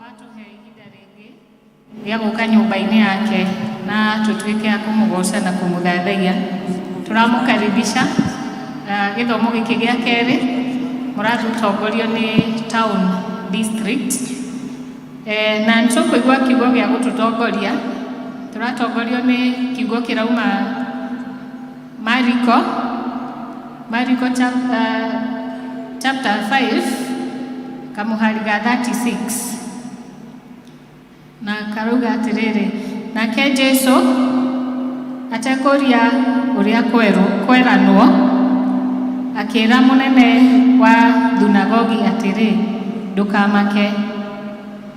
watuhe ihinda rĩngĩ rĩa gũka nyũmba-inĩ yake na tũtuĩke a kũmũgoca na kũmũthathaiya. Tũramũkaribisha gĩthomo gĩkĩ gĩa kerĩ mũratũtongorio nĩ Town District, na nĩtũkũigua kiugo gĩa gũtũtongoria. Tũratongorio nĩ kiugo kĩrauma Mariko chapter 5 kamuhari ga 36 na karauga atĩrĩrĩ, nake Jesũ atekũria ũrĩa kweranwo akĩra mũnene wa thunagogi atĩrĩ, ndũkamake,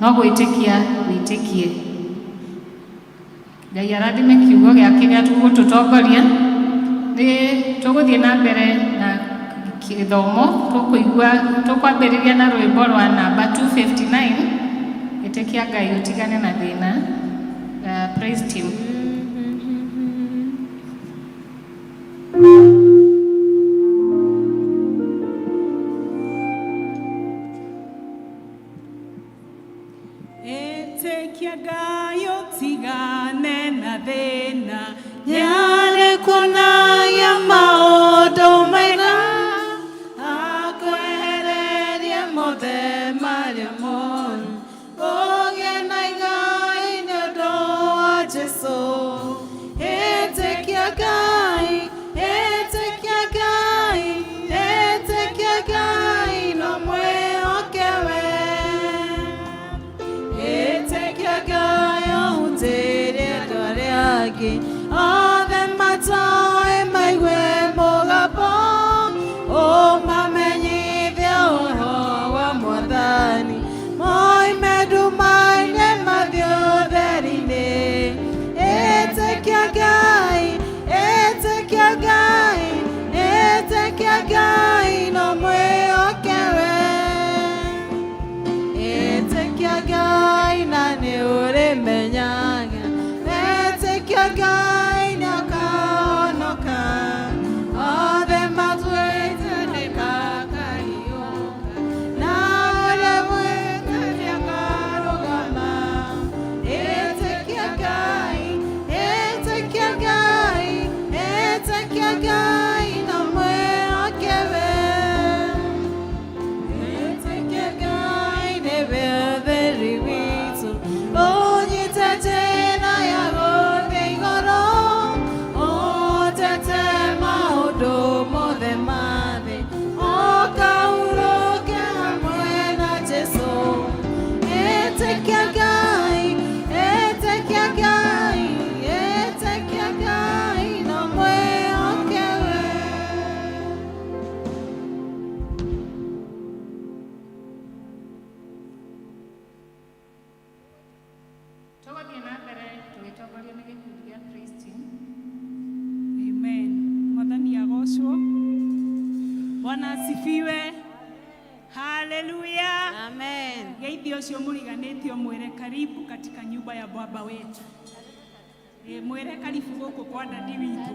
no gwĩtĩkia wĩtĩkie. Ngai arathime kiugo gĩake gĩa gũtũtongoria. Nĩ tũgũthiĩ na mbere na gĩthomo, tũkwambĩrĩria na rwĩmbo rwa namba 259, ĩtĩkia Ngai ũtigane na thĩna. Praise team. Ĩtĩkia Ngai ũtigane na thĩna, nĩarĩ kuonagia maũndũ mega, akwehererie mothe marĩa moru, ũgĩe na Ngai nĩ ũndũ wa Jesũ. Ĩtĩkia Ngai, ĩtĩkia Ngai, ĩtĩkia Ngai no mwĩhoke we. Ĩtĩkia Ngai ũhunjĩrie andũ arĩa angĩ, othe matoĩ maigue mũgambo, ũmamenyithie ũhoro wa Mwathani, moime nduma-inĩ mathiĩ ũtheri-inĩ. Ĩtĩkia Ngai, ĩtĩkia Ngai, ĩtĩkia Ngai no mwĩhoke we. Ĩtĩkia Ngai na nĩ ũrĩmenyaga, ĩtĩkia Ngai nĩ ũkahonoka, othe matuĩte nĩmakariũka, na ũrĩa mwĩtĩkia akarũgama. Ĩtĩkia Ngai, ĩtĩkia Ngai, ĩtĩkia Ngai no mwĩhoke we. Ĩtĩkia Ngai nĩwe ũtheri witũ, ũnyite njĩra ya gũthiĩ igũrũ, ũtete maũndũ mothe ma thĩ, ũkahurũke hamwe na Jesũ. Ĩtĩkia Ngai, ĩtĩkia Ngai, ĩtĩkia Ngai no mwĩhoke we. Tũgũthiĩ na mbere tũgĩtongorio nĩ gĩkundi gĩa Praise team. Amen. Mwathani agocwo. Bwana asifiwe. Haleluya. Amen. Geithio ũcio mũriganĩtio mwĩre karibu katika nyumba ya Baba wetu. Mwĩre karibu gũkũ kwa dadi witũ.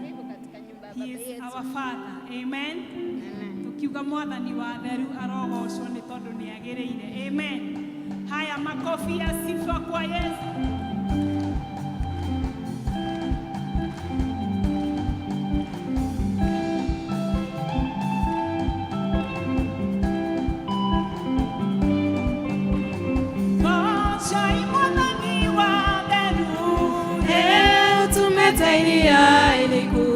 He is our Father. Amen. Tukiuga Mwathani wa theru arogocwo nĩ tondũ nĩ agĩrĩire. Amen. Haya, makofi ya sifa kwa Yesu. Goshai Mwathani wa theru, Tumesaidia iliku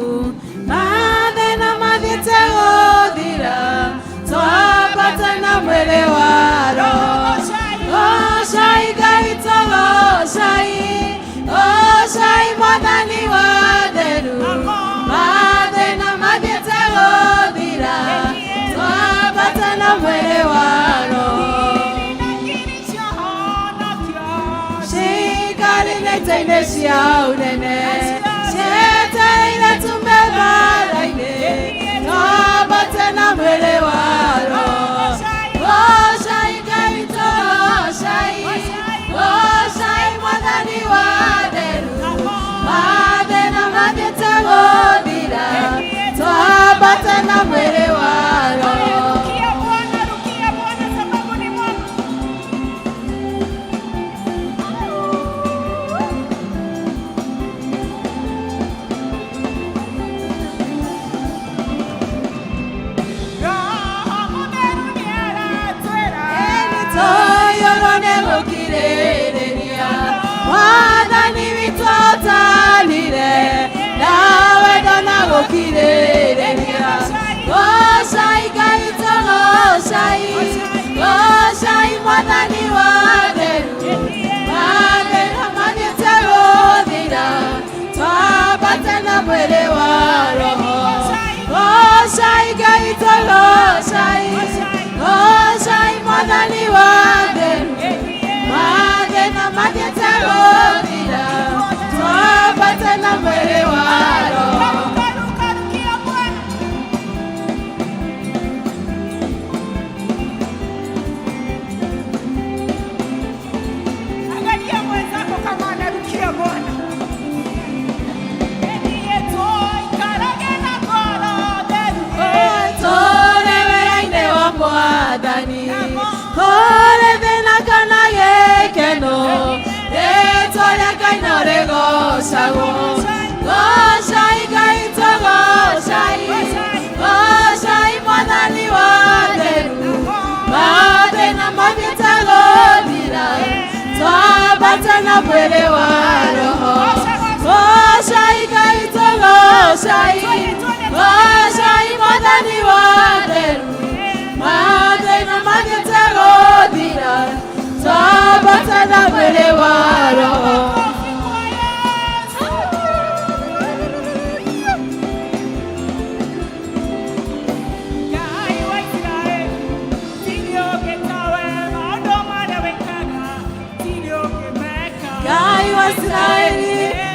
mathĩna mathiĩte gũthira, twambata na mwĩrĩ wa Roho. Goshai Ngai witũ, goshai, goshai Mwathani wa theru, mathĩna mathiĩte gũthira, twambata na mwĩrĩ wa Roho. Cikarĩte-inĩ cia ũnene, cietereire tumebara-inĩ, twambate na mwĩrĩ wa Roho. Goshai Ngai witũ, goshai, goshai Mwathani wa theru, mathĩna mathiĩte gũthira, twambate na mwĩrĩ wa Roho. Rukia Bwana sababu ni mwema. gocagwo gocai Ngai tũgocai gocai Mwathani wa theru mathĩna mathiĩte gũthira twambate na mwĩrĩ wa roho gocai Ngai tũgocai gocai Mwathani wa theru mathĩna mathiĩte gũthira twambate na mwĩrĩ wa roho.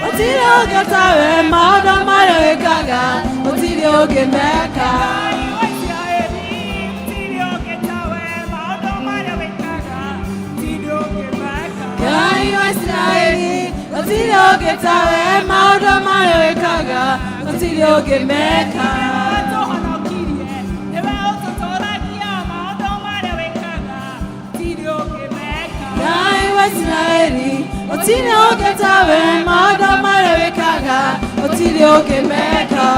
Gũtirĩ ũngĩ tawe maũndũ marĩa wĩkaga gũtirĩ ũngĩ meka. Ngai wa Isiraeli gũtirĩ ũngĩ tawe maũndũ marĩa wĩkaga gũtirĩ ũngĩ meka. Ngai wa Isiraeli gũtirĩ ũngĩ tawe maũndũ marĩa wĩkaga gũtirĩ ũngĩ meka.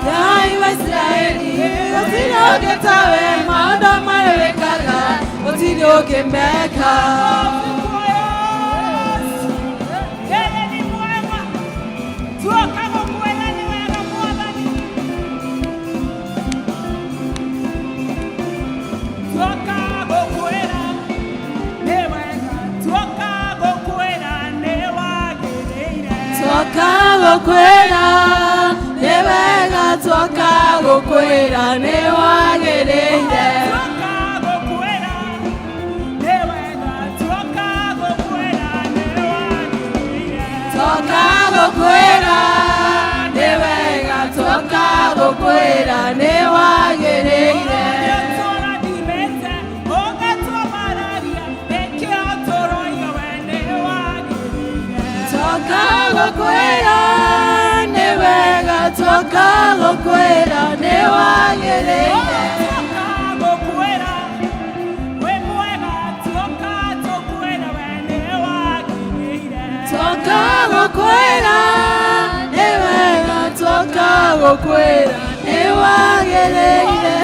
Ngai wa Isiraeli gũtirĩ ũngĩ tawe maũndũ marĩa wĩkaga gũtirĩ ũngĩ meka. Tũkagũkwĩra nĩ wega tũkagũkwĩra nĩ wagĩrĩire. Tũkagũkwĩra nĩ wega tũkagũkwĩra nĩ wagĩrĩire. Tũkagũkwĩra nĩ wega tũkagũkwĩra nĩ wagĩrĩire. Tũkagũkwĩra nĩ wega tũkagũkwĩra nĩ wagĩrĩire.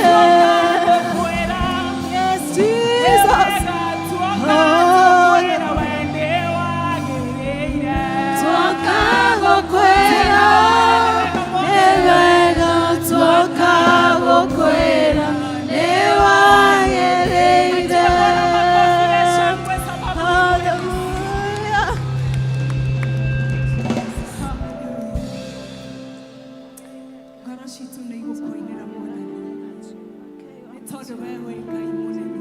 Yes, Jesus. Tũkagũkwĩra nĩ wega tũkagũkwĩra nĩ wagĩrĩire. Hallelujah. Ngoro citũ nĩ igũkũinĩra Mwathani nĩ tondũ we wĩ Ngai mũnene.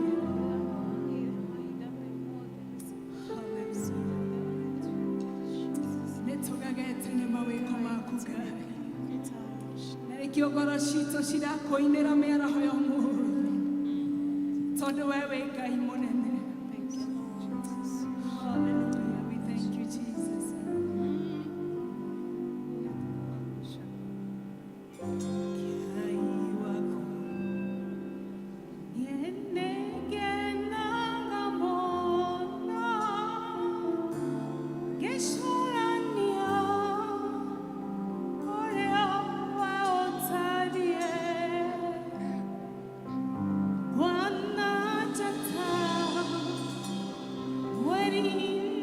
Nĩtũgagete nĩ mawĩko maku Ngai, na nĩkĩo ngoro citũ cirakũinĩra mĩaraho ya ũmũthĩ tondũ we wĩ Ngai mũnene. Hallelujah, we thank you Jesus. One night at a time, waiting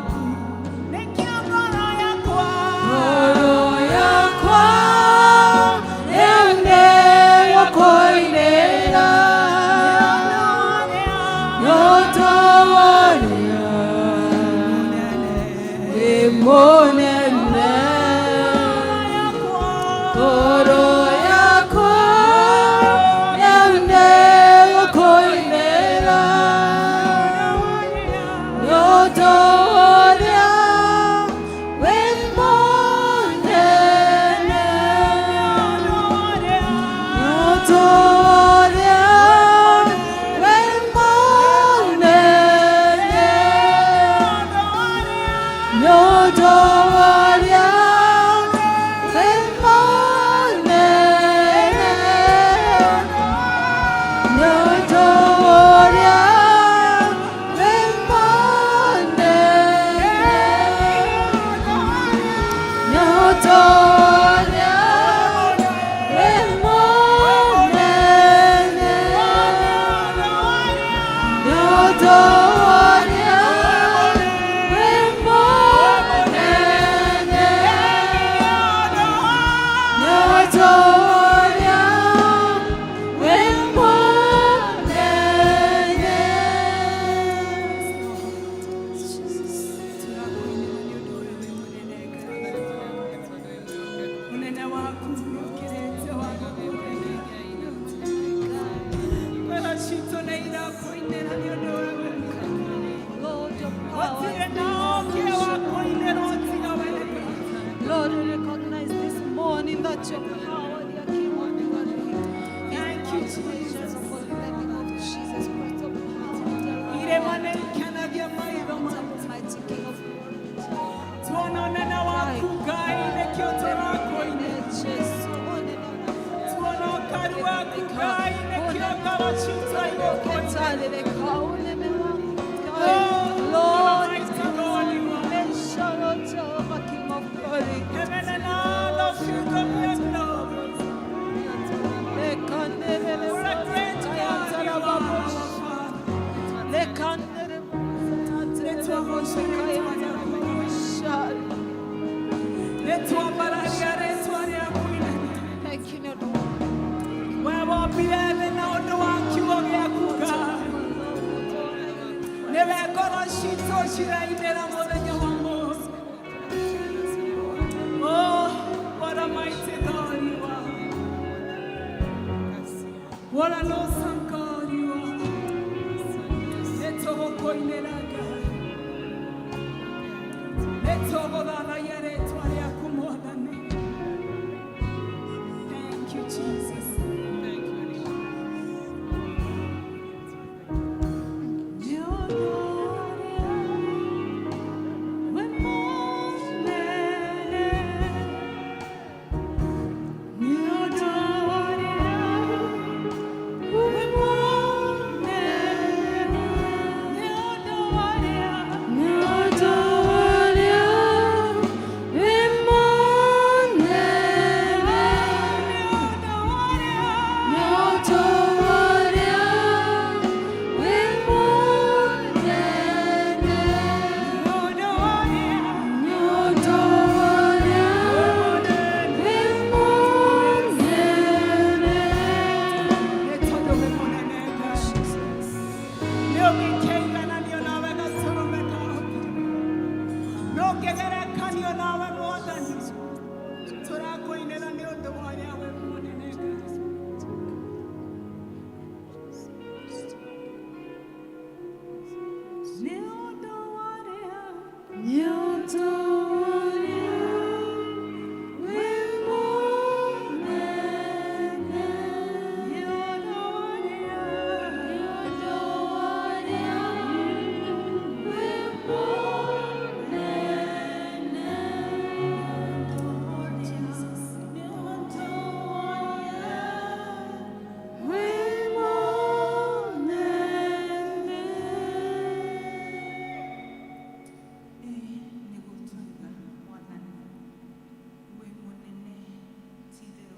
waku nikio ngoro yakwa ende wakoinera yotowaria emonene ngoro yakwa ende wakoinera yotowaria Lord, we recognize this morning that your power, your King of glory. Thank you, Jesus, for the name of Jesus Christ of Nazareth. Mighty King of glory. Lord, King of glory. Heaven and earth of you, the love. What a great God you are, our Thank you, Lord. Oh, what a mighty God you are. What an awesome God you are. Let's all go in the let's all go down here to thank you, Jesus. Thank you,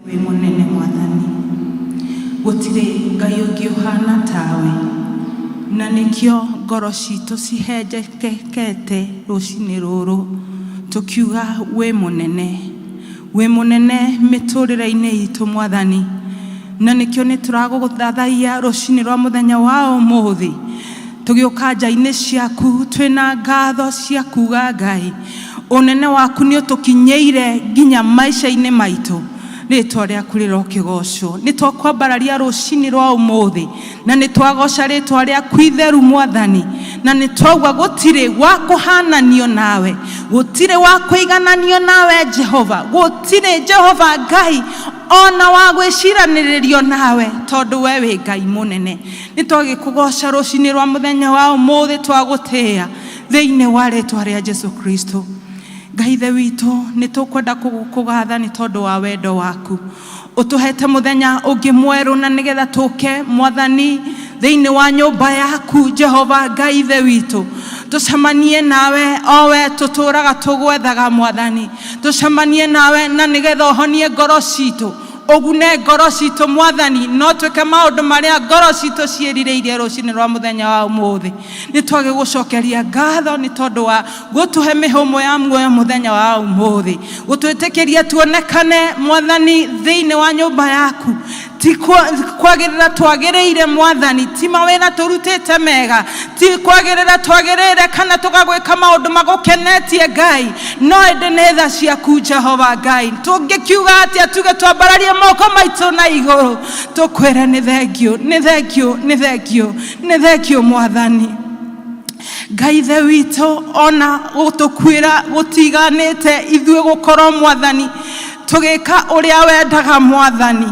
we munene mwathani gutire ngai ungi uhana tawe na nikio ngoro citũ cihenjekete rũcinĩ rũrũ tukiuga we munene mĩtũrĩre-inĩ itũ Mwathani, na nikio nĩ tũragũthathaiya rũcinĩ rwa mũthenya wa ũmũthĩ tũgĩũka nja-inĩ ciaku twĩna ngatho cia kuga Ngai ũnene waku nĩ ũtũkinyĩire nginya maica-inĩ maitũ. Rĩtwa rĩaku rĩrokĩgocwo. Nĩ twakwambararia rũcinĩ rwa ũmũthĩ na nĩ twagoca rĩtwa rĩaku itheru Mwathani, na nĩ twauga gũtirĩ wa kũhananio nawe, gũtirĩ wa kũigananio nawe Jehova, gũtirĩ Jehova Ngai ona wa gwĩciranĩrĩrio nawe, tondũ we wĩ Ngai mũnene. Nĩ twagĩkũgoca rũcinĩ rwa mũthenya wa ũmũthĩ, twagũtĩĩa thĩinĩ wa rĩtwa rĩa Jesu Kristo. Ngai ithe witũ nĩ tũkwenda kũgũkũgatha nĩ tondũ wa wendo waku. Ũtũhete mũthenya ũngĩ mwerũ na nĩgetha tũke Mwathani thĩinĩ wa nyũmba yaku Jehova Ngai ithe witũ. Tũcemanie nawe o we tũtũraga tũgwethaga Mwathani. Tũcemanie nawe na nĩgetha ũhonie ngoro citũ, ũgune ngoro citũ Mwathani, no twĩke maũndũ marĩa ngoro citũ ciĩrirĩirie rũcinĩ rwa mũthenya wa ũmũthĩ. Nĩ twagĩgũcokeria ngatho nĩ tondũ wa gũtũhe mĩhũmũ ya muoyo mũthenya wa ũmũthĩ, gũtwĩtĩkĩria tuonekane Mwathani thĩinĩ wa nyũmba yaku. Ti kwagĩrĩra twagĩrĩire Mwathani, ti mawĩra tũrutĩte mega, ti kwagĩrĩra twagĩrĩire kana tũgagwĩka maũndũ magũkenetie Ngai, no ĩndĩ nĩ tha ciaku Jehova Ngai. Tũngĩkiuga atĩa tuge twambararie moko maitũ na igũrũ, tũkwĩre nĩ thengio, nĩ thengio, nĩ thengio, nĩ thengio Mwathani. Ngai ithe witũ ona gũtũkwĩra gũtiganĩte ithuĩ gũkorwo Mwathani tũgĩka ũrĩa wendaga Mwathani.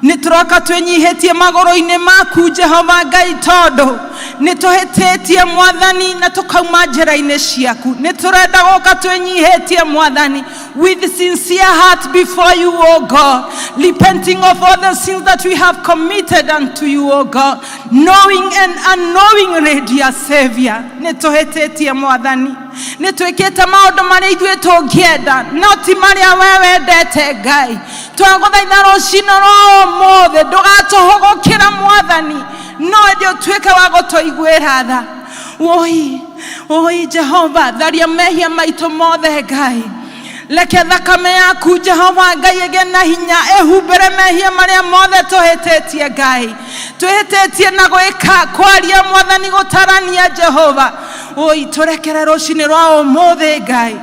Nĩ tũroka twĩnyihĩtie magũrũ-inĩ maku Jehova Ngai, tondũ nĩ tũhĩtĩtie Mwathani na tũkauma njĩra-inĩ ciaku. Nĩ tũrenda gũka twĩnyihĩtie Mwathani with sincere heart before you, O God, repenting of all the sins that we have committed unto you, O God, knowing and unknowingly, dear Savior. Nĩ tũhĩtĩtie Mwathani, nĩ twĩkĩte maũndũ marĩa ithuĩ tũngĩenda no ti marĩa we wendete Ngai. Twagũthaitha rũcinĩ rwa ũmũthĩ ndũgatũhũgũkĩra Mwathani, no ĩndĩ ũtuĩke wa gũtũiguĩra tha. Oi Jehova, tharia mehia maitũ mothe Ngai. Leke thakame yaku Jehova Ngai ĩgĩe na hinya ĩhumbĩre mehia marĩa mothe tũhĩtĩtie Ngai. Twĩhĩtĩtie na gwĩka kwaria Mwathani gũtarania Jehova. Oi tũrekere rũcinĩ rwa ũmũthĩ Ngai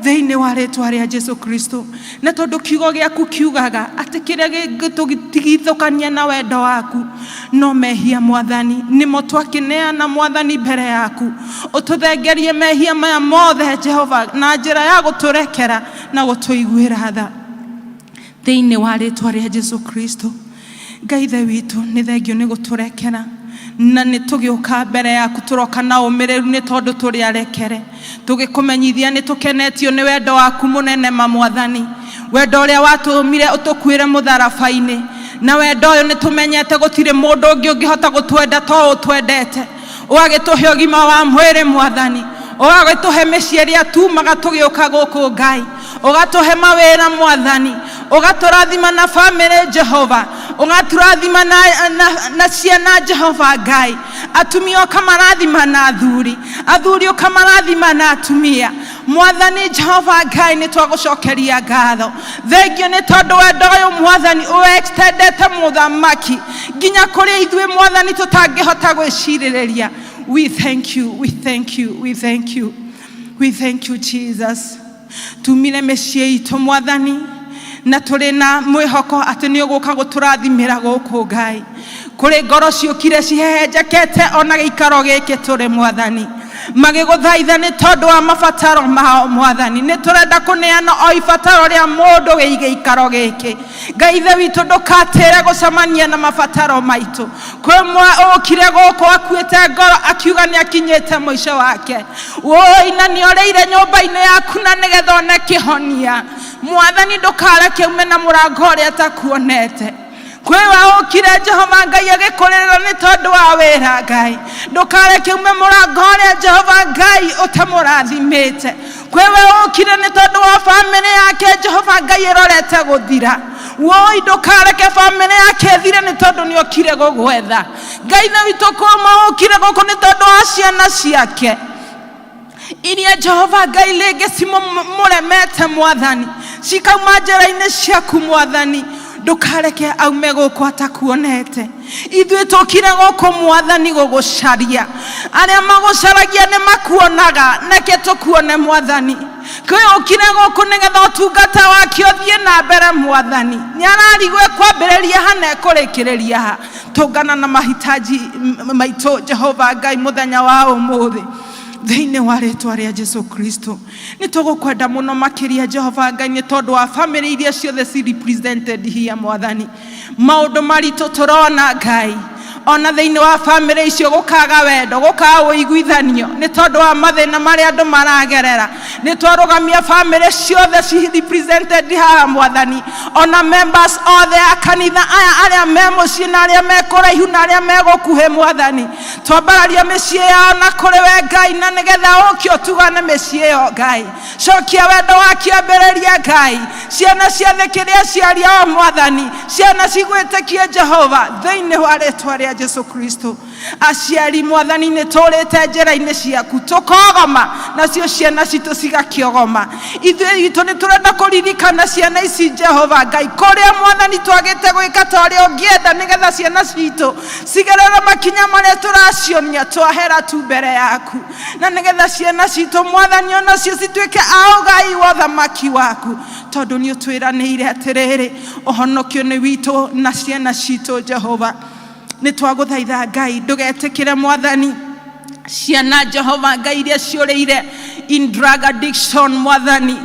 thĩinĩ wa rĩtwa rĩa Jesu Kristo. Na tondũ kiugo gĩaku kiugaga atĩ kĩrĩa gĩtũtigithũkania na wendo waku no mehia Mwathani, nĩmo twakĩneana Mwathani mbere yaku. Ũtũthengerie mehia maya mothe Jehova na njĩra ya gũtũrekera na gũtũiguĩra tha thĩinĩ wa rĩtwa rĩa Jesu Kristo. Ngai ithe witũ nĩ thengio nĩ gũtũrekera, na nĩ tũgĩũka mbere yaku tũroka na ũmĩrĩru nĩ tondũ tũrĩ arekere. Tũgĩkũmenyithia nĩ tũkenetio nĩ wendo waku mũnene Mwathani, wendo ũrĩa watũmire ũtũkuĩre mũtharaba-inĩ. Na wendo ũyũ nĩ tũmenyete gũtirĩ mũndũ ũngĩ ũngĩhota gũtwenda to ũtwendete. Ũgagĩtũhe ũgima wa mwĩrĩ Mwathani, ũgagĩtũhe mĩciĩ ĩrĩa tumaga tũgĩũka gũkũ Ngai, ũgatũhe mawĩra Mwathani, ũgatũrathima na bamĩrĩ Jehova, ũgatũrathima na ciana Jehova Ngai. Atumia ũkamarathima na athuri, athuri ũkamarathima na atumia. Mwathani Jehova Ngai nĩ twagũcokeria ngatho. Thengio nĩ tondũ wendo ũyũ Mwathani ũextendete mũthamaki nginya kũrĩa ithuĩ Mwathani tũtangĩhota gwĩcirĩrĩria. We thank you, we thank you, we thank you, we thank you Jesus. Tumire mĩciĩ itũ Mwathani na tũrĩ na mwĩhoko atĩ nĩ ũgũka gũtũrathimĩra gũkũ Ngai. Kũrĩ ngoro ciũkire cihehenjekete ona gĩikaro gĩkĩ tũrĩ Mwathani, magĩgũthaitha nĩ tondũ wa mabataro mao Mwathani. Nĩ tũrenda kũneana o ibataro rĩa mũndũ gĩikaro gĩkĩ. Ngai ithe witũ ndũgatĩre gũcemania na mabataro maitũ. Kwĩ ũkire gũkũ akuĩte ngoro akiuga nĩ akinyĩte mũico wake. Woi na nĩ orĩire nyũmba-inĩ yaku na nĩgetha one kĩhonia. Mwathani ndũkareke ume na mũrango ũrĩa atakuonete. Kwĩwa ũkire Jehova Ngai agĩkũrĩrĩra nĩ tondũ wa wĩra Ngai. Ndũkareke ume mũrango ũrĩa Jehova Ngai ũtamũrathimĩte. Kwĩwa ũkire nĩ tondũ wa bamĩrĩ yake Jehova Ngai ĩrorete gũthira. woi ndukareke family yake thire ni tondu ni okire gugwetha. Ngai na witũ kũma okire gũkũ ni tondu wa ciana ciake iria Jehova Ngai rĩngĩ cimũremete Mwathani, cikauma njĩra-inĩ ciaku Mwathani. Ndukareke aume gũkũ atakuonete. Ithuĩ tũkire gũkũ Mwathani gũgũcaria. Arĩa magũcaragia nĩ makuonaga, reke tũkuone Mwathani. Kwĩ ũkire gũkũ nĩgetha ũtungata wake ũthiĩ na mbere Mwathani. Nĩ ararigwo kwambĩrĩria ha na ekũrĩkĩrĩria ha. Tũngana na mahitaji maitũ Jehova Ngai mũthenya wa ũmũthĩ thĩinĩ wa rĩĩtwa rĩa Jesu Kristo. Nĩ tũgũkwenda mũno makĩria Jehova Ngai nĩ tondũ wa family iria ciothe ci represented here Mwathani. Maũndũ maritũ tũrona Ngai, ona thĩinĩ wa family icio gũkaga wendo, gũkaga ũiguithanio nĩ tondũ wa mathĩna marĩa andũ maragerera. Nĩ twarũgamia family ciothe ci represented haha Mwathani, ona members othe a kanitha aya arĩa me mũciĩ na arĩa me kũraihu na arĩa me gũkuhĩ Mwathani. Twambararia mĩciĩ yao na kũrĩ we Ngai, na nĩgetha ũkio tugane mĩciĩ ĩyo Ngai. Cokia wendo wakĩambĩrĩria Ngai, ciana ciothe kĩrĩa ciaria o Mwathani, ciana cigwĩtĩkie Jehova thĩinĩ wa rĩĩtwa rĩa Jesu Kristo. Aciari Mwathani nĩ tũrĩte njĩra-inĩ ciaku tũkogoma, nacio ciana citũ cigakĩogoma. Ithuĩ witũ nĩ tũrenda kũririkana ciana ici Jehova Ngai, kũrĩa Mwathani twagĩte gwĩka ta ũrĩa ũngĩenda nĩgetha ciana citũ cigerere makinya marĩa tũracionia twahera tu mbere yaku, na nĩgetha ciana citũ Mwathani onacio cituĩke a ũgai wa ũthamaki waku, tondũ nĩ ũtwĩranĩire atĩrĩrĩ ũhonokio nĩ witũ na ciana citũ Jehova. Nĩ twagũthaitha Ngai ndũgetĩkĩre Mwathani ciana Jehova Ngai iria ciũrĩire in drug addiction Mwathani,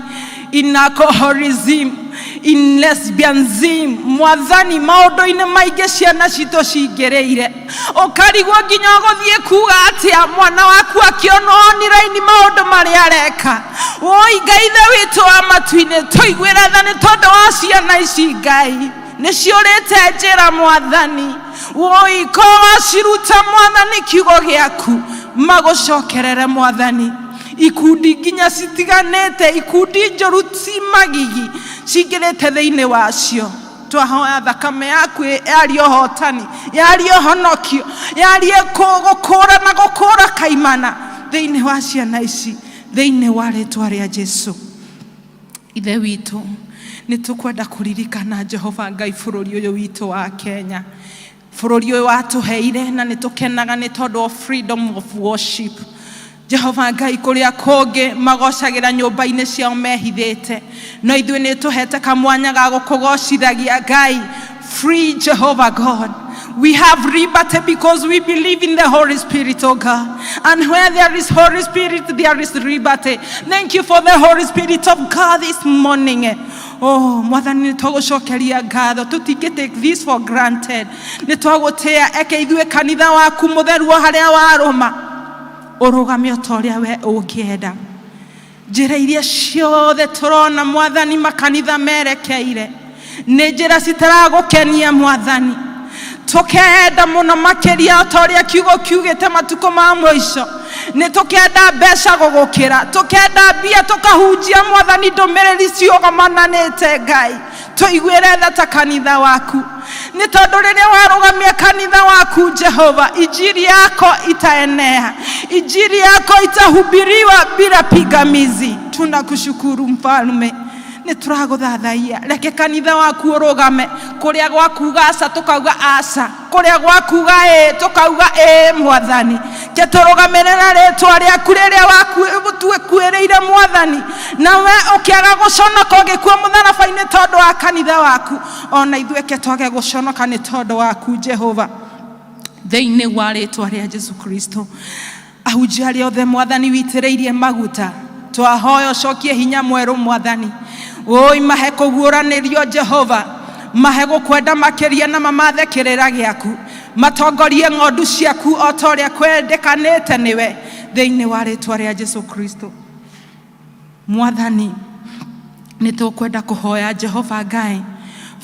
in alcoholism, in lesbianism Mwathani, maũndũ-inĩ maingĩ ciana citũ cingĩrĩire. Ũkarigwo nginya gũthiĩ kuga atĩa mwana waku akĩona online maũndũ marĩa areka. Woi Ngai ithe witũ wa matu-inĩ tũiguĩre tha nĩ tondũ wa ciana ici Ngai, nĩ ciũrĩte njĩra Mwathani. Woi ko waciruta Mwathani kiugo gĩaku magũcokerere Mwathani. Ikundi nginya citiganĩte, ikundi njũru ci magigi cingĩrĩte thĩinĩ wacio. Twahoya thakame yaku yarie ũhotani, yarie ũhonokio, yarie gũkũũra na gũkũũra kaimana thĩinĩ wa ciana ici thĩinĩ wa rĩĩtwa rĩa Jesu. Ithe witũ nĩ tũkwenda kũririkana Jehova Ngai bũrũri ũyũ witũ wa Kenya. Bũrũri ũyũ watũheire na nĩ tũkenaga nĩ tondũ of freedom of worship. Jehova Ngai kũrĩa kũngĩ magocagĩra nyũmba-inĩ ciao mehithĩte, no ithuĩ nĩ tũhete kamwanya ga gũkũgocithagia Ngai. Free Jehovah God. We have liberty because we believe in the Holy Spirit, oh God. And where there is Holy Spirit, there is liberty. Thank you for the Holy Spirit of God this morning. Oh, Mwathani nĩ tũgũcokeria ngatho, tũtingĩ take this for granted. Nĩ twagũtĩa eke ithuĩ kanitha waku mũtheru harĩa warũma ũrũgame o ta ũrĩa we ũngĩenda. Njĩra iria ciothe tũrona Mwathani makanitha merekeire nĩ njĩra citaragũkenia Mwathani. Tũkenda mũno makĩria o ta ũrĩa kiugo kiugĩte matukũ ma mũico. Nĩ tũkenda mbeca gũgũkĩra, tũkenda mbia tũkahunjia Mwathani ndũmĩrĩri ciũgomananĩte Ngai. Tũiguĩre tha ta kanitha waku, nĩ tondũ rĩrĩa warũgamia kanitha waku Jehova, injili yako itaenea, injili yako itahubiriwa bila pingamizi. Tunakushukuru Mfalme. Nĩ tũragũthathaia, reke kanitha waku ũrũgame, kũrĩa gwakuga aca tũkauga aca, kũrĩa gwakuga ĩ tũkauga ĩ Mwathani. Ke tũrũgamĩrĩra rĩĩtwa rĩaku rĩrĩa wakuĩrĩire Mwathani, nawe ũkĩaga gũconoka ũgĩkua mũtharaba-inĩ tondũ wa kanitha waku, ona ithuĩ ke twage gũconoka nĩ tondũ waku Jehova, thĩinĩ wa rĩĩtwa rĩa Jesu Kristo. Ahunjia arĩa othe Mwathani witĩrĩirie maguta, twahoya ũcokie hinya mwerũ Mwathani. Oi mahe kũguũranĩrio Jehova, mahe gũkwenda makĩria na mamathe kĩrĩra gĩaku, matongorie ng'ondu ciaku o ta ũrĩa kwendekanĩte nĩwe thĩinĩ wa rĩĩtwa rĩa Jesu Kristo. Mwathani nĩ tũkwenda kũhoya Jehova Ngai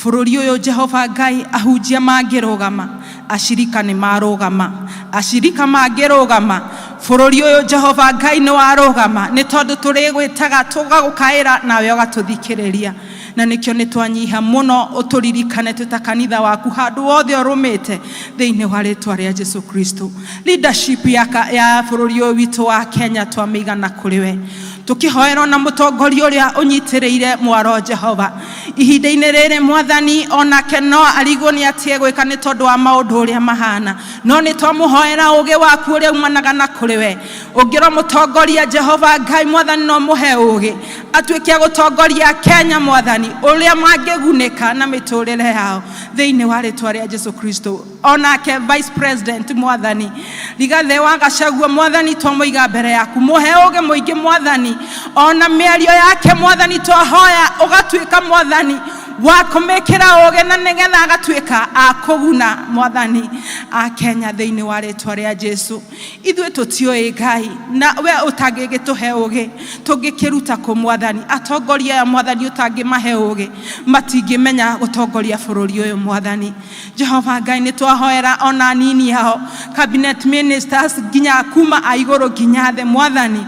bũrũri ũyũ Jehova Ngai, ahunjia mangĩrũgama, ashirika nĩ marũgama, ashirika mangĩrũgama, bũrũri ũyũ Jehova Ngai nĩ warũgama, nĩ tondũ tũrĩ gwĩtaga tũgagũkaĩra nawe ũgatũthikĩrĩria. na nikyo nitwanyiha muno uturirikane tutakanitha waku handu wothe urumite thiini wa ritwa ria Jesu Kristo. Leadership ya bururi uyu witu wa Kenya twamigana kuriwe tukihoera na mutongoria uria unyitiriire mwaro Jehova ihinda-ini riri Mwathani onake no arigwo ni atie gwika ni tondu wa maundu uria mahana no ni twamuhoera ugi waku uria umanaga na kuriwe ungiro mutongoria Jehova Ngai Mwathani no muhe ugi atuike gutongoria Kenya Mwathani uria mangigunika na miturire yao thiini wa ritwa ria Jesu Kristo. Onake Vice President Mwathani Rigathi wa Gachagua Mwathani twamuiga mbere yaku muhe ugi muingi Mwathani ona miario yake Mwathani twahoya ugatuika Mwathani wa kumekera uge na nigetha agatuika akuguna Mwathani a Kenya thiini wa ritwa ria Jesu. Ithwe tutioi Ngai na we utangigituhe uge tungikiruta ku Mwathani atongoria ya Mwathani utangimahe uge matingimenya gutongoria bururi uyu Mwathani Jehova Ngai ni twahoera ona nini yao cabinet ministers ginya kuma aiguru ginya the Mwathani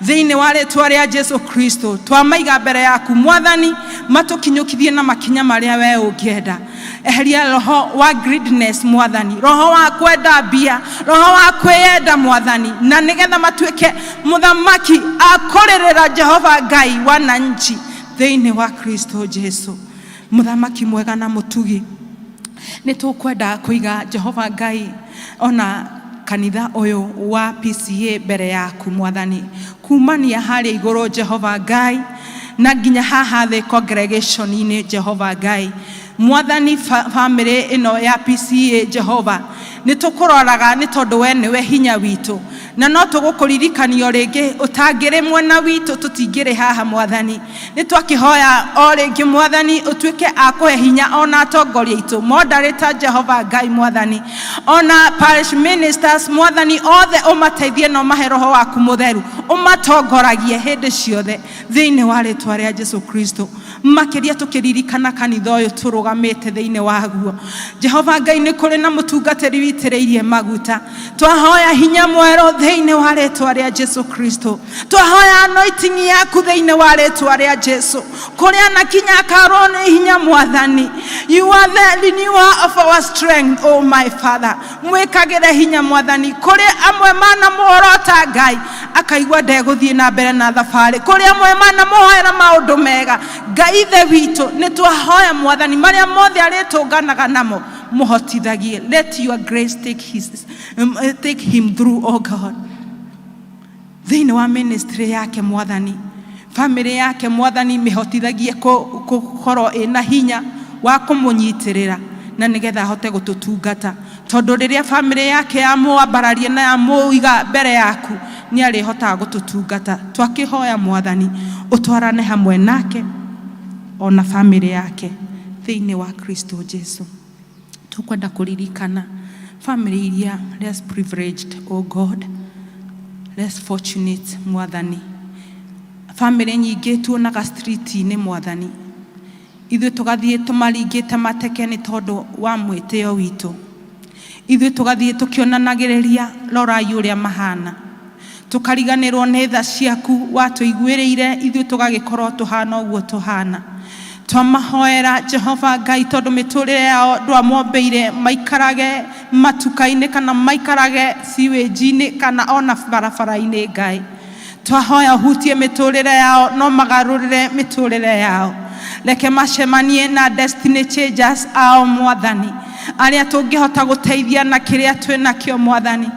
thiini wa ritwa ria Jesu Kristo twamaiga mbere yaku Mwathani matukinyukithie na makinya maria we ungienda. Eheria roho wa greediness Mwathani, roho wa kwenda bia, roho wa kwenda Mwathani na nigetha matuike muthamaki akorerera Jehova Ngai wananchi thiini wa Kristo Jesu. Muthamaki mwega na mutugi ni tukwenda kuiga Jehova Ngai ona kanitha uyu wa PCA mbere yaku Mwathani kumania hari iguru Jehova Ngai na ginya haha the congregation ini Jehova Ngai Mwathani family ino ya PCA Jehova nitukuroraga ni tondu we niwe hinya witu na no tugukurikanio ringi utangire mwena witu tutingire haha Mwathani nitwakihoya o ringi Mwathani utuike akuhe hinya ona atongoria itu moderator Jehova Ngai Mwathani ona parish ministers Mwathani othe umateithie no mahe roho waku mutheru umatongoragie hindi ciothe thiini wa ritwa ria Jesu Kristo. Makiria tukiririkana kanitha uyu turugamite thiini waguo Jehova Ngai ni kuri na mutungatiri witireirie maguta twahoya hinya mwero thiini wa ritwa ria Jesu Kristo twahoya anointing yaku thiini wa ritwa ria Jesu kuria na kinya karone hinya Mwathani you are the renewal of our strength oh my Father mwikagire hinya Mwathani kuri amwe mana muorota Ngai akaigwa ndeguthie na mbere na thabari kuri amwe mana muhoera maundu mega Ngai the witu nitwahoya Mwathani maria mothe aritunganaga namo muhotithagie let your grace take him through oh God thiini wa ministry yake Mwathani family yake Mwathani mihotithagie kukorwo ina hinya wa kumunyitirira na nigetha hote gututungata tondu riria family yake amuambararie na amuiga mbere yaku ni arihota gututungata twakihoya Mwathani utwarane hamwe nake ona family yake thiini wa Kristo Jesu. Tukwenda kuririkana family iria less privileged oh God less fortunate Mwathani family nyingi tuonaga street-ini Mwathani ithuĩ tugathie tumaringite mateke ni tondu wa mwitio witu ithuĩ tugathie tukionanagiriria rorai uria mahana tukariganirwo ni tha ciaku watuiguĩrĩire ithuĩ tugagikorwo tuhana uguo tuhana twamahoera Jehova Ngai tondu miturire yao ndwamombeire maikarage matuka-ini kana maikarage siweji-ini kana ona barabara-ini Ngai twahoya hutie miturire yao no magarurire miturire yao leke macemanie na destiny changers ao Mwathani aria tungihota guteithia na kiria twina kio Mwathani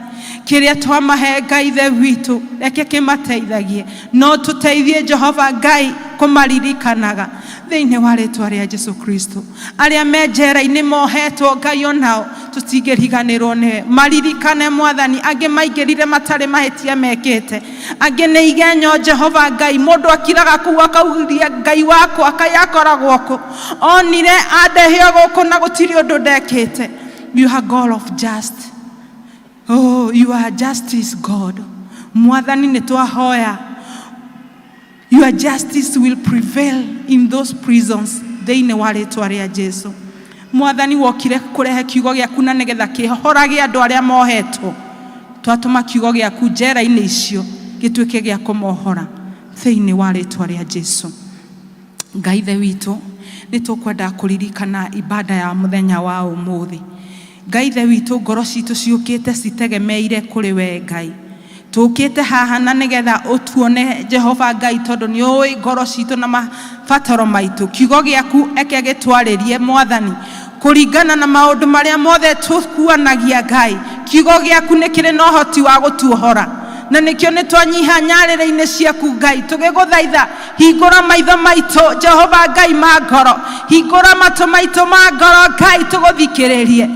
kiria twamahe Ngai the witu leke kimateithagie no tuteithie Jehova Ngai kumaririkanaga thiini wa ritwa ria Jesu Kristo aria menjera-ini mohetwo Ngai onao tutingiriganirwo ni maririkane Mwathani angi maingirire matari mahetia mekite angi ni igenyo Jehova Ngai mundu akiraga ku akaugiria Ngai wako akayakoragwo ku onire andehio guku na gutiri undu ndekite you are God of just oh you are justice God Mwathani ni twahoya your justice will prevail in those prisons thiini wa ritwa ria Jesu Mwathani wokire kurehe kiugo giaku na nigetha kihorage andu aria mohetwo twatuma kiugo giaku njera-ini icio gituike gia kumohora thiini wa ritwa ria Jesu Ngai the witu nitukwenda kuririkana ibada ya muthenya wa umuthi. Ngai the witũ, ngoro citũ ciũkĩte citegemeire kũrĩ we Ngai. Tũkĩte haha na nĩgetha ũtuone Jehova Ngai, tondũ nĩ ũĩ ngoro citũ na mabataro maitũ. Kiugo gĩaku eke gĩtwarĩrie Mwathani kũringana na maũndũ marĩa mothe tũkuanagia Ngai. Kiugo gĩaku nĩ kĩrĩ na ũhoti wa gũtuohora, na nĩkĩo nĩ twanyiha nyarĩrĩ-inĩ ciaku Ngai. Tũgĩgũthaitha hingũra maitho maitũ Jehova Ngai ma ngoro, hingũra matũ maitũ ma ngoro Ngai, tũgũthikĩrĩrie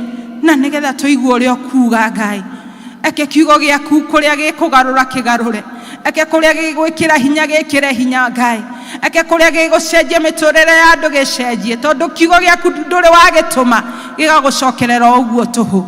na nĩgetha tũigue ũrĩa ũkuuga Ngai. Eke kiugo gĩaku kũrĩa gĩkũgarũra kĩgarũre, eke kũrĩa gĩgwĩkĩra hinya gĩkĩre hinya Ngai, eke kũrĩa gĩgũcenjia mĩtũrĩre ya andũ gĩcenjie, tondũ kiugo gĩaku ndũrĩ wagĩtũma gĩgagũcokerera ũguo tũhũ.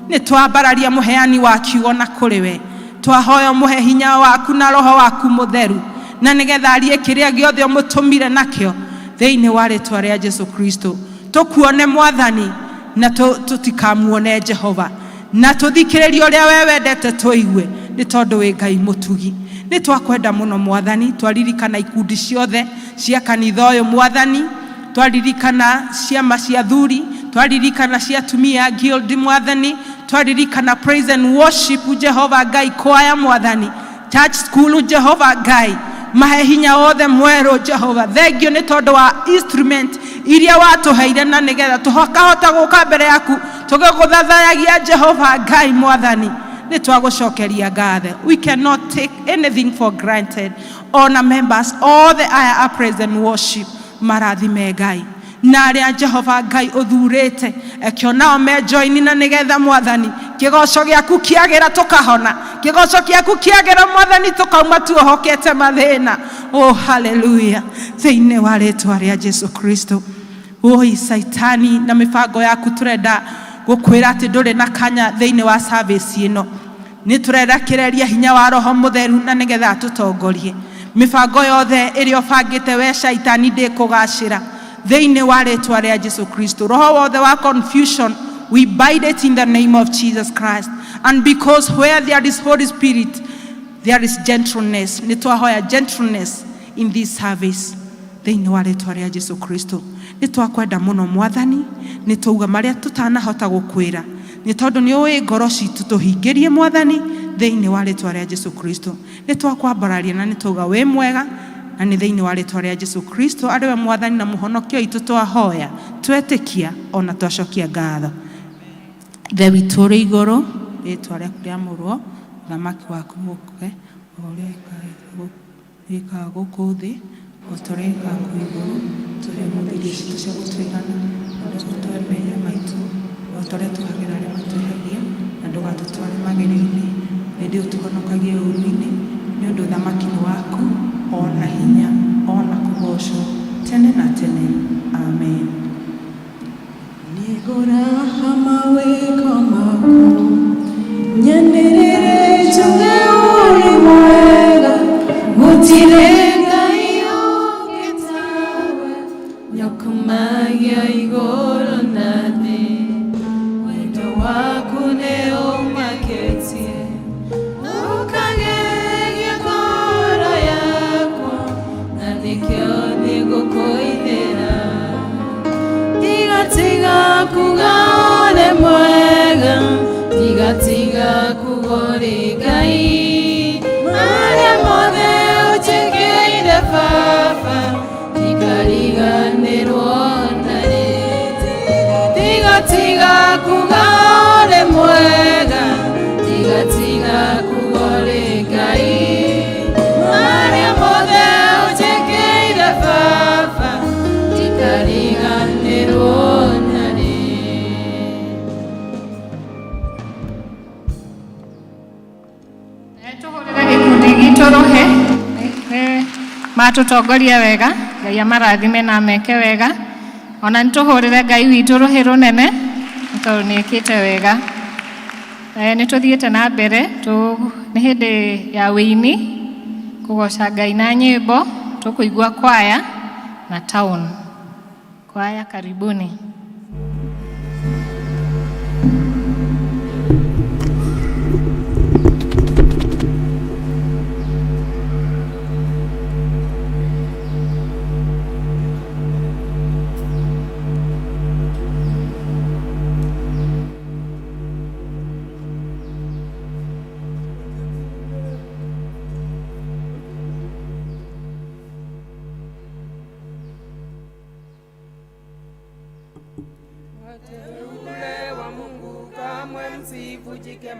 Nĩ twambararia mũheani wa kiugo na kũrĩ we, twahoya mũhe hinya waku na roho waku mũtheru, na nĩgetha arie kĩrĩa gĩothe ũmũtũmire nakĩo thĩinĩ wa rĩĩtwa rĩa Jesu Kristo. Tũkuone Mwathani na tũtikamuone Jehova, na tũthikĩrĩrie ũrĩa we wendete tũigue, nĩ tondũ wĩ Ngai mũtugi. Nĩ twakwenda mũno Mwathani, twaririkana ikundi ciothe cia kanitha ũyũ Mwathani, twaririkana ciama cia athuri, twaririkana cia atumia guild Mwathani, twaririkana praise and worship Jehova Ngai, kwaya Mwathani, church school Jehova Ngai, mahe hinya wothe mwerũ Jehova. Thengio nĩ tondũ wa instrument iria watũheire, na nĩgetha tũkahota gũka mbere yaku tũgĩgũthathayagia Jehova Ngai Mwathani. Nĩ twagũcokeria ngatho. We cannot take anything for granted. Honor members, all the aya praise and worship, marathime Ngai na arĩa Jehova Ngai ũthurĩte, ekĩo nao me join na nĩgetha Mwathani kĩgoco gĩaku kĩagĩra tũkahona, kĩgoco gĩaku kĩagĩra Mwathani tũkauma tuohokete mathĩna. Oh hallelujah, thĩinĩ wa rĩĩtwa rĩa Jesu Kristo. Oi Saitani na mĩbango yaku tũrenda gũkwĩra atĩ ndũrĩ na kanya thĩinĩ wa service ĩno. Nĩ tũrerekereria hinya wa roho mũtheru na nĩgetha tũtongorie mĩbango yothe ĩrĩa ũbangĩte we Saitani ndĩkũgacĩra thĩinĩ wa rĩĩtwa rĩa Jesu Kristo. Roho wothe wa confusion, we bind it in the name of Jesus Christ. And because where there is Holy Spirit, there is gentleness. Nĩ twahoya gentleness in this service thĩinĩ wa rĩĩtwa rĩa Jesu Kristo. Nĩ twakwenda mũno Mwathani, nĩ tũuga marĩa tũtanahota gũkwĩra, nĩ tondũ nĩ ũĩ ngoro citũ, tũhingĩrie Mwathani thĩinĩ wa rĩĩtwa rĩa Jesu Kristo. Nĩ twakwambararia na nĩ tũuga wĩ mwega, na nĩ thĩinĩ wa rĩĩtwa rĩa Jesu Kristo arĩ we Mwathani na mũhonokio witũ twahoya, twetĩkia ona twacokia ngatho. Ithe witũ ũrĩ igũrũ, rĩĩtwa rĩaku rĩamũrwo, ũthamaki waku ũke, o ũrĩa wĩkaga gũkũ thĩ o ta ũrĩa wĩkaga kũu igũrũ. Tũhe mũthithie citũ cia gũtũigana, na ndũgatũhe mehia maitũ o ta ũrĩa tũhagĩra arĩa matwĩhagia, na ndũgatũtware magerio-inĩ, hĩndĩ ũtũhonokagie ũũru-inĩ, nĩ ũndũ ũthamaki nĩ waku, ona hinya, ona kũgocwo tene na tene. Amen. Nĩ raha mawĩko maku, nyanĩrĩre njuge ũrĩ mwega, gũtirĩ Ngai ũngĩ tawe, nyokumagia igũrũ na thĩ, wendo waku nĩ ũmakĩtie, ũkageria ngoro yakwa, na nĩkĩo nĩngũkũinĩra. Tigatiga kuga ũrĩ mwega, tigatiga kuga ũrĩ Ngai, marĩa mothe ũnjĩkĩire Baba, tikariganĩrwo na rĩ. Tigatiga kuga ũrĩ mwega, tigatiga kuga ũrĩ Ngai, marĩa mothe ũnjĩkĩire Baba, tikariganĩrwo na rĩ. Tũhũrĩre gĩkundi gitũ rũhĩ, matũtongoria wega, Ngai amarathime na meke wega. Ona nĩtũhũrĩre Ngai witũ rũhĩ rũnene tondũ nĩĩkĩte wega. Nĩtũthiĩte na mbere, nĩ hĩndĩ ya wĩini, kũgoca Ngai na nyĩmbo, tũkũigua kwaya na town. Kwaya, karibuni.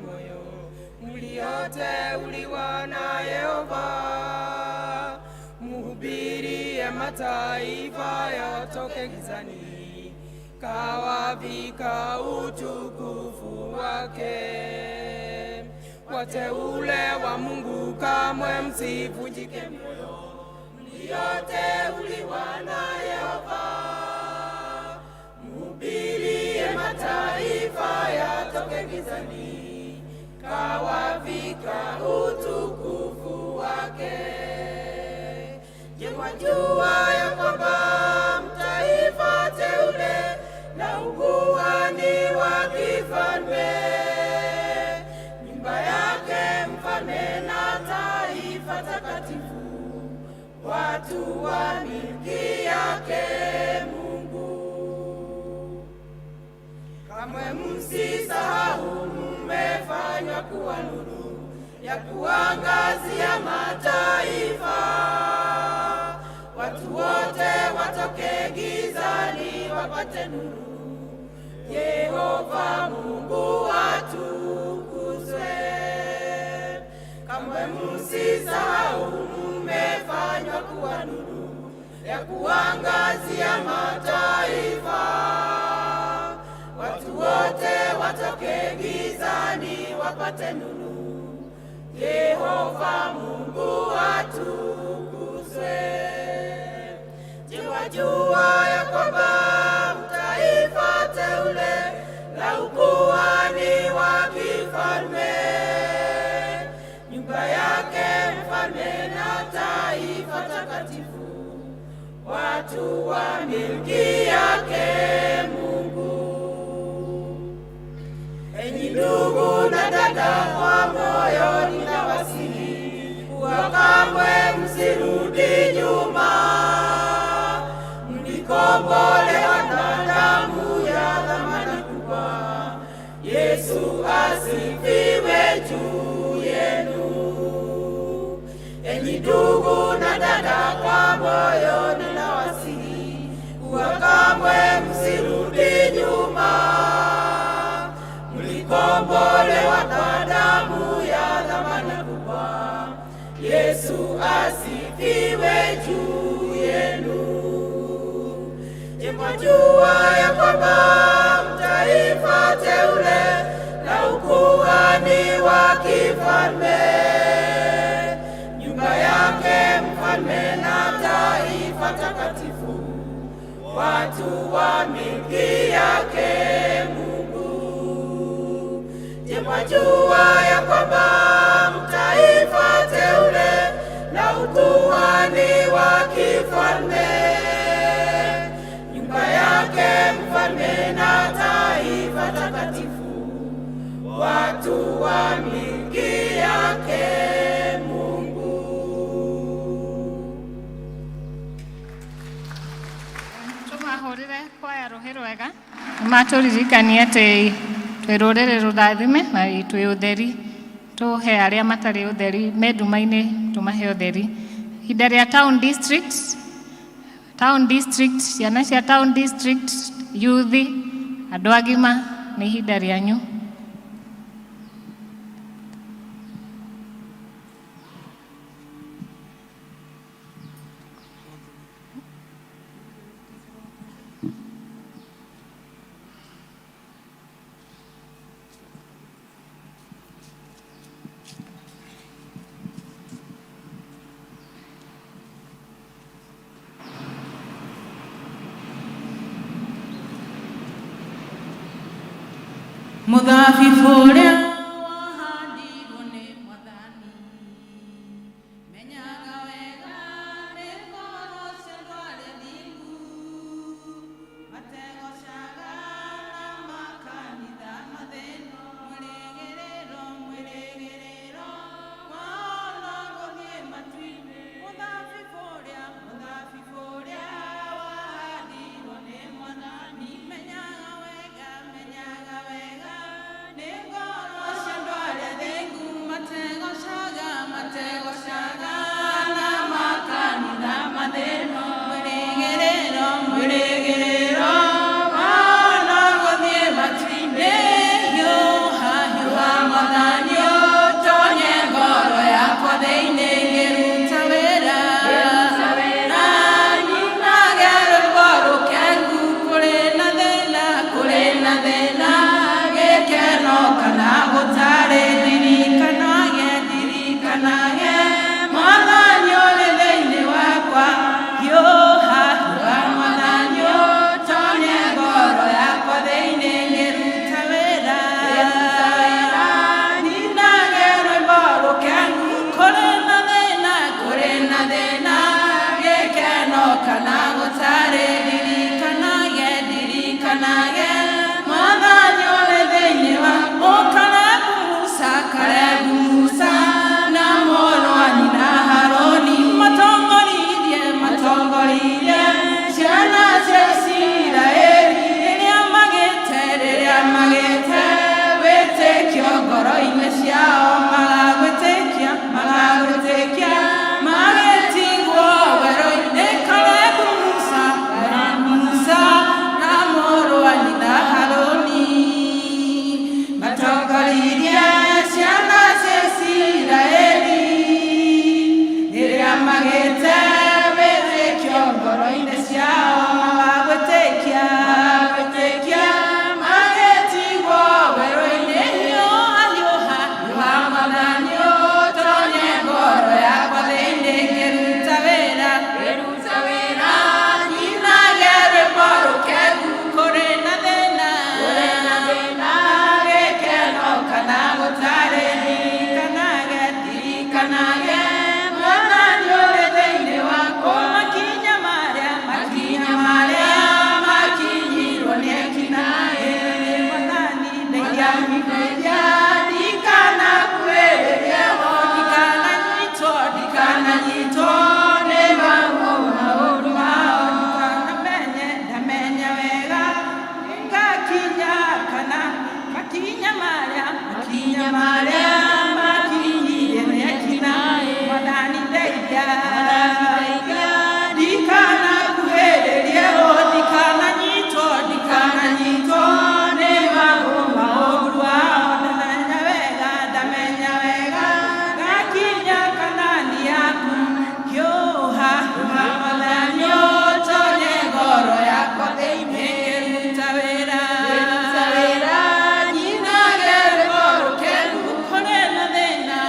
moyo, mlioteuliwa na Yehova, mhubirie mataifa yatoke gizani, kawavika utukufu wake. Wateule wa Mungu kamwe msivunjike moyo, mlioteuliwa na Yehova, mhubirie mataifa yatoke gizani, kawavika utukufu wake. Je, mwajua ya kwamba mtaifa teule na ukuhani wa kifalme, nyumba yake mfalme na taifa takatifu, watu wa milki yake Mungu. Kamwe msisahau mmefanywa kuwa nuru ya kuangazia mataifa, watu wote watoke gizani wapate nuru. Yehova Mungu atukuzwe. Kamwe msisahau mmefanywa kuwa nuru ya kuangazia mataifa, watu wote watoke gizani wapate nuru. Yehova Mungu atukuzwe. Je, wajua ya kwamba mtaifa teule la ukuhani wa kifalme, nyumba yake mfalme na taifa takatifu, watu wa milki yake Mungu. Enyi ndugu na dada, kwa moyo ninawasihi, kuwa kamwe msirudi nyuma. Mlikombolewa na damu ya thamani kubwa, Yesu asifiwe juu yenu. Enyi ndugu na dada, kwa moyo ninawasihi, kuwa kamwe msirudi nyuma. Mlikombolewa na damu ya thamani kubwa, Yesu asifiwe juu yenu. Je, mwajua ya kwamba mtaifa teule na ukuhani wa kifalme, nyumba yake mfalme na taifa takatifu, watu wa milki yake Mungu. Je, mwajua ya kwamba mtaifa teule na ukuhani wa kifalme, nyumba yake mfalme na taifa takatifu, watu wa milki yake Mungu. Tumahurire kwaya ruhi rwega, matũririkania atĩ twĩ rũrĩrĩ rũrathime na twĩ ũtheri, tũhe arĩa matarĩ ũtheri me nduma-inĩ, tũmahe ũtheri. Ihinda rĩa Town District, ciana cia Town District, youth, andũ agima, nĩ ihinda rĩanyu. Mũthabibũ ũrĩa wahandirwo nĩ Mwathani, menyaga wega nĩ ngoro cia andũ arĩa athingu, mategocaga na makanitha mathĩno. Mwĩrĩgĩrĩro wao no gũthiĩ matu-inĩ. Mũthabibũ ũrĩa wahandirwo nĩ Mwathani, menyaga wega nĩ ngoro cia andũ arĩa athingu, mategocaga ndikananyitwo nĩ maũndũ mao ndamenya wega ngakinya kana makinya marĩa makinyire nĩ ekinaĩ Mwathani ndeithia ndikanakuhĩrĩrie ndikananyitwo nĩ maũndũ mao ndamenya wega ngakinya Kanaani yaku hiũha Mwathani ũtonye ngoro yakwa thĩinĩ ngĩruta wĩra nyinage rũgoro kenu kũrĩ na thĩna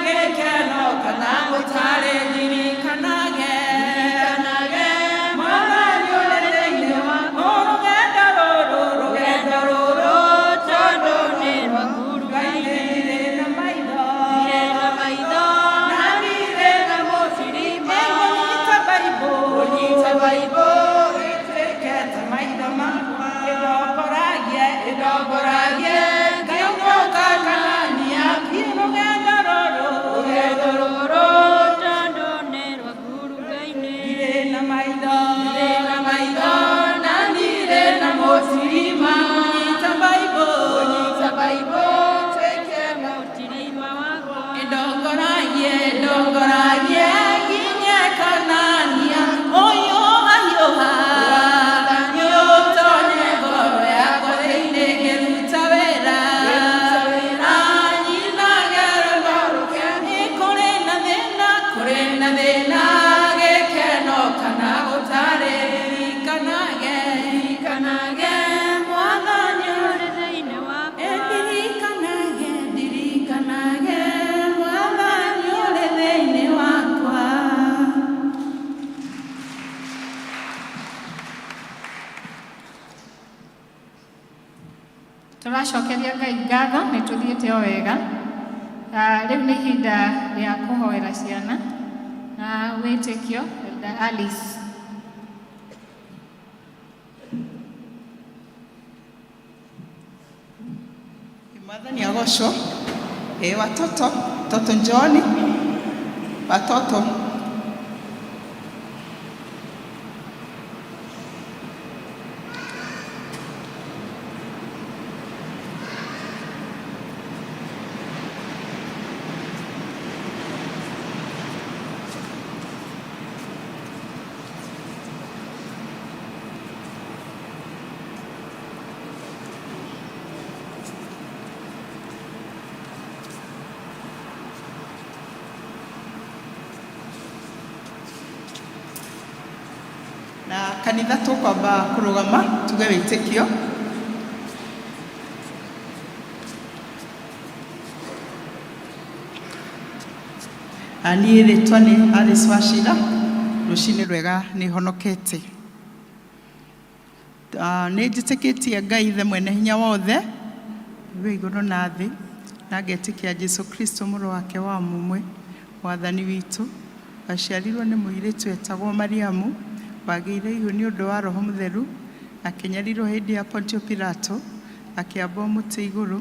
gĩkeno kana gũtarĩ ndirikanage Mwathani ũrĩ thĩinĩ wakwa rũgendo rũrũ tondũ nĩ rwaku Ngai ndirĩ na maitho na ndirĩ na mũcirimba ũnyite Baibũ ĩtuĩkĩte maitho makwa ĩndongoragie ngainũka Kanaani yaku rũgendo rũrũ tondũ nĩ rwaku Ngai ndirĩ na maitho na ndirĩ na mũcirimba ũnyite Baibũ ĩtuĩke wakwa ĩndongoragie nginye Kanaani hiũha ũtonye ngoro yakwa thĩinĩ ngĩruta wĩra nyinage rũgoro kenu kũrĩ na thĩna gĩkeno kana gũtarĩ ndirikanage Mwathani ũrĩ thĩinĩ wakwa ndirikanage Mwathani ũrĩ thĩinĩ wakwa. Tũracokeria Ngai ngatho nĩ tũthiĩte o wega. Rĩu nĩ ihinda rĩa kũhoera ciana na wĩtĩkio Elder Alice. Mwathani agocwo. Watoto njooni. Watoto. Na kanitha tũkwamba kũrũgama tuge wĩtĩkio. Niĩ rĩtwa nĩ Alice Wachira, rũcinĩ rwega nĩ honokete. Nĩ njĩtĩkĩtie Ngai Ithe mwene hinya wothe wĩ igũrũ na thĩ, na ngetĩkia Jesũ Kristo mũrũ wake wa mũmwe Mwathani witũ, aciarirwo nĩ mũirĩtu etagwo Mariamu, wagĩire ihu nĩ ũndũ wa Roho Mũtheru, akĩnyarirwo hĩndĩ ya Pontio Pilato, akĩambwo mũtĩ igũrũ,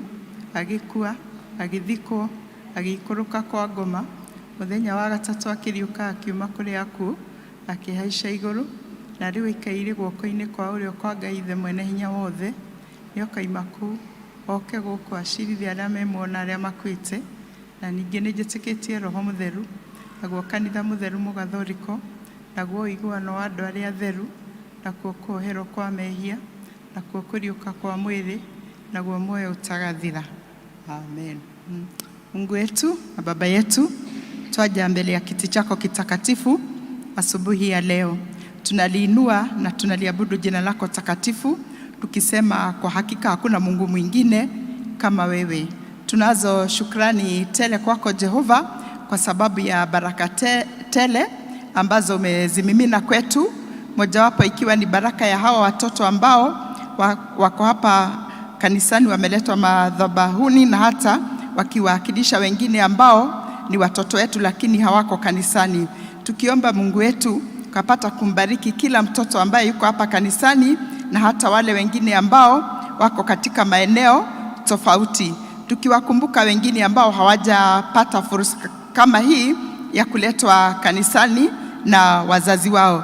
agĩkua, agĩthikwo, agĩikũrũka kwa ngoma, mũthenya wa gatatũ akĩriũka akiuma kũrĩ akuũ, akĩhaica igũrũ, na rĩu aikaire guoko-inĩ kwa ũrĩo kwa Ngai Ithe mwene hinya wothe. Nĩ okaima kũu oke gũkũ acirithie arĩa memuona arĩa makuĩte, na ningĩ nĩ njĩtĩkĩtie Roho Mũtheru, naguo kanitha mũtheru mũgathoriko, naguo ũiguano wa andũ arĩa atheru, nakuo kuoherwo kwa mehia, nakuo kũriũka kwa mwĩrĩ, naguo muoyo utagathira. Amen. Mungu wetu na Baba yetu, twaja mbele ya kiti chako kitakatifu asubuhi ya leo. Tunaliinua na tunaliabudu jina lako takatifu, tukisema kwa hakika hakuna Mungu mwingine kama wewe. Tunazo shukrani tele kwako Jehova, kwa sababu ya baraka tele ambazo umezimimina kwetu, mojawapo ikiwa ni baraka ya hawa watoto ambao wako hapa kanisani, wameletwa madhabahuni na hata wakiwakilisha wengine ambao ni watoto wetu lakini hawako kanisani. Tukiomba Mungu wetu kapata kumbariki kila mtoto ambaye yuko hapa kanisani na hata wale wengine ambao wako katika maeneo tofauti. Tukiwakumbuka wengine ambao hawajapata kama hii ya kuletwa kanisani na wazazi wao,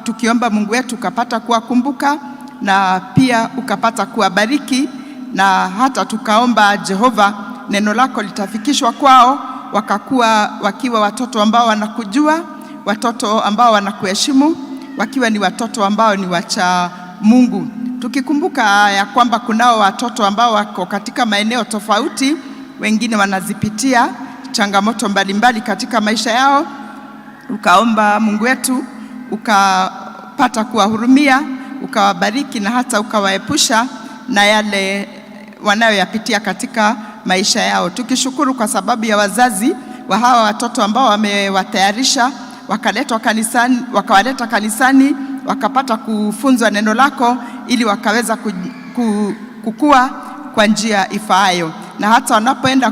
tukiomba Mungu wetu ukapata kuwakumbuka na pia ukapata kuwabariki, na hata tukaomba Jehova neno lako litafikishwa kwao, wakiwa watoto ambao wanakujua, watoto ambao wanakuheshimu, wakiwa ni watoto ambao ni wacha Mungu. Tukikumbuka ya kwamba kunao watoto ambao wako katika maeneo tofauti, wengine wanazipitia changamoto mbalimbali katika maisha yao, ukaomba Mungu wetu ukapata kuwahurumia, ukawabariki na hata ukawaepusha na yale wanayoyapitia katika maisha yao. Tukishukuru kwa sababu ya wazazi wa hawa watoto ambao wamewatayarisha wakawaleta kanisani, wakapata kufunzwa neno lako ili wakaweza kukua kwa njia ifaayo, na hata wanapoenda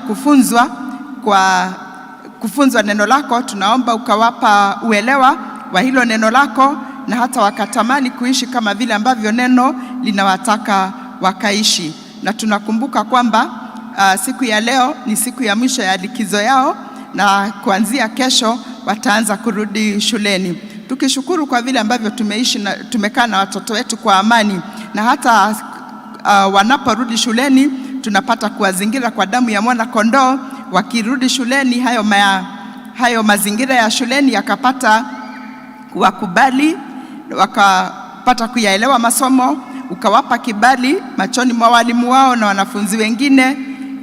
kufunzwa neno lako, tunaomba ukawapa uelewa wa hilo neno lako, na hata wakatamani kuishi kama vile ambavyo neno linawataka wakaishi. Na tunakumbuka kwamba siku ya leo ni siku ya mwisho ya likizo yao, na kuanzia kesho wataanza kurudi shuleni. Tukishukuru kwa vile ambavyo tumekaa na watoto wetu kwa amani, na hata wanaporudi shuleni tunapata kuwazingira kwa damu ya mwana kondoo. Wakirudi shuleni, hayo mazingira ya shuleni yakapata kuwakubali, wakapata kuyaelewa masomo, ukawapa kibali machoni mwa walimu wao na wanafunzi wengine,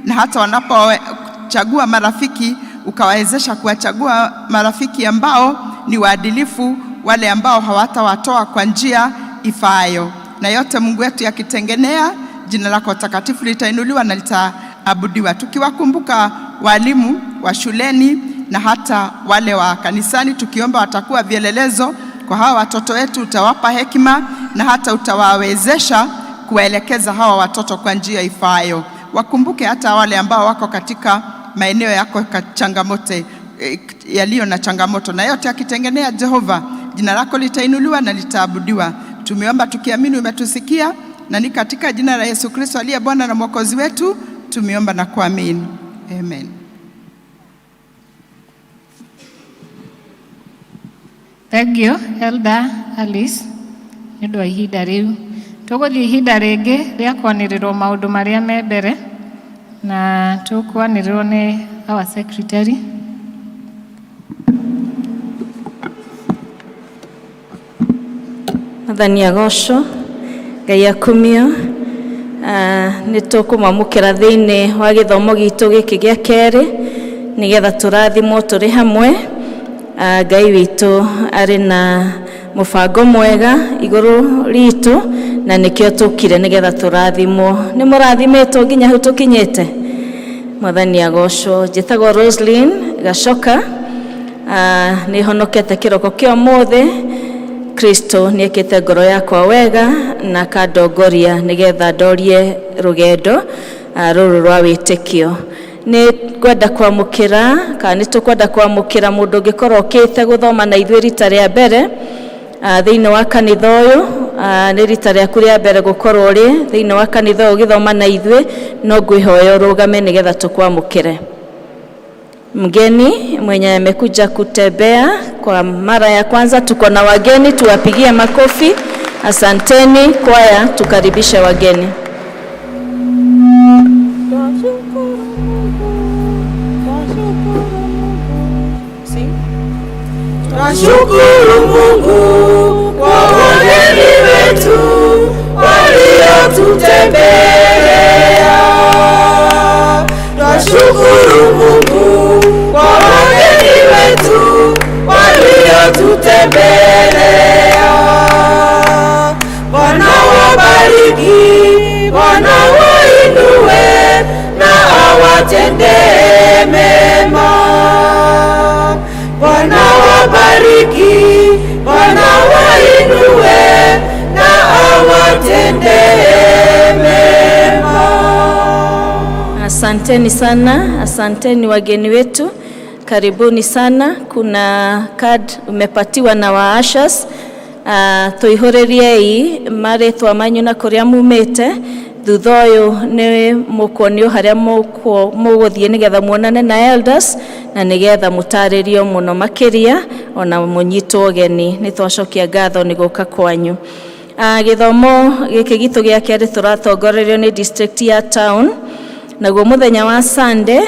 na hata wanapochagua marafiki ukawawezesha kuwachagua marafiki ambao ni waadilifu, wale ambao hawatawatoa kwa njia ifaayo. Na yote Mungu wetu yakitengenea, jina lako takatifu litainuliwa na litaabudiwa. Tukiwakumbuka walimu wa shuleni na hata wale wa kanisani, tukiomba watakuwa vielelezo kwa hawa watoto wetu, utawapa hekima na hata utawawezesha kuwaelekeza hawa watoto kwa njia ifaayo. Wakumbuke hata wale ambao wako katika maeneo yako yaliyo na changamoto, na yote yakitengenea, Jehova, jina lako litainuliwa na litaabudiwa. Tumeomba tukiamini umetusikia, na ni katika jina la Yesu Kristo aliye Bwana na Mwokozi wetu tumeomba na kuamini. Amen. Thank you, Elder Alice. Nĩũndũ wa ihinda rĩu. Tũgũthiĩ ihinda rĩngĩ rĩa kwanĩrĩrwo maũndũ marĩa me mbere, na tũkwanĩrĩrwo nĩ our secretary. Mwathani agocwo, Ngai akumio. Nĩ tũkũmwamũkĩra thĩinĩ wa gĩthomo gitũ gĩkĩ gĩa kerĩ, nĩgetha tũrathimwo tũrĩ hamwe. Ngai witũ arĩ na mũbango mwega igũrũ ritũ, na nĩkĩo tũkire nĩgetha tũrathimwo. Nĩ mũrathimĩtwo nginya hau tũkinyĩte? Mwathani agocwo. Njĩtagwo Roslyn Gacoka, nĩ honokete kĩroko kĩa ũmũthĩ. Kristo nĩekĩte ngoro yakwa wega na kandongoria nĩgetha ndorie rũgendo rũrũ rwa wĩtĩkio. Nĩ kwenda kwamũkĩra, kana nĩ tũkwenda kwamũkĩra mũndũ ũngĩkorwo ũkĩte gũthoma na ithuĩ rita rĩa mbere thĩinĩ wa kanitha ũyũ. Nĩ rita rĩaku rĩa mbere gũkorwo ũrĩ thĩinĩ wa kanitha ũyũ ũgĩthoma na ithuĩ, no ngwĩhoya ũrũgame nĩgetha tũkwamũkĩre. Mgeni mwenye amekuja kutembea kwa mara ya kwanza, tuko na wageni, tuwapigie makofi. Asanteni kwaya, tukaribishe wageni. Tunashukuru Mungu kwa wageni wetu waliotutembelea. Tunashukuru Mungu kwa wageni wetu waliotutembelea. Bwana wabariki, Bwana wainue na awatendee mema. Bwana wabariki, Bwana wainue na awatendee mema. Asanteni sana, asanteni wageni wetu, karibuni sana. Kuna card umepatiwa na waashas. Tuihoreriei marĩtwa manyu na kũrĩa mumĩte. Thutha ũyũ nĩ mũkuonio harĩa mũgũthiĩ nĩgetha muonane na elders, na nigetha mutaririo muno makiria ona munyitwo ũgeni. Nĩ twacokia ngatho nĩ gũka kwanyu. Gĩthomo gĩkĩ gitũ gĩa kerĩ tũratongorerio nĩ district ya Town, naguo mũthenya wa Sunday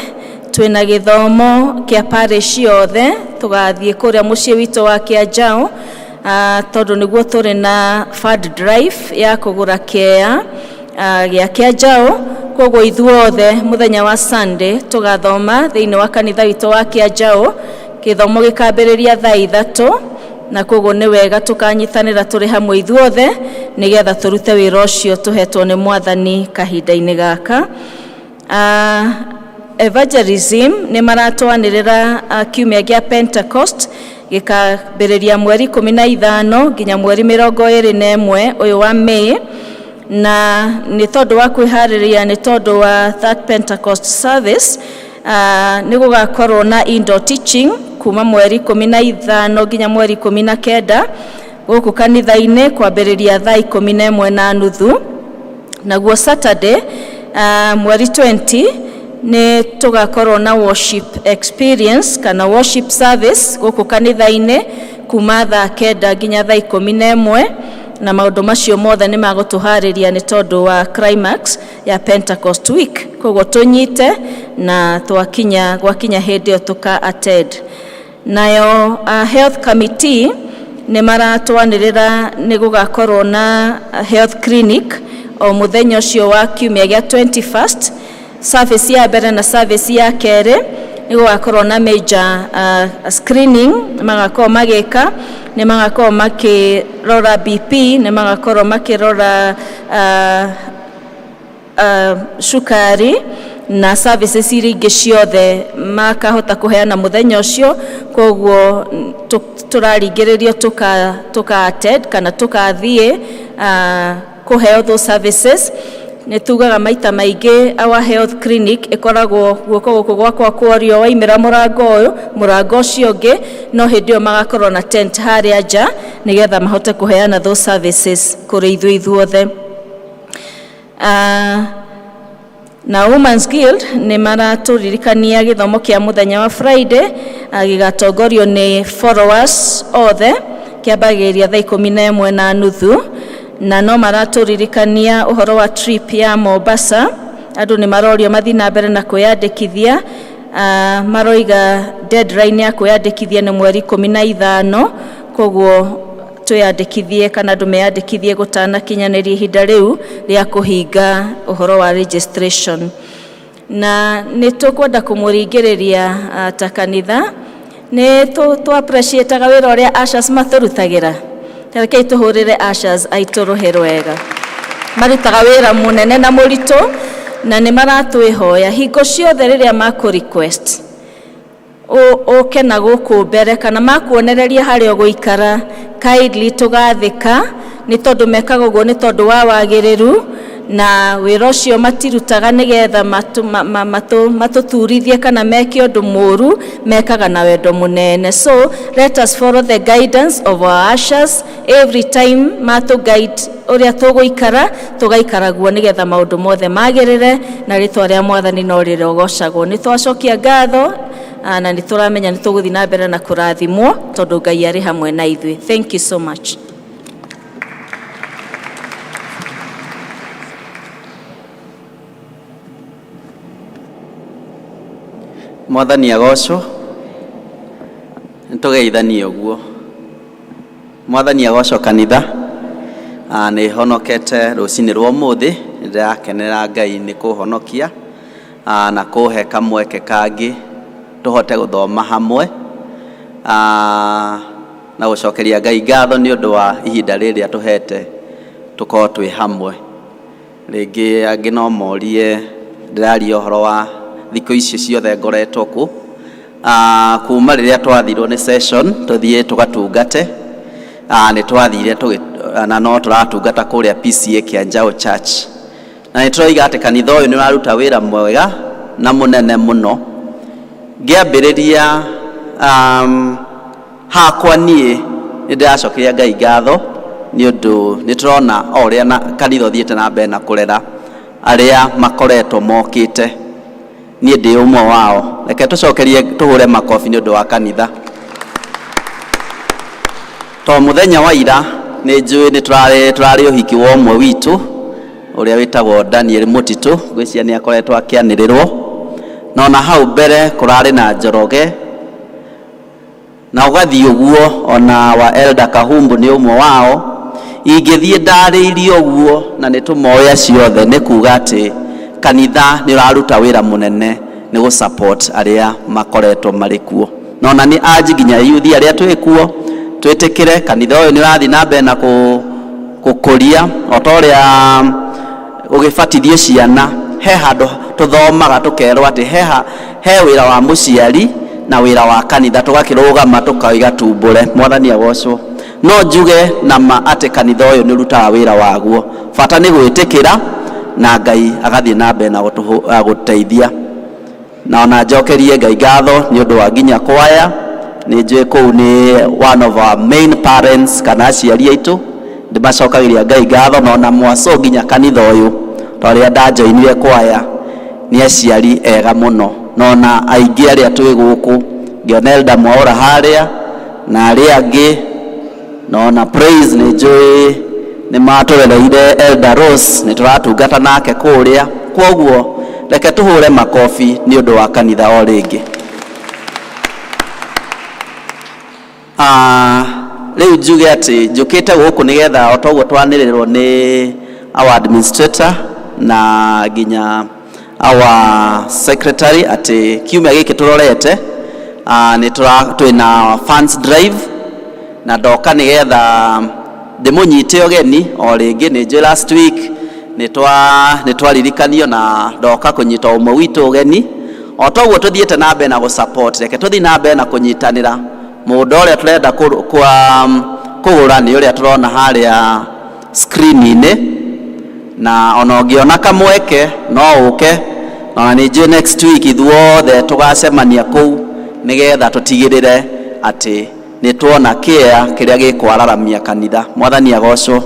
twĩna gĩthomo kĩa parish yothe, tũgathiĩ kũrĩa mũciĩ witũ wa Kĩanjaũ tondũ nĩguo tũrĩ na fund drive ya kũgũra kĩea gĩa Kĩanjaũ. Koguo ithuothe mũthenya wa Sunday tũgathoma thĩinĩ wa kanitha witũ wa Kĩanjaũ. Gĩthomo gĩkambĩrĩria thaa 3, na koguo nĩ wega tũkanyitanĩra tũrĩ hamwe ithuothe nĩgetha tũrute wĩra ũcio tũhetwo nĩ Mwathani kahinda-inĩ gaka. Evangelism nĩ maratwanĩrĩra kiumia gĩa Pentecost gĩkambĩrĩria mweri 15 nginya mweri 21 ũyũ wa May, na nĩ tondũ wa kwĩharĩrĩria nĩ tondũ wa that Pentecost service nĩ gũgakorwo na indoor teaching kuma mweri 15 nginya mweri 19 gũkũ kanitha-inĩ kwambĩrĩria thaa 11:30. Naguo Saturday mweri 20 nĩ tũgakorwo na worship experience kana worship service gũkũ kanitha-inĩ kuma thaa 9 nginya thaa 11, na maũndũ macio mothe nĩ magũtũharĩria nĩ tondũ wa climax ya Pentecost week. Koguo tũnyite na gwakinya hĩndĩ ĩyo tũka-attend. Nayo health committee nĩ maratwanĩrĩra nĩ gũgakorwo na health clinic o mũthenya ũcio wa kiumia gĩa 21st. Service ya mbere na service ya kerĩ nĩ gũgakorwo na major screening magakorwo magĩka. Nĩ magakorwo makĩrora BP, nĩ magakorwo makĩrora cukari na services iria ingĩ ciothe makahota kũheana mũthenya ũcio. Koguo tũraringĩrĩrio tũka-attend kana tũkathiĩ kũheo those services. Nĩ tugaga maita maingĩ our health clinic ĩkoragwo guoko gũkũ gwakwa kũorio waimĩra mũrango ũcio ũngĩ, no hĩndĩ ĩyo magakorwo na tent harĩa nja nĩgetha mahote kũheana those services kũrĩ ithuothe. Na Women's Guild nĩ maratũririkania gĩthomo kĩa mũthenya wa Friday gĩgatongorio nĩ followers othe kĩambagĩrĩria thaa 11:30, na no maratũririkania ũhoro wa trip ya Mombasa. Andũ nĩ marorio mathiĩ na mbere na kwĩyandĩkithia. Maroiga deadline ya kwĩyandĩkithia nĩ mweri 15, koguo twĩyandĩkithie kana andũ meyandĩkithie gũtanakinyanĩria ihinda rĩu rĩa kũhinga ũhoro wa registration. Na nĩ tũkwenda kũmũringĩrĩria ta kanitha, nĩ tũ-appreciate-aga wĩra ũrĩa ushers matũrutagĩra. Rekei tũhũrĩre ushers aitũ rũhĩ rwega. Marutaga wĩra mũnene na mũritũ na nĩ maratwĩhoya hingo ciothe rĩrĩa makũ-request ũke na gũkũ mbere kana makuonereria harĩa ũgũikara, kindly tũgathĩka nĩ tondũ mekaga ũguo nĩ tondũ wa wagĩrĩru, na wĩra ũcio matirutaga nĩgetha matũturithie kana meke ũndũ mũru, mekaga na wendo mũnene. So let us follow the guidance of our ushers every time matũ-guide ũrĩa tũgũikara, tũgaikara guo nĩgetha maũndũ mothe magĩrĩre na rĩtwa rĩa Mwathani no rĩrogocagwo. Nĩ twacokia ngatho na nĩ tũramenya nĩ tũgũthiĩ na mbere na kũrathimwo tondũ Ngai arĩ hamwe na ithuĩ. Thank you so much. Mwathani agocwo. Nĩtũgeithanie ũguo. Mwathani agocwo kanitha. Nĩ honokete rũcinĩ rwa ũmũthĩ, ndĩrakenera Ngai nĩ kũhonokia na kũhe kamweke kangĩ tũhote gũthoma hamwe na gũcokeria Ngai ngatho nĩ ũndũ wa ihinda rĩrĩa tũhete tũkorwo twĩ hamwe. Rĩngĩ angĩ no morie ndĩraria ũhoro wa thikũ icio ciothe ngoretwo ku kuma rĩrĩa twathirwo nĩ session tũthiĩ tũgatungate. Nĩ twathire na no tũratungata kũrĩa PCA Kĩanjaũ Church, na nĩ tũroiga atĩ kanitha ũyũ nĩ ũraruta wĩra mwega na mũnene mũno. Ngĩambĩrĩria hakwa niĩ nĩ ndĩracokeria Ngai ngatho nĩ ũndũ nĩ tũrona o ũrĩa kanitha ũthiĩte na mbere na kũrera arĩa makoretwo mokĩte niĩ ndĩ ũmwe wao. Reke tũcokerie tũhũre makobi nĩ ũndũ wa kanitha. To mũthenya wa ira nĩ njũĩ nĩ tũrarĩ ũhiki wa ũmwe witũ ũrĩa wĩtagwo Daniel Mũtitũ, ngwĩciria nĩ akoretwo akĩanĩrĩrwo. No na hau mbere kũrarĩ na Njoroge, na ũgathiĩ ũguo ona wa Elder Kahumbu nĩ ũmwe wao. Ingĩthiĩ ndarĩirie ũguo na nĩ tũmoya ciothe nĩ kuga atĩ kanitha nĩ ũraruta wĩra mũnene nĩ gũ support arĩa makoretwo marĩ kuo. No na nĩ aji nginya youth arĩa twĩ kuo twĩtĩkĩre kanitha ũyũ nĩ ũrathiĩ na mbere na gũkũria o ta ũrĩa ũgĩbatithio ciana. He handũ tũthomaga tũkerwo atĩ he wĩra wa mũciari na wĩra wa kanitha, tũgakĩrũgama tũkaiga tumbũre. Mwathani agocwo. No njuge na ma atĩ kanitha ũyũ nĩ ũrutaga wĩra waguo, bata nĩ gwĩtĩkĩra na Ngai agathiĩ na mbere na gũteithia. Na ona njokerie Ngai ngatho nĩ ũndũ wa nginya kwaya. Nĩ njũĩ kũu nĩ one of our main parents kana aciari aitũ, ndĩmacokagĩria Ngai ngatho. Na ona mwaco nginya kanitha ũyũ twarĩa ndanjoinire kwaya nĩ aciari ega mũno. No na aingĩ arĩa twĩ gũkũ, ngĩona Elder Mwaũra harĩa na arĩa angĩ, no na praise nĩ njũĩ nĩ matũrereire Elder Rose, nĩ tũratungata nake kũrĩa. Kwoguo reke tũhũre makobi nĩ ũndũ wa kanitha o rĩngĩ. Rĩu njuge atĩ njũkĩte gũkũ nĩgetha o toguo twanĩrĩrwo nĩ our administrator na nginya our secretary atĩ kiumia gĩkĩ tũrorete twĩna funds drive, na ndoka nĩgetha ndĩmũnyite ũgeni o rĩngĩ. Nĩ njũĩ last week nĩ twaririkanio na ndoka kũnyita ũmwe witũ ũgeni. O toguo tũthiĩte na mbere na gũ-support, reke tũthiĩ na mbere na kũnyitanĩra. Mũndũ ũrĩa tũrenda kũgũra nĩ ũrĩa tũrona harĩa screen-inĩ, na ona ũngĩona kamweke no ũke. Na nĩ njũĩ next week ithuothe tũgacemania kũu nĩgetha tũtigĩrĩre atĩ nĩ tuona kĩrĩa gĩkwararamia kanitha. Mwathani agocwo.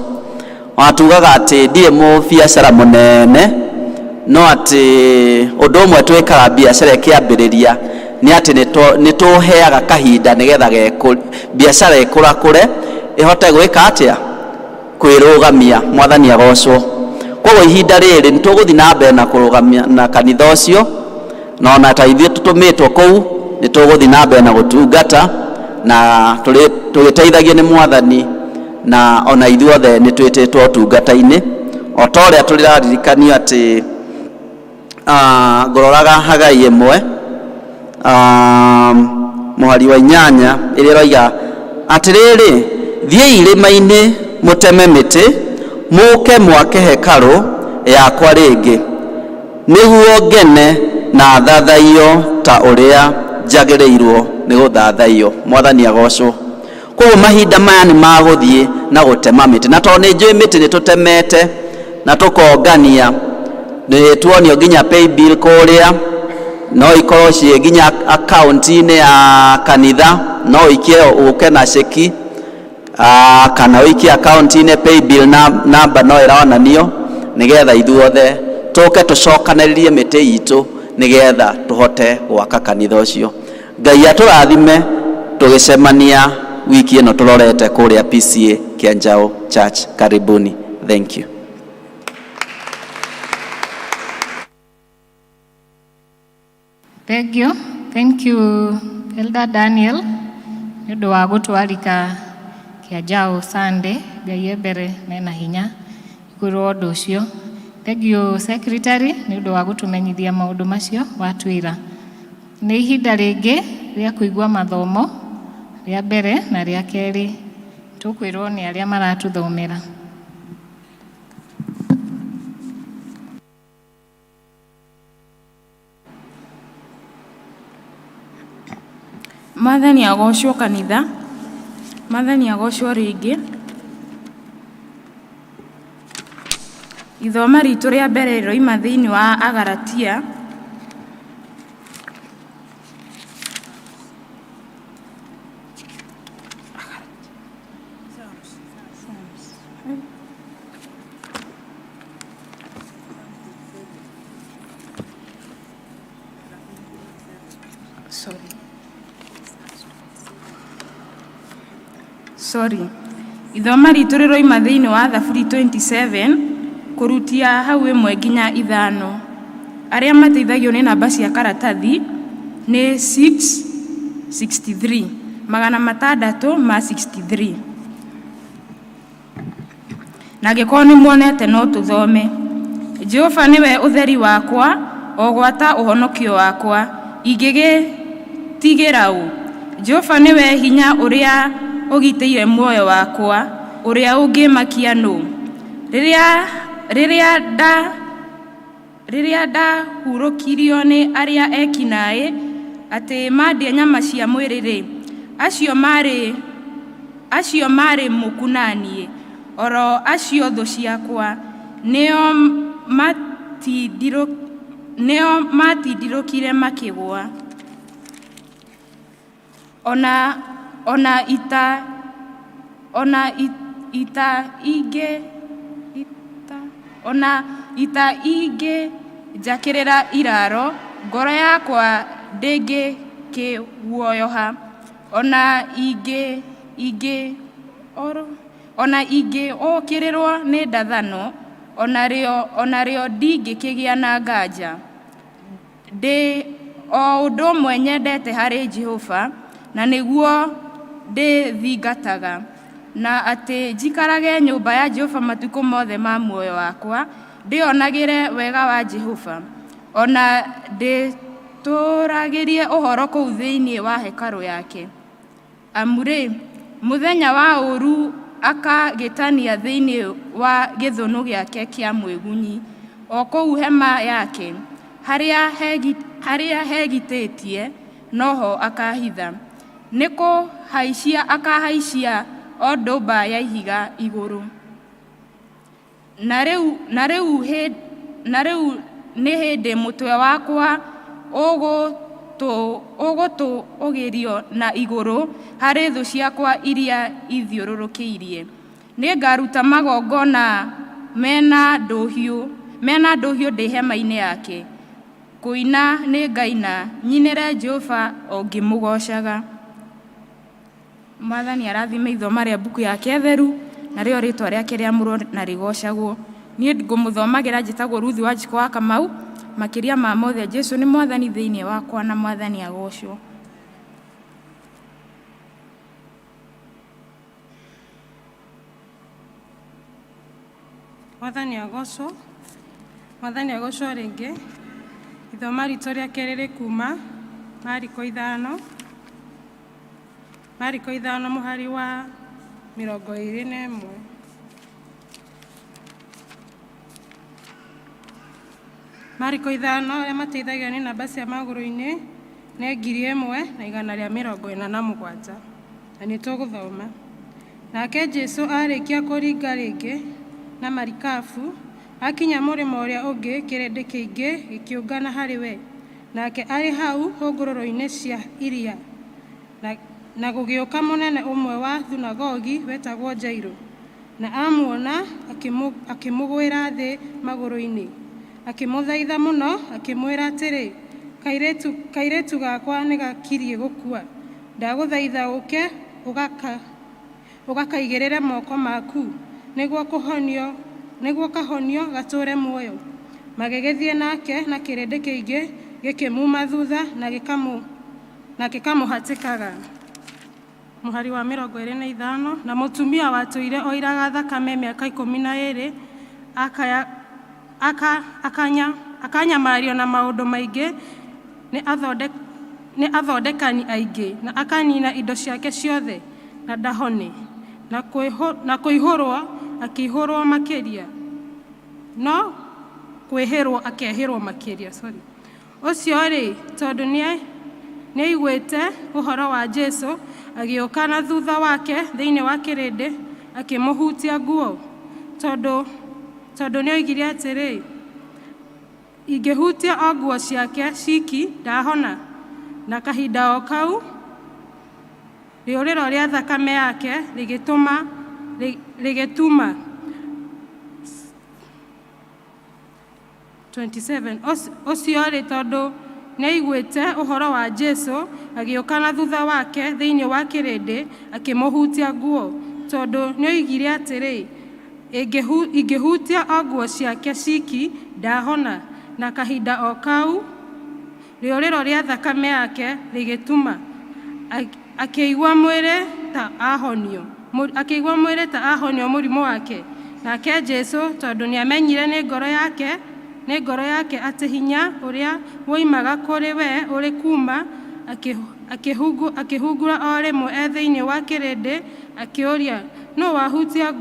Watugaga atĩ ndirĩ mũbiacara mũnene, no atĩ ũndũ ũmwe twĩkaga biacara ĩkĩambĩrĩria nĩ atĩ nĩ tũheaga kahinda nĩgetha biacara ĩkũrakũre ĩhote gwĩka atĩa, kwĩrũgamia. Mwathani agocwo. Koguo ihinda rĩrĩ nĩ tũgũthiĩ na mbere na kũrũgamia na kanitha ũcio, na ona ta ithuĩ tũtũmĩtwo kũu nĩ tũgũthiĩ na mbere na gũtungata na tũgĩteithagio nĩ Mwathani, na ona ithuothe nĩ twĩtĩtwo ũtungata-inĩ. O ta ũrĩa tũraririkanio atĩ ngũroraga Hagai 1 mũhari wa 8 ĩrĩa ĩroiga atĩrĩrĩ, thiĩi irĩma-inĩ mũteme mĩtĩ, mũke mwake hekarũ yakwa rĩngĩ, nĩguo ngene na thathaio ta ũrĩa njagĩrĩirwo nĩ gũthathaio. Mwathani agocwo. Koguo mahinda maya nĩ magũthiĩ na gũtema mĩtĩ, na tondũ nĩ njũĩ mĩtĩ nĩ tũtemete na tũkongania. Nĩ tuonio nginya pay bill kũrĩa, no ikorwo ciĩ nginya akaunti-inĩ ya kanitha, no ikie ũke na ceki kana ũikie akaunti-inĩ pay bill number no ĩronanio, nĩgetha ithuothe tũke tũcokanĩrĩrie mĩtĩ itũ nĩgetha tũhote gwaka kanitha ũcio. Ngai atũrathime tũgĩcemania wiki ĩno tũrorete kũrĩa PCA Kĩanjaũ Church. Karibuni. Thank you. Thank you Elder Daniel nĩ ũndũ wa gũtwarika Kĩanjaũ Sunday. Ngai mbere mena hinya igũrũ ũndũ ũcio. Thank you secretary nĩ ũndũ wa gũtũmenyithia maũndũ macio watwĩra. Nĩ ihinda rĩngĩ rĩa kũigua mathomo rĩa mbere na rĩa kerĩ tũkwĩrwo nĩ arĩa maratũthomera. Mwathani agocwo kanitha. Mwathani agocwo rĩngĩ. Ithoma ritũ rĩa mbere rĩroima thĩinĩ wa Agalatia Ithoma ritũ rĩroima thĩinĩ wa Thaburi 27 kũrutia hau 1 nginya 5. Arĩa mateithagio nĩ namba cia karatathi nĩ 663 663. Na angĩkorwo nĩ muonete no tũthome. Jehova nĩwe ũtheri wakwa, o gwata ũhonokio wakwa, ingĩgĩtigĩra ũ? Jehova nĩwe hinya ũrĩa ũgitĩire muoyo wakwa, ũrĩa ũngĩmakia nũ? Rĩrĩa ndahurũkirio nĩ arĩa ekinaĩ, atĩ mandia nyama cia mwĩrĩ-rĩ, acio marĩ mũkunanie, oro acio thũ ciakwa, nĩo matindirũkire makĩgũa. Ona ita ingĩ njakĩrĩra iraro, ngoro yakwa ndĩngĩkĩguoyoha. Ona ingĩũkĩrĩrwo nĩ ndathano, onarĩo ndingĩkĩgĩa na nganja. Ndĩ o ũndũ ũmwe nyendete harĩ Jehova, na nĩguo ndĩthingataga, na atĩ njikarage nyũmba ya Jehova matukũ mothe ma muoyo wakwa, ndĩonagĩre wega wa Jehova, ona ndĩtũragĩrie ũhoro kũu thĩinĩ wa hekarũ yake. Amurĩ, mũthenya wa ũru akagĩtania thĩinĩ wa gĩthũnũ gĩake kĩa mwĩgunyi, o kũu hema yake, harĩa hegitĩtie, noho akahitha. Nĩ kũhaicia akahaicia o ndũmba ya ihiga igũrũ. Na rĩu nĩ hĩndĩ mũtwe wakwa ũgũtũũgĩrio na igũrũ harĩ thũ ciakwa iria ithiũrũrũkĩirie. Nĩ ngaruta magongona mena ndũhiũ ndĩ hema-inĩ yake. Kũina nĩ ngaina, nyinĩre Jehova o ngĩmũgocaga. Mwathani arathime ithoma rĩa mbuku yake theru, narĩo rĩtwa rĩake rĩamũrwo na rĩgocagwo. Niĩ ngũmũthomagĩra njĩtagwo Ruthi Wanjikũ wa Kamau. Makĩria ma mothe, Jesũ nĩ mwathani thĩinĩ wakwa, na mwathani agocwo. Mwathani agocwo. Mwathani agocwo rĩngĩ. Ithoma ritũ rĩa kerĩ rĩkuma Mariko 5. Mariko 5 mũhari wa 21. Mariko 5 arĩa mateithagio nĩ namba cia magũrũ-inĩ nĩ 1147. Na nĩ tũgũthoma. Nake Jesũ arĩkia kũringa rĩngĩ na marikabu, akinya mũrĩmo ũrĩa ũngĩ, kĩrĩndĩ kĩingĩ gĩkĩũngana harĩ we. Nake arĩ hau hũngũrũrũ-inĩ cia iria, na gũgĩũka mũnene ũmwe wa thunagogi wetagwo Jairũ, na amuona akĩmũgwĩra thĩ magũrũ-inĩ, akĩmũthaitha mũno, akĩmwĩra atĩrĩ, kairĩtu gakwa nĩ gakirie gũkua, ndagũthaitha ũke ũgakaigĩrĩre moko maku, nĩguo kahonio gatũũre muoyo. Magĩgĩthiĩ nake na kĩrĩndĩ kĩingĩ gĩkĩmuma thutha na gĩkamũhatĩkaga. Mũhari wa 25. Na mũtumia watũire oiraga thakame mĩaka 12 akanyamario na maũndũ maingĩ nĩ athondekani aingĩ, na akanina indo ciake ciothe na ndahone, na kũihũrwo akĩihũrwo makĩria, no kwĩhĩrwo akehĩrwo makĩria. Ũcio-rĩ, tondũ nĩ aiguĩte ũhoro wa Jesũ, agĩũka na thutha wake thĩinĩ wa kĩrĩndĩ, akĩmũhutia nguo, tondũ nĩ oigire atĩrĩ, ingĩhutia o nguo ciake ciki ndahona. Na kahinda o kau rĩũrĩro rĩa thakame yake rĩgĩtuma. 27. Ũcio-rĩ, tondũ nĩaiguĩte ũhoro wa Jesũ, agĩũka na thutha wake thĩinĩ wa kĩrĩndĩ, akĩmũhutia nguo, tondũ nĩoigire atĩrĩ, ingĩhutia o nguo ciake ciki ndahona. Na kahinda o kau rĩũrĩro rĩa thakame yake rĩgĩtuma, akĩigua mwĩrĩ ta ahonio mũrimũ wake. Nake Jesũ, tondũ nĩamenyire nĩ ngoro yake atĩ hinya ũrĩa woimaga kũrĩ we ũrĩ kuuma, akĩhungura o rĩmwe thĩinĩ wa kĩrĩndĩ, akĩũria, nũũ wahutia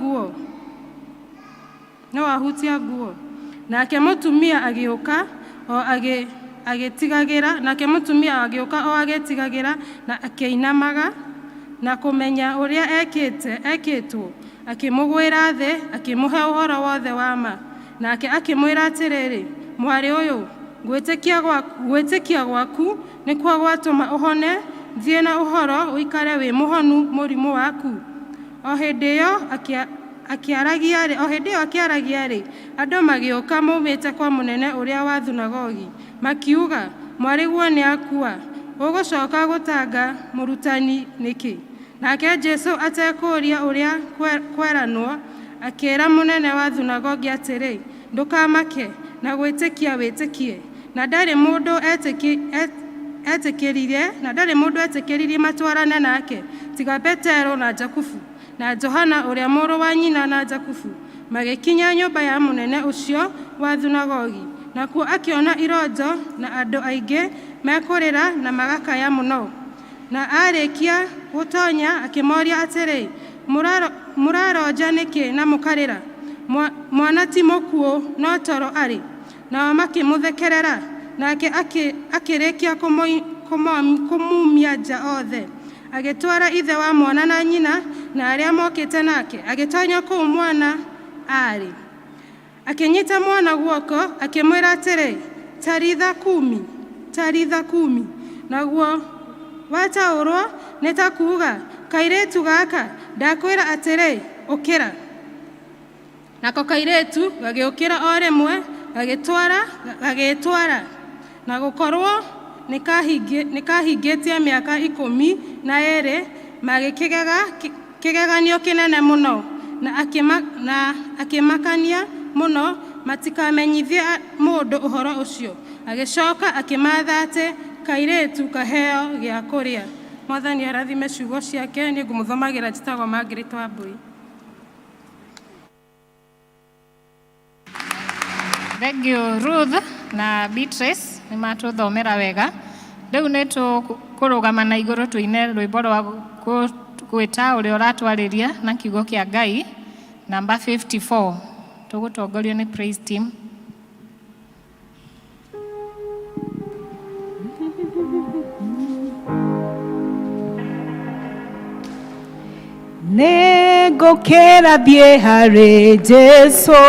nguo? Nake mũtumia agĩũka o agĩtigagĩra na akĩinamaga na kũmenya ũrĩa ekĩtwo, akĩmũgwĩra thĩ, akĩmũhe ũhoro wothe wa ma. Nake akĩmwĩra atĩrĩrĩ, mwarĩ ũyũ, gwĩtĩkia gwaku nĩkuo gwatũma ũhone, thiĩ na ũhoro ũikare wĩ mũhonu mũrimũ waku. O hĩndĩ ĩyo akĩaragia-rĩ, andũ magĩũka maumĩte kwa mũnene ũrĩa wa thunagogi, makiuga, mwarĩguo nĩakua, ũgũcoka gũtanga mũrutani nĩkĩ? Nake Jesũ atekũũria ũrĩa kweranwo, akĩĩra mũnene wa thunagogi atĩrĩ, ndũkamake, na gwĩtĩkia wĩtĩkie. Na ndarĩ mũndũ etĩkĩririe matwarane nake, tiga Petero na Jakubu na Johana ũrĩa mũrũ wa nyina na Jakubu. Magĩkinya nyũmba ya mũnene ũcio wa thunagogi, nakuo akĩona ironjo na andũ aingĩ mekũrĩra na magakaya mũno. Na arĩkia gũtonya akĩmoria atĩrĩ, mũraronja nĩkĩ na mũkarĩra? Mwana ti mũkuũ, no toro arĩ. Nao makĩmũthekerera. Nake akĩrĩkia kũmumia nja othe, agĩtwara ithe wa mwana na nyina na arĩa mokĩte nake, agĩtonya kũu mwana arĩ. Akĩnyita mwana guoko, akĩmwĩra atĩrĩ, Talitha kumi, naguo wataũrwo nĩ ta kuuga, kairĩtu gaka, ndakwĩra atĩrĩ, ũkĩra. Nako kairĩtu gagĩũkĩra o rĩmwe, gagĩtwara, na gũkorwo nĩkahingĩtie mĩaka 12, magĩkĩgega kĩgeganio kĩnene mũno, na akĩmakania mũno matikamenyithie mũndũ ũhoro ũcio. Agĩcoka akĩmatha atĩ kairĩtu kaheo gĩa kũrĩa. Mwathani arathime ciugo ciake. Nĩ ngũmũthomagĩra njĩtagwo Margaret Wambui. Thengiũ Ruth na Beatrice nĩ matũthomera wega. Rĩu nĩ tũkũrũgama na igũrũ tũine rwĩmbo rwa gwĩta ũrĩa ũratwarĩria na kiugo kĩa Ngai, namba 54. Tũgũtongorio nĩ praise team. Nĩngũkĩra thiĩ harĩ Jesũ,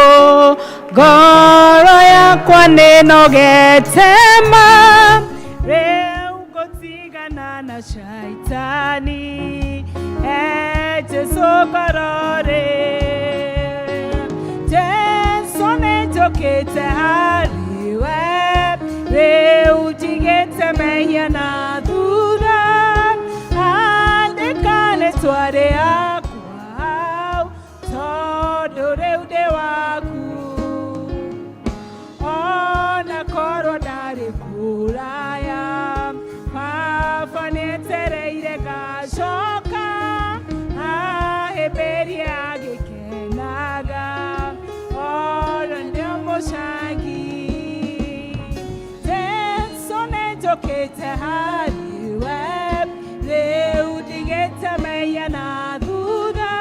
ngoro yakwa nĩnogete ma, rĩu ngũtigana na shaitani, Jesũ ngoro-rĩ. Jesũ nĩnjũkĩte harĩ we, rĩu njigĩte mehia na thutha, andĩka rĩtwa rĩakwa hau, tondũ rĩu ndĩ waku. Ona korwo ndarĩ kũraya, Baba nĩetereire ngacoka, ahĩmbĩria agĩkenaga, ona nĩ mũcangi. Jesũ nĩnjũkĩte harĩ we, rĩu ndigĩte mehia na thutha,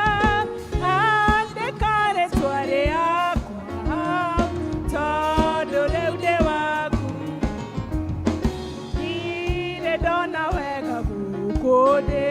andĩka rĩtwa rĩakwa hau, tondũ rĩu ndĩ waku. Ndirĩ ndona wega gũkũ ndĩ,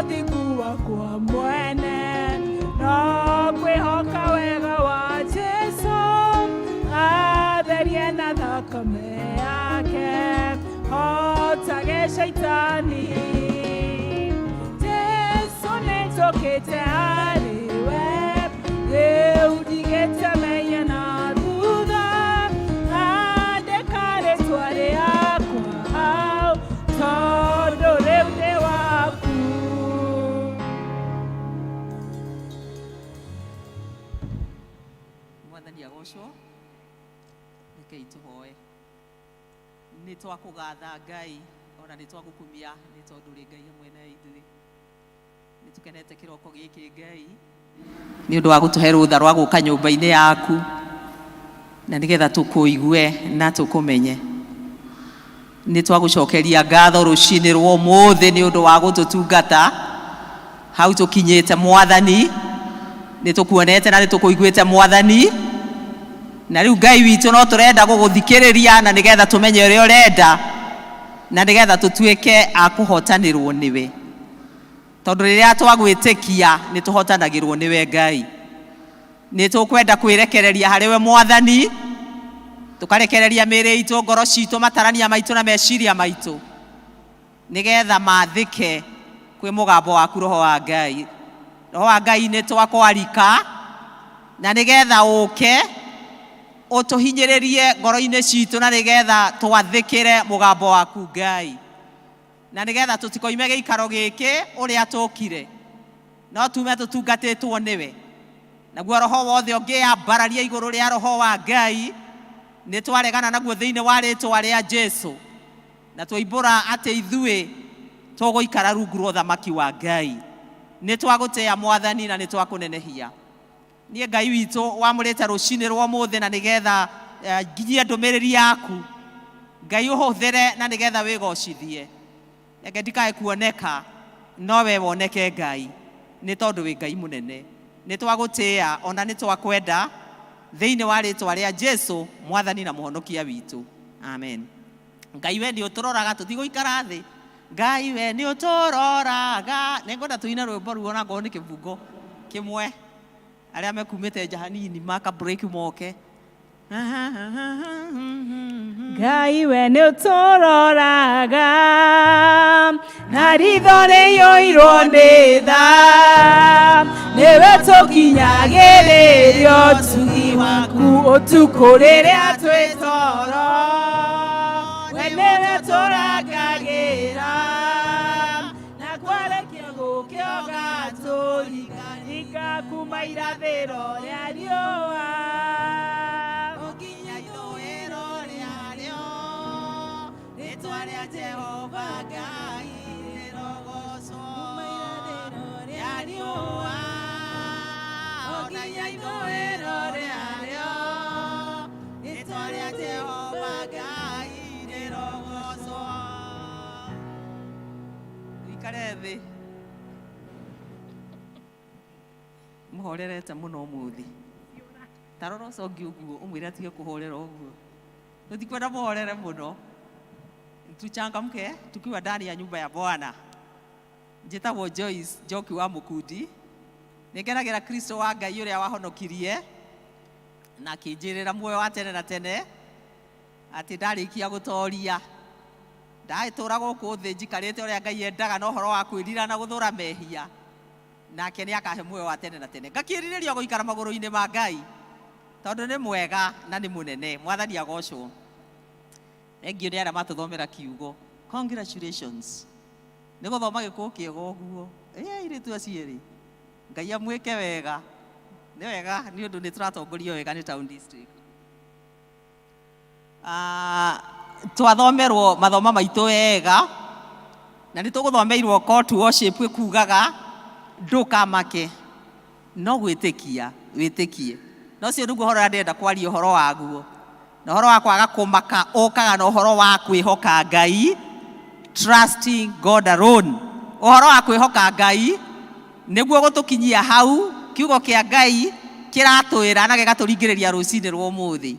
ũthiku wakwa mwene no kwĩhoka wega wa Jesũ atherie na thakame yake hotage shaitani. Jesũ nĩnjũkĩte harĩ we rĩu ndigĩtemeire na thutha andĩka rĩtwa rĩakwa hau tondũ rĩu nĩ waku. Mwathani agocwo, rekei tũhoe. Nĩ twakũgatha Ngai ona nĩ twagũkumia nĩ tondũ ũrĩ Ngai hamwe na ithuĩ. Nĩ tũkenete kĩroko gĩkĩ Ngai nĩ ũndũ wa gũtũhe rũtha rwa gũka nyũmba-inĩ yaku na nĩgetha tũkũigue na tũkũmenye. Nĩ twagũcokeria ngatho rũcinĩ rwa ũmũthĩ nĩ ũndũ wa gũtũtungata hau tũkinyĩte Mwathani. Nĩ tũkuonete na nĩ tũkũiguĩte Mwathani, na rĩu Ngai witũ no tũrenda gũgũthikĩrĩria na nĩgetha tũmenye ũrĩa ũrenda na nĩgetha tũtuĩke a kũhotanĩrwo nĩwe, tondũ rĩrĩa twagwĩtĩkia nĩ tũhotanagĩrwo nĩwe Ngai. Nĩ tũkwenda kwĩrekereria harĩ we Mwathani, tũkarekereria mĩĩrĩ itũ, ngoro citũ, matarania maitũ na meciria maitũ nĩgetha mathĩke kwĩ mũgambo waku Roho wa Ngai. Roho wa Ngai nĩ twakwarika na nĩgetha ũke ũtũhinyĩrĩrie ngoro-inĩ citũ na nĩgetha twathĩkĩre mũgambo waku Ngai, na nĩgetha tũtikoime gĩikaro gĩkĩ ũrĩa tũkire no tume tũtungatĩtwo nĩwe. Naguo roho wothe ũngĩambararia igũrũ rĩa Roho wa Ngai nĩ twaregana naguo thĩinĩ wa rĩĩtwa rĩa Jesũ na twoimbũra atĩ ithuĩ tũgũikara rungu rwa ũthamaki wa Ngai. Nĩ twagũtĩĩa Mwathani na nĩ twakũnenehia. Niĩ Ngai witũ wamũrĩte rũcinĩ rwa ũmũthĩ na nĩgetha nginyie ndũmĩrĩri yaku Ngai ũhũthĩre na nĩgetha wĩgocithie. Reke ndikae kuoneka no we woneke Ngai nĩ tondũ wĩ Ngai mũnene. Nĩ twagũtĩĩa ona nĩ twakwenda thĩinĩ wa rĩĩtwa rĩa Jesũ Mwathani na Mũhonokia witũ. Amen. Ngai we nĩ ũtũroraga tũtigũikara thĩ. Ngai we nĩ ũtũroraga. Nĩ ngwenda tũine rwĩmbo rũu ona ngorwo nĩ kĩbungo kĩmwe. Arĩa mekumĩte nja hanini maka break moke. Ngai we nĩ ũtũroraga na ritho rĩiyũirwo nĩ tha, nĩwe tũkinyagĩrĩrio ũtugi waku ũtukũ rĩrĩa twĩ toro, we nĩwe tũrangagĩra na kwarĩkia gũkĩa ũgatũringaringa kuma irathĩro rĩa riũa ũkinya ithũĩro rĩarĩo. Rĩĩtwa rĩa Jehova Ngai rĩrogocwo kuma irathĩro rĩa riũa ũkinya ithũĩro rĩarĩo. Rĩĩtwa rĩa Jehova Ngai rĩrogocwo. Ũikare thĩ. Mũhorerete mũno ũmũthĩ. Tarora ũcio ũngĩ ũguo ũmwĩre atige kũhorera ũguo. Tũtikwenda mũhorere mũno. Tuchangamke tukiwa ndani ya nyumba ya Bwana. Njĩtagwo Joyce Njoki wa Mũkundi. Nĩngenagĩra Kristo wa Ngai ũrĩa wahonokirie na akĩnjĩrĩra muoyo wa tene na tene atĩ ndarĩkia gũtoria ndagĩtũũra gũkũ thĩ njikarĩte ũrĩa Ngai endaga na ũhoro wa kwĩrira na gũthũra mehia, nake nĩ akahe muoyo wa tene na tene. Ngakĩĩrirĩria gũikara magũrũ-inĩ ma Ngai tondũ nĩ mwega na nĩ mũnene. Mwathani agocwo. Thengiũ nĩ arĩa matũthomera kiugo. Congratulations. Nĩ gũthoma gĩkũũ kĩega ũguo. Airĩtu acio erĩ. Ngai amwĩke wega. Nĩ wega nĩ ũndũ nĩ tũratongorio wega nĩ Town District. Twathomerwo mathoma maitũ wega na nĩ tũgũthomeirwo call to worship ĩkugaga ndũkamake no gwĩtĩkia wĩtĩkie. Na ũcio nĩguo ũhoro ndĩrenda kwaria ũhoro waguo. Na ũhoro wa kwaga kũmaka ũkaga na ũhoro wa kwĩhoka Ngai, trusting God alone. Ũhoro wa kwĩhoka Ngai nĩguo gũtũkinyia hau kiugo kĩa Ngai kĩratwĩra na gĩgatũringĩrĩria rũcinĩ rwa ũmũthĩ.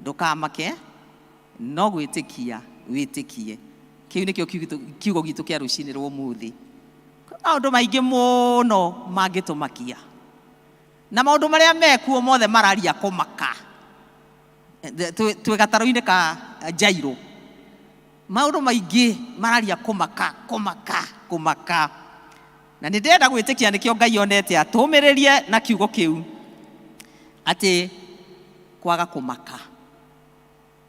Ndũkamake no gwĩtĩkia wĩtĩkie. Kĩu nĩkĩo kiugo gitũ kĩa rũcinĩ rwa ũmũthĩ. maundu maingi muno mangitumakia na maundu maria mekuo mothe mararia kumaka twi gataro-ini ka Jairo maundu maingi mararia kumaka na nĩ ndenda gwĩtĩkia nĩkĩo Ngai onete atũmĩrĩrie na kiugo kĩu atĩ kwaga kũmaka.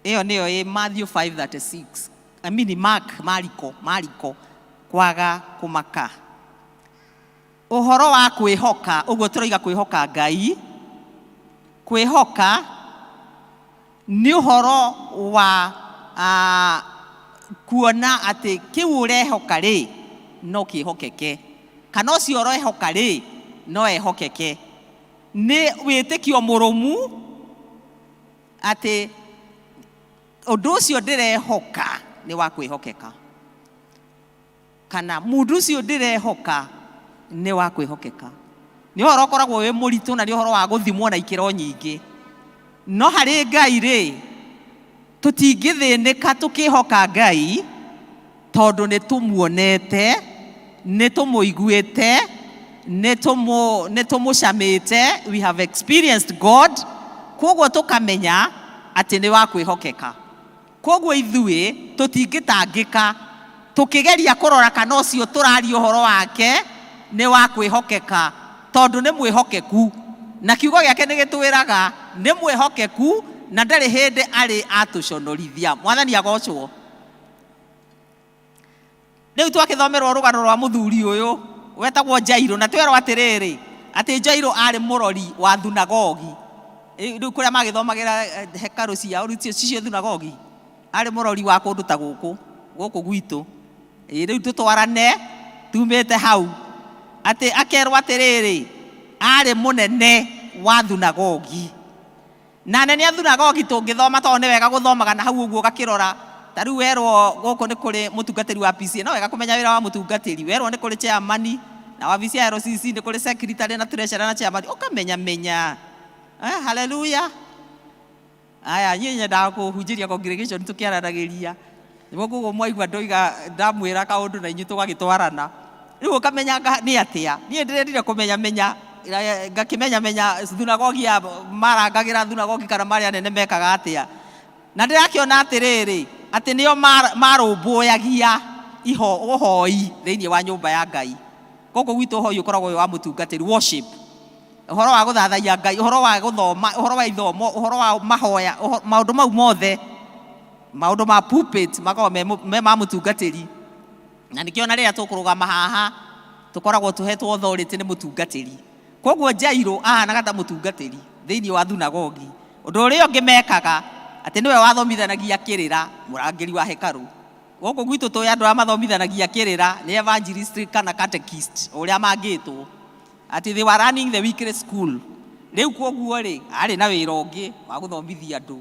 Ĩyo nĩyo ĩ Matthew 5:36. I mean Mariko kwaga kũmaka. Ũhoro wa kwĩhoka, ũguo tũroiga kwĩhoka Ngai. Kwĩhoka nĩ ũhoro wa kuona atĩ kĩu ũrehoka rĩ no kĩhokeke, kana ũcio ũrehoka rĩ no ehokeke. Nĩ wĩtĩkio mũrũmu atĩ ũndũ ũcio ndĩrehoka nĩ wa kwĩhokeka, kana mũndũ ũcio ndĩrehoka nĩ wa kwĩhokeka. Nĩ ũhoro ũkoragwo wĩ mũritũ na nĩ ũhoro wa gũthimwo na ikĩro nyingĩ, no harĩ Ngai rĩ tũtingĩthĩnĩka tũkĩhoka Ngai tondũ nĩ tũmuonete, nĩ tũmũiguĩte, nĩ tũmũcamĩte. We have experienced God, koguo tũkamenya atĩ nĩ wa kwĩhokeka. Koguo ithuĩ tũtingĩtangĩka tũkĩgeria kũrora kana ũcio tũraria ũhoro wake nĩ wa kwĩhokeka, tondũ nĩ mwĩhokeku na kiugo gĩake nĩ gĩtwĩraga nĩ mwĩhokeku na ndarĩ hĩndĩ arĩ atũconorithia. Mwathani agocwo. Rĩu twakĩthomerwo rũgano rwa mũthuri ũyũ wetagwo Jairo, na twerwo atĩrĩrĩ atĩ Jairo arĩ mũrori wa thunagogi. Rĩu kũrĩa magĩthomagĩra hekaru ciao cicio thunagogi, arĩ mũrori wa kũndũ ta gũkũ gwitũ. Rĩu tũtwarane tumĩte hau atĩ akerwo atĩrĩrĩ arĩ mũnene wa thunagogi. Na nene a thunagogi tũngĩthoma tondũ nĩ wega gũthomaga na hau ũguo gakĩrora. Ta rĩu werwo gũkũ nĩ kũrĩ mũtungatĩri wa PCA, no wega kũmenya wĩra wa mũtungatĩri. Werwo nĩ kũrĩ chairman na wabici ya RCC, nĩ kũrĩ secretary na treasurer na chairman, ũkamenya. Hallelujah. Aya niĩ nyendaga kũhunjĩria congregation tũkĩaranagĩria. Nĩguo koguo mwaigua ndoiga ndamwĩra kaũndũ na inyuĩ tũgagĩtwarana. Rĩu ũkamenya nĩ atĩa. Niĩ ndĩrendire kũmenya ngakĩmenya thunagogi ya marangagĩra thunagogi kana marĩa nene mekaga atĩa. Na ndĩrakĩona atĩrĩrĩ atĩ nĩo marũmbũyagia ũhoi thĩinĩ wa nyũmba ya Ngai. Gũkũ gwitũ ũhoi ũkoragwo wĩ wa mũtungatĩri, worship, ũhoro wa gũthathaiya Ngai, ũhoro wa gũthoma, ũhoro wa ithomo, ũhoro wa mahoya, maũndũ mau mothe, maũndũ ma pulpit makoragwo me ma mũtungatĩri. Na nĩkĩo na rĩrĩa tũkũrũgama haha tũkoragwo tũhetwo authority nĩ mũtungatĩri. Koguo Jairo ahanaga ta mũtungatĩri thĩinĩ wa thunagogi. Ũndũ ũrĩa ũngĩ mekaga atĩ nĩwe wathomithanagia kĩrĩra, mũrangĩri wa hekaru. Gũkũ gwitũ tũĩ andũ arĩa mathomithanagia kĩrĩra nĩ evangelist kana catechist ũrĩa mangĩtwo. Atĩ they were running the weekly school. Rĩu koguo rĩ arĩ na wĩra ũngĩ wa gũthomithia andũ.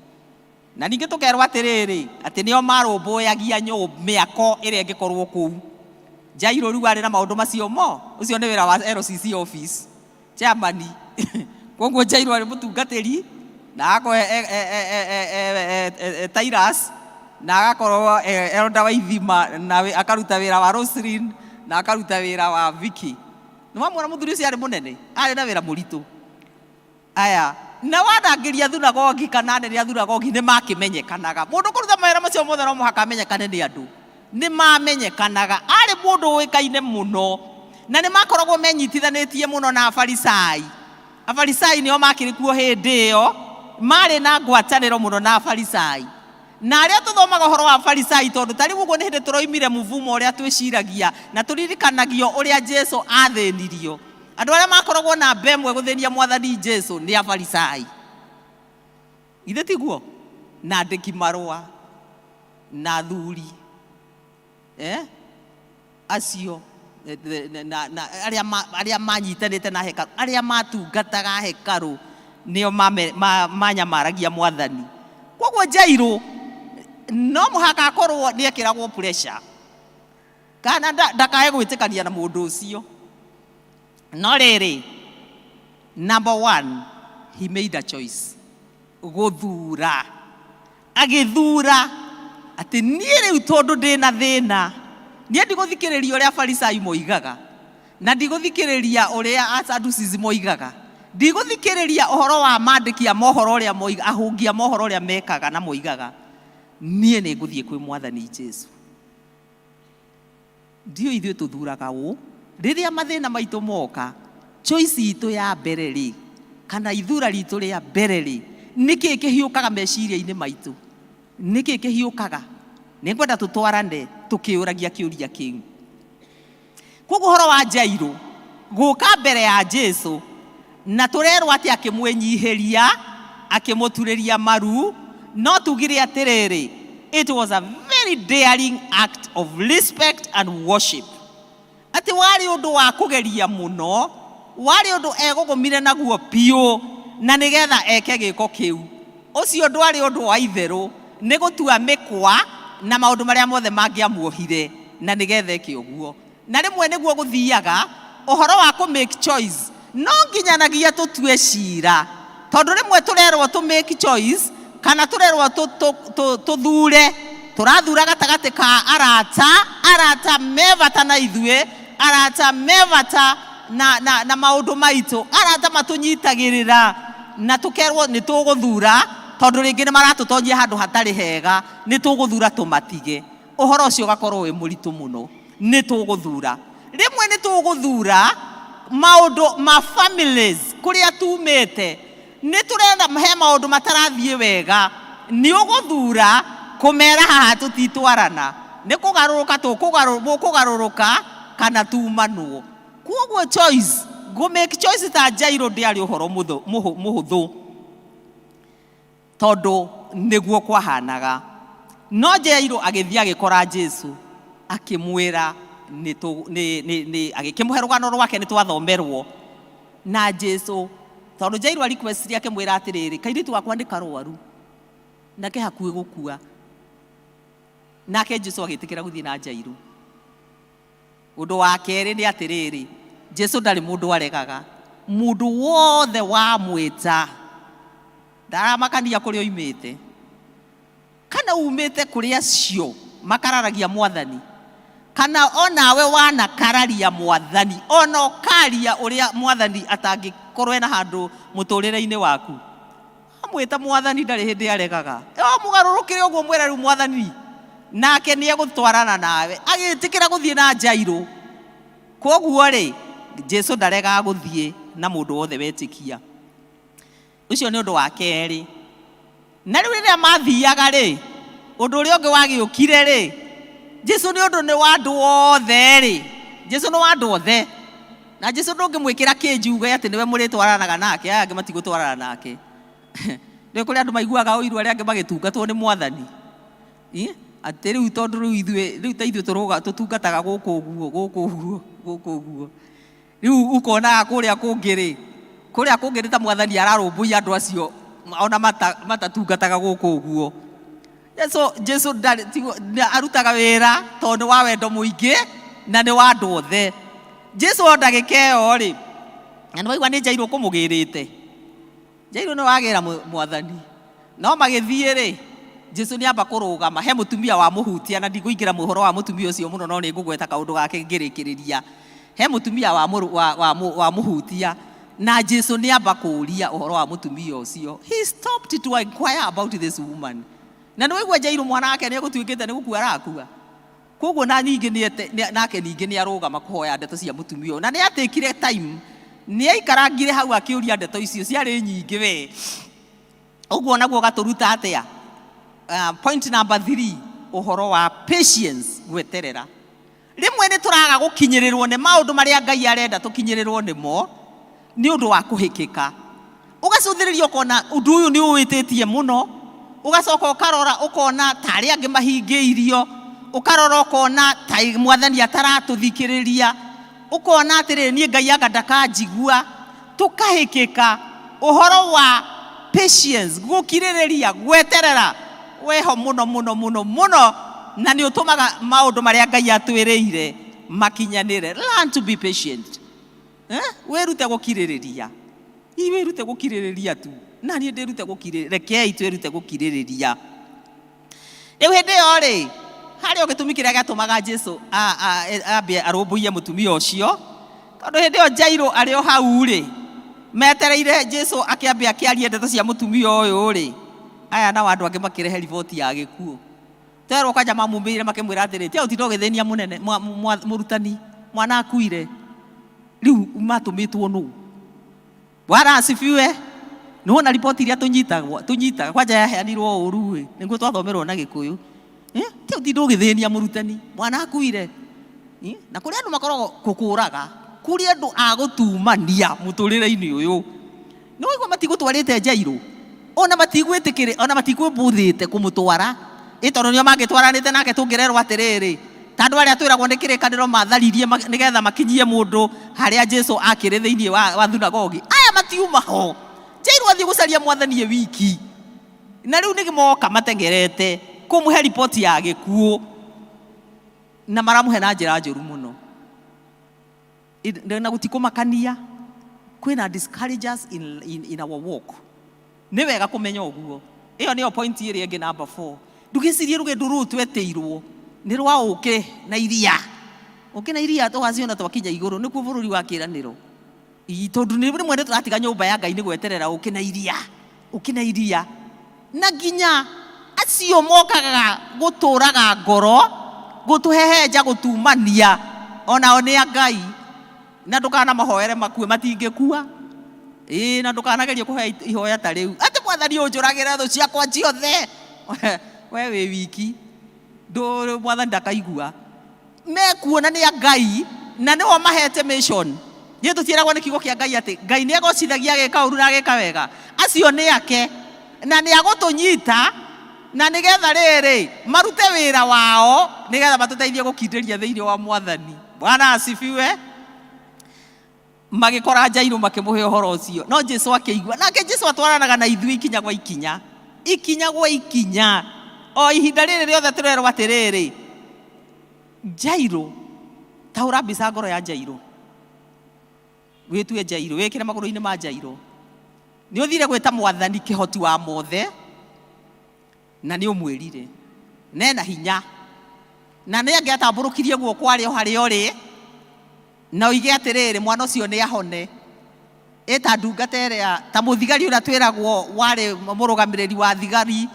Na ningĩ tũkerwo atĩrĩrĩ atĩ nĩo marũmbũyagia mĩako ĩrĩa ĩngĩkorwo kũu. Jairo rĩu arĩ na maũndũ macio mo, ũcio nĩ wĩra wa LCC office, chairman. Koguo Jairo arĩ mũtungatĩri na agakorwo Tyrus na agakorwo elder wa ithima na akaruta wĩra wa Roslyn na akaruta wĩra wa Vicky. Nĩwamwona mũthuri ũcio arĩ mũnene, arĩ na wĩra mũritũ. Aya na wanangĩria thunagogi kana anene a thunagogi nĩ makĩmenyekanaga. Mũndũ kũruta mawĩra macio mothe no mũhaka amenyekane nĩ andũ. Nĩ mamenyekanaga, arĩ mũndũ ũĩkaine mũno na nĩ makoragwo menyitithanĩtie mũno na Afarisai. Afarisai nĩo makĩrĩ kuo hĩndĩ ĩyo, marĩ na ngwatanĩro mũno na Afarisai. Na arĩa tũthomaga ũhoro wa Afarisai tondũ ta rĩu ũguo nĩ hĩndĩ tũroimire mũvumo ũrĩa twĩciragia na tũririkanagio ũrĩa Jesũ athĩnirio. Andũ arĩa makoragwo na mbemwe gũthĩnia Mwathani Jesũ nĩ Afarisai. Githĩ tiguo? Na andĩki marũa na athuri acio arĩa manyitanĩte na hekaru, arĩa matungataga hekaru nĩo manyamaragia Mwathani. Koguo Jairo no mũhaka akorwo nĩ ekĩragwo pressure kana ndakae gwĩtĩkania na mũndũ ũcio. No rĩrĩ, number one, he made a choice. Gũthura, agĩthura atĩ niĩ rĩu tondũ ndĩna thĩna niĩ ndigũthikĩrĩria ũrĩa Afarisai moigaga, na ndigũthikĩrĩria ũrĩa Asadducees moigaga, ndigũthikĩrĩria ũhoro wa mandĩki a mohoro ũrĩa moiga, ahũngi a mohoro ũrĩa mekaga na moigaga. Niĩ nĩ ngũthiĩ kwĩ Mwathani Jesu. Ndiũ ithuĩ tũthuraga ũũ, rĩrĩa mathĩna maitũ moka, choice itũ ya mbere rĩ, kana ithura ritũ rĩa mbere rĩ, nĩkĩ kĩhiũkaga meciria-inĩ maitũ? Nĩkĩ kĩhiũkaga? Nĩ ngwenda tũtwarane tũkĩũragia kĩũria kĩu. Koguo ũhoro wa Jairũ gũka mbere ya Jesu, na tũrerwo atĩ akĩmwĩnyihĩria, akĩmũturĩria maru, no tugire atĩrĩrĩ, it was a very daring act of respect and worship. Atĩ warĩ ũndũ wa kũgeria mũno, warĩ ũndũ egũgũmire naguo piũ, na nĩgetha eke gĩko kĩu. Ũcio ndwarĩ ũndũ wa itherũ, nĩ gũtua mĩkwa na maũndũ marĩa mothe mangĩamuohire, na nĩgetha eke ũguo. Na rĩmwe nĩguo gũthiaga ũhoro wa kũ make choice, no nginyanagia tũtue cira, tondũ rĩmwe tũrerwo tũ make choice, kana tũrerwo tũthure, tũrathura gatagatĩ ka arata mevata na ithuĩ, arata mevata na maũndũ maitũ, arata matũnyitagĩrĩra, na tũkerwo nĩ tũgũthura, tondũ rĩngĩ nĩ maratũtonyia handũ hatarĩ hega, nĩ tũgũthura tũmatige. Ũhoro ũcio ũgakorwo wĩ mũritũ mũno, nĩ tũgũthura. Rĩmwe nĩ tũgũthura maũndũ ma families kũrĩa tumĩte, nĩ tũrenda he maũndũ matarathiĩ wega, nĩ ũgũthura kũmera haha tũtitwarana, nĩ kũgarũrũka kũgarũrũka kana tumanwo. Koguo choice, go make choice ta Jairũ ndĩarĩ ũhoro mũhũthũ, tondũ nĩguo kwahanaga. No Jairũ agĩthiĩ agĩkora Jesu, akĩmwĩra agĩkĩmũhe rũgano rwake nĩ twathomerwo na Jesu, tondũ Jairũ request akĩmwĩra atĩrĩrĩ, kairĩtu wakwa nĩ karwaru nake hakuhĩ gũkua. Nake Jesu agĩtĩkĩra gũthiĩ na Jairũ. Ũndũ wa kerĩ nĩ atĩrĩrĩ, Jesu ndarĩ mũndũ aregaga, mũndũ wothe wamwĩta, ndaramakania kũrĩa oimĩte, kana umĩte kũrĩa cio makararagia Mwathani, kana onawe wanakararia Mwathani, ona ũkaria ũrĩa Mwathani atangĩkorwo na handũ mũtũrĩre-inĩ waku, amwĩta Mwathani ndarĩ hĩndĩ aregaga. Mũgarũrũkĩre ũguo mwĩra rĩu Mwathani, nake nĩ egũtwarana nawe. Agĩtĩkĩra gũthiĩ na Jairũ. Koguo rĩ, Jesu ndaregaga gũthiĩ na mũndũ wothe wetĩkia. Ũcio nĩ ũndũ wa kerĩ. Na rĩu rĩrĩa mathiaga rĩ, ũndũ ũrĩa ũngĩ wagĩũkire rĩ, Jesu nĩ ũndũ nĩ wa andũ othe rĩ, Jesu nĩ wa andũ othe, na Jesu ndũngĩmwĩkĩra kĩnjuge atĩ nĩwe mũrĩtwaranaga nake, aya angĩ matigũtwarana nake. Nĩ kũrĩ andũ maiguaga ũiru arĩa angĩ magĩtungatwo nĩ Mwathani. Atĩ rĩu tondũ rĩu ta ithuĩ tũtungataga gũkũ ũguo, rĩu ũkonaga kũrĩa kũngĩ ta Mwathani ararũmbũia andũ acio ona matatungataga gũkũ ũguo. Jesu arutaga wĩra tondũ wa wendo mũingĩ na nĩ wa andũ othe. Jesu o ndagĩka ĩyo rĩ, na nĩwaigua nĩ Jairũ kũmũgĩrĩte. Jairũ nĩ wagĩra Mwathani, no magĩthiĩ rĩ, Jesu nĩ amba kũrũgama, he mũtumia wa mũhutia, na ndigũingĩra mũhoro wa mũtumia ũcio mũno, no nĩ ngũgweta kaũndũ gake ngĩrĩkĩrĩria. He mũtumia wa mũhutia, na Jesu nĩ amba kũũria ũhoro wa mũtumia ũcio. He stopped to inquire about this woman. Na nĩ waigua Jairũ mwana wake nĩ egũtuĩkĩte nĩ gũkua arakua. Koguo nake ningĩ nĩ arũgama kũhoya ndeto cia mũtumia ũyũ, na nĩ atĩkire time, nĩ aikarangire hau akĩũria ndeto icio ciarĩ nyingĩ we. Ũguo naguo gatũruta atĩa? Point number 3, ũhoro wa patience, gweterera. Rĩmwe nĩ tũraga gũkinyĩrĩrwo nĩ maũndũ marĩa Ngai arenda tũkinyĩrĩrwo nĩmo nĩ ũndũ wa kũhĩkĩka. Ũgacũthĩrĩria ũkona ũndũ ũyũ nĩ ũwĩtĩtie mũno, ũgacoka ũkarora ũkona tarĩ angĩ mahingĩirio, ũkarora ũkona ta Mwathani ataratũthikĩrĩria, ũkona atĩrĩ niĩ Ngai anga ndakanjigua, tũkahĩkĩka. Ũhoro wa patience, gũkirĩrĩria, gweterera, weho mũno, na nĩ ũtũmaga maũndũ marĩa Ngai atwĩrĩire makinyanĩre. Learn to be patient. Wĩrute gũkirĩrĩria. Wĩrute gũkirĩrĩria tu. Na niĩ ndĩrute gũkirĩrĩria. Rekei twĩrute gũkirĩrĩria. Rĩu hĩndĩ ĩyo rĩ, harĩ o gĩtũmi kĩrĩa gĩatũmaga Jesu ambe arũmbũiye mũtumia ũcio, tondu hindi yo Jairo ari o hau ri metereire Jesu akiambe akiarie ndeto cia mutumia uyu ri aya na wandu angi makirehe riboti ya gikuo terwo kaja mamumbire makimwira atiri tia utindo githenia munene murutani mwana akuire riu matumitwo nu Bwana asifiwe. Nuona ripoti iria tunyitaga kwanja yaheanirwo uru ri niguo twathomerwo na Gikuyu tia utindo githenia murutani mwana akuire na kuri andu makoragwo gukuraga kuri andu agutumania muturire-ini uyu ni wigua matigutwarite Jairo ona matigwitikire ona matigwibuthite kumutwara itondo nio mangitwaranite nake tungirerwo atiriri tandu aria twiragwo ni kirikaniro matharirie nigetha makinyie mundu haria Jesu akire thiini wa thunagogi aya matiuma ho Jairo athie gucaria mwathani wiki na riu nigimoka matengerete kumuhe ripoti ya gikuo na maramuhe na njira njuru muno na gutikumakania kwina discourages in our walk ni wega kumenya uguo iyo niyo point iri ingi number 4 ndugicirie rugendo ruru tweteirwo ni rwa uke na iria twaciona twakinya iguru nikuo bururi wa kiraniro tondu ni rimwe ni turatiga nyumba ya Ngai ni gweterera uke na iria na nginya acio mokaga guturaga ngoro gutuhehenja gutumania onao ni Ngai na ndukana mahoere makue matingikua na ndukanagerie kuhe ihoya ta riu ati mwathani unjuragire thu ciakwa ciothe we wi wiki ndu mwathani ndakaigua mekuona ni Ngai na niwo mahete mission ye tutieragwo ni kiugo kia Ngai ati Ngai ni agocithagia ageka uru na ageka wega acio ni ake na ni agutunyita na nigetha riri marute wira wao nigetha matuteithie gukinderia thiini wa mwathani. Bwana asifiwe. Magikora Jairo makimuhe uhoro ucio no Jesu akigua nake Jesu atwaranaga na ithui ikinya gwa ikinya o ihinda riri riothe turerwo atiriri Jairo taura mbica ngoro ya Jairo witue Jairo wikire maguru-ini ma Jairo ni uthire gwita mwathani kihoti wa mothe na ni umwirire nena hinya na ni angiatamburukirie guoko ari o hari ori na uige atiriri mwana ucio ni ahone eta ndungata iria ta muthigari uria twiragwo wari murugamiriri wa thigari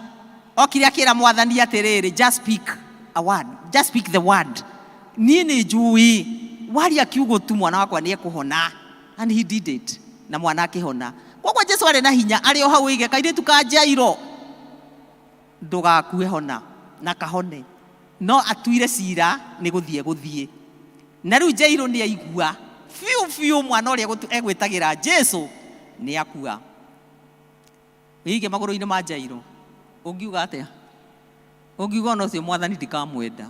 okire akira mwathani atiriri just speak a word, just speak the word ni njui wari akiugo tu mwana wakwa ni ekuhona and he did it na mwana akihona kwa Jesu ari na hinya ari o hau ige kaire tuka Jairo ndugakue hona na kahone no atuire cira ni guthie na riu Jairo ni aigua fiu mwana uria egwitagira Jesu ni akua ige maguru-ini ma Jairo ungiuga atia ungiuga no cio mwathani ndikamwenda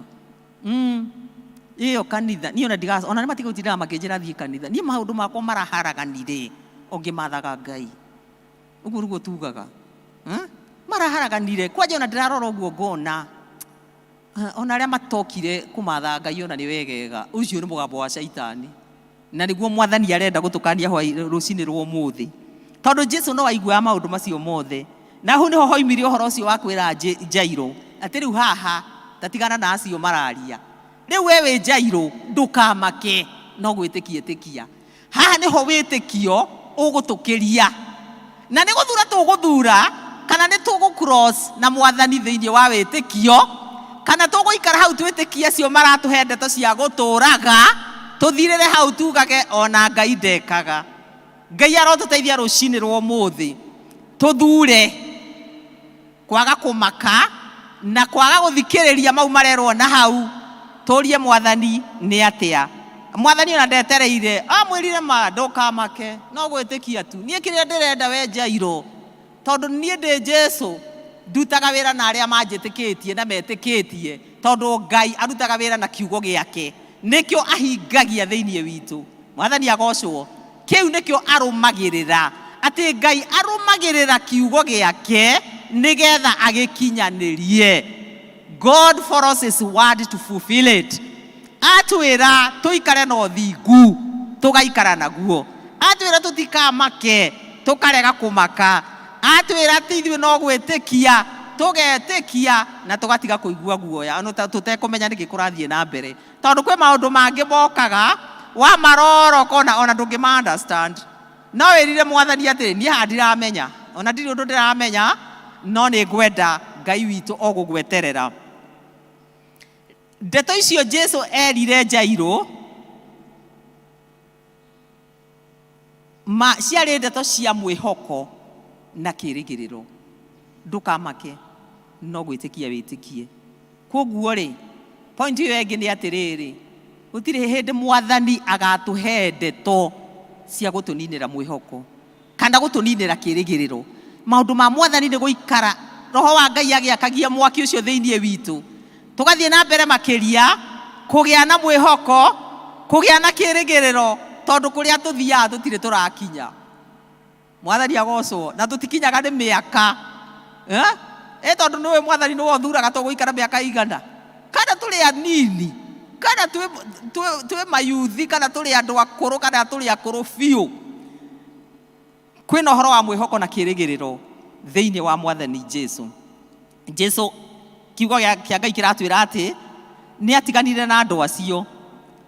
iyo kanitha ni ona ndigas ona matigutira makinjira thie kanitha ni maundu makwa maraharaganire ongimathaga Ngai uguo rugo tugaga maraharaganire kwaje ona ndirarora uguo ngona ona aria matokire kumatha Ngai ona ni wegega ucio ni mugambo wa shaitani na niguo mwathani arenda gutukania rucini rwa umuthi tondu Jesu no aigua maundu macio mothe na hu niho hoimire uhoro ucio wa kwira Jairo ati riu haha tatigana na acio mararia riu wewe Jairo ndukamake no gwitikia haha niho witikio ugutukiria na ni guthura tuguthura kana ni tugucross na mwathani thiini wa witikio kana tuguikara hau twitikia cio maratuhe ndeto cia guturaga tuthirire hau tugage ona Ngai ndekaga Ngai arotuteithia rucini rwa umuthi tuthure kwaga kumaka na kwaga guthikiriria mau marerwo na hau turie mwathani ni atia mwathani ona ndetereire amwirire ma ndukamake no gwitikia tu nie kiria ndirenda we Jairo tondu nie ndi Jesu ndutaga wira na aria manjitikitie na metikitie tondu Ngai arutaga wira na kiugo giake nikio ahingagia thiini witu mwathani agocwo kiu nikio arumagirira ati Ngai arumagirira kiugo giake nigetha agikinyanirie. God follows his word to fulfill it. Atwira tuikare no thingu tugaikara naguo atwira tutikamake tukarega kumaka atwira tithwe no gwitikia tugetikia na tugatiga kuigua guoya no tutekumenya niki kurathie na mbere tondu kwe maundu mangi mokaga wa maroro kona ona ndungima understand no wirire mwathani ati ni handiramenya ona ndiri undu ndiramenya no ni ngwenda Ngai witu ogugweterera. Ndeto icio Jesu erire Jairo ciarĩ ndeto cia mwĩhoko na kĩrĩgĩrĩro. Ndũkamake, no gwĩtĩkia wĩtĩkie. Koguo rĩ, point ĩyo ĩngĩ nĩ atĩrĩrĩ, gũtirĩ hĩndĩ mwathani agatũhe ndeto cia gũtũninĩra mwĩhoko kana gũtũninĩra kĩrĩgĩrĩro. Maũndũ ma mwathani nĩ gũikara Roho wa Ngai agĩakagia mwaki ũcio thĩinĩ witũ, tũgathiĩ na mbere makĩria kũgĩa na mwĩhoko, kũgĩa na kĩrĩgĩrĩro, tondũ kũrĩa tũthiaga tũtirĩ tũrakinya. Mwathani agocwo na tũtikinyaga nĩ mĩaka tondũ nĩwe mwathani nĩwe ũthuraga tũgũikara mĩaka igana kana tũrĩ anini kana twĩ mayuthi kana tũrĩ andũ akũrũ kana tũrĩ akũrũ biũ. Kwĩna ũhoro wa mwĩhoko na kĩrĩgĩrĩro thĩinĩ wa mwathani Jesu. Jesu kiugo kĩa Ngai kĩratwĩra atĩ nĩ atiganire na andũ acio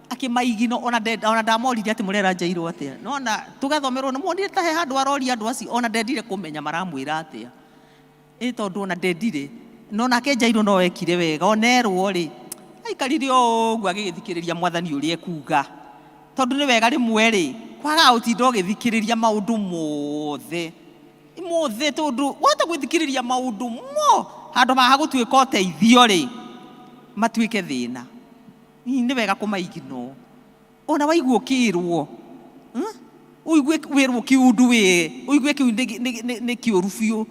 akĩmaigino ona ndamoririe atĩ mũrera Jairo atĩa. No na tũgathomerwo nĩ muonire ta he handũ aroria andũ acio ona ndendire kũmenya maramwĩra atĩa. Tondũ ona ndendire no nake Jairo no ekire wega onerwo rĩ aikarire ũguo agĩgĩthikĩrĩria mwathani ũrĩa ekuga. Tondũ nĩ wega rĩmwe rĩ kwaga ũtinda ũgĩthikĩrĩria maũndũ mothe tondũ wota gwĩthikĩrĩria maũndũ handũ ha gũtuĩka ũteithio rĩ matuĩke thĩna. Nĩ wega kũmaigino ona waigua ũkĩrwo ũigue wĩrwo kĩundu ũigue kĩu nĩ kĩũru biũ.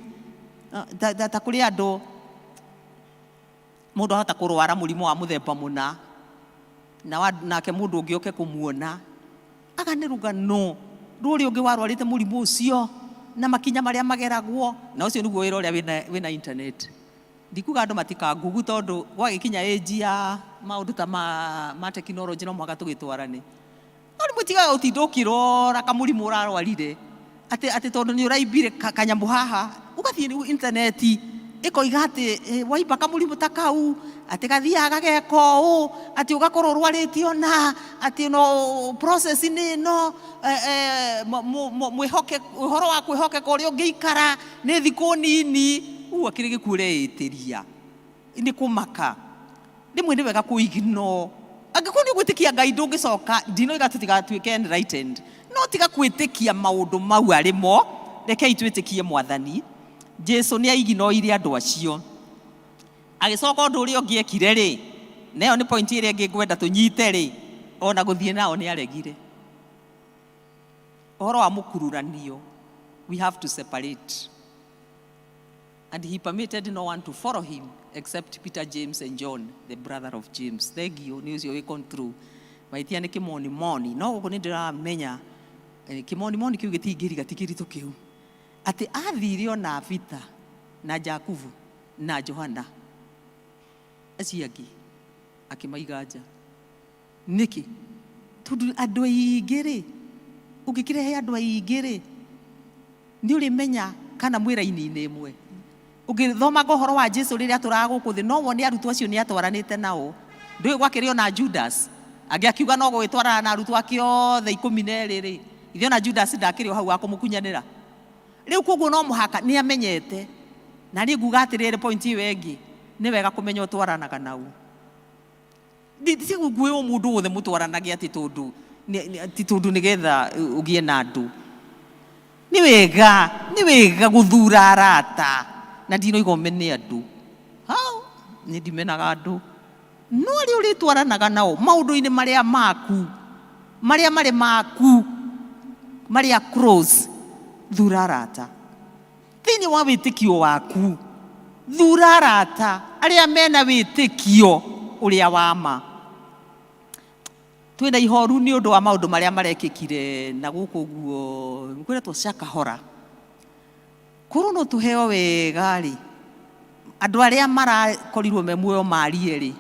Ta kũrĩ andũ mũndũ ahota kũrwara mũrimũ wa mũthemba mũna nake mũndũ ũngĩ oke kũmuona aganĩruga no rũrĩ ũngĩ warwarĩte mũrimũ ũcio na makinya marĩa mageragwo, na ũcio nĩguo wĩra ũrĩa wĩna internet. Ndikuga andũ matikangugu tondũ gwagĩkinya age ya maũndũ ta ma tekinoronjĩ no mũhaka tũgĩtwarane. No rĩmwe tigaga ũtinda ũkĩrora kamũrimũ ũrarwarire atĩ tondũ nĩ ũraimbire kanyamũ haha ũgathiĩ intaneti ĩkoiga atĩ waimba kamũrimũ ta kau atĩ gathiaga gageka ũũ atĩ ũgakorwo ũrwarĩte ona atĩ no process ĩno ũhoro wa kwĩhokeka ũrĩa ũngĩikara nĩ thikũ nini. Ũguo kĩrĩ gĩkuũ ũreĩtĩria nĩ kũmaka. Rĩmwe nĩ wega kũigino angĩkorwo nĩ ũgwĩtĩkia Ngai ndũngĩcoka ndinoiga tũtigatuĩke enlightened no tiga kwĩtĩkia maũndũ mau arĩmo. Rekei twĩtĩkie mwathani. Jesu nĩ aiginoire andũ acio agĩcoka ũndũ ũrĩa ũngĩ ekire rĩ, nayo nĩ point ĩrĩa ĩngĩ ngwenda tũnyite rĩ, ona gũthiĩ nao nĩ aregire. Ũhoro wa mũkururanio, we have to separate. And he permitted no one to follow him except Peter, James and John, the brother of James. Thegio nĩ ũcio wĩ control. Maitia nĩ kĩmonimoni no gũkũ nĩ ndĩramenya kĩmonimoni kĩu gĩtingĩriga ti kĩritũ kĩu atĩ athire ona Peter na Jakubu na Johana acio angĩ akĩmaiga nja. Nĩkĩ? Tondũ andũ aingĩ rĩ ũngĩkĩrehe andũ aingĩ rĩ nĩ ũrĩmenya kana mwĩra-inĩ ĩmwe. Ũngĩthoma ũhoro wa Jesu rĩrĩa tũraga gũkũ thĩ no wone arutwo acio nĩ atwaranĩte nao. Ndũĩ gwakĩrĩ ona Judas angĩ akiuga no gwĩtwarana na arutwo ake othe 12 rĩ ithe ona Judas ndakĩrĩ o hau wa kũmũkunyanĩra. Rĩu koguo no mũhaka nĩ amenyete na niĩ nguga atĩrĩrĩ point ĩyo ĩngĩ nĩ wega kũmenya ũtwaranaga nau. Ti gwĩ mũndũ wothe mũtwaranage atĩ tondũ nĩgetha ũgĩe na andũ. Nĩ wega gũthura arata na ndinoiga ũmene andũ. Nĩ ndimenaga andũ no arĩa ũrĩtwaranaga nao maũndũ-inĩ marĩa maku marĩa marĩ maku marĩa close. Thura arata thĩinĩ wa wĩtĩkio waku. Thura arata arĩa mena wĩtĩkio ũrĩa wa ma. Twĩna ihoru nĩ ũndũ wa maũndũ marĩa marekĩkire na gũkũ guo kwĩretwo Shakahora. Korwo no tũheo wega rĩ andũ arĩa marakorirwo me muoyo marie rĩ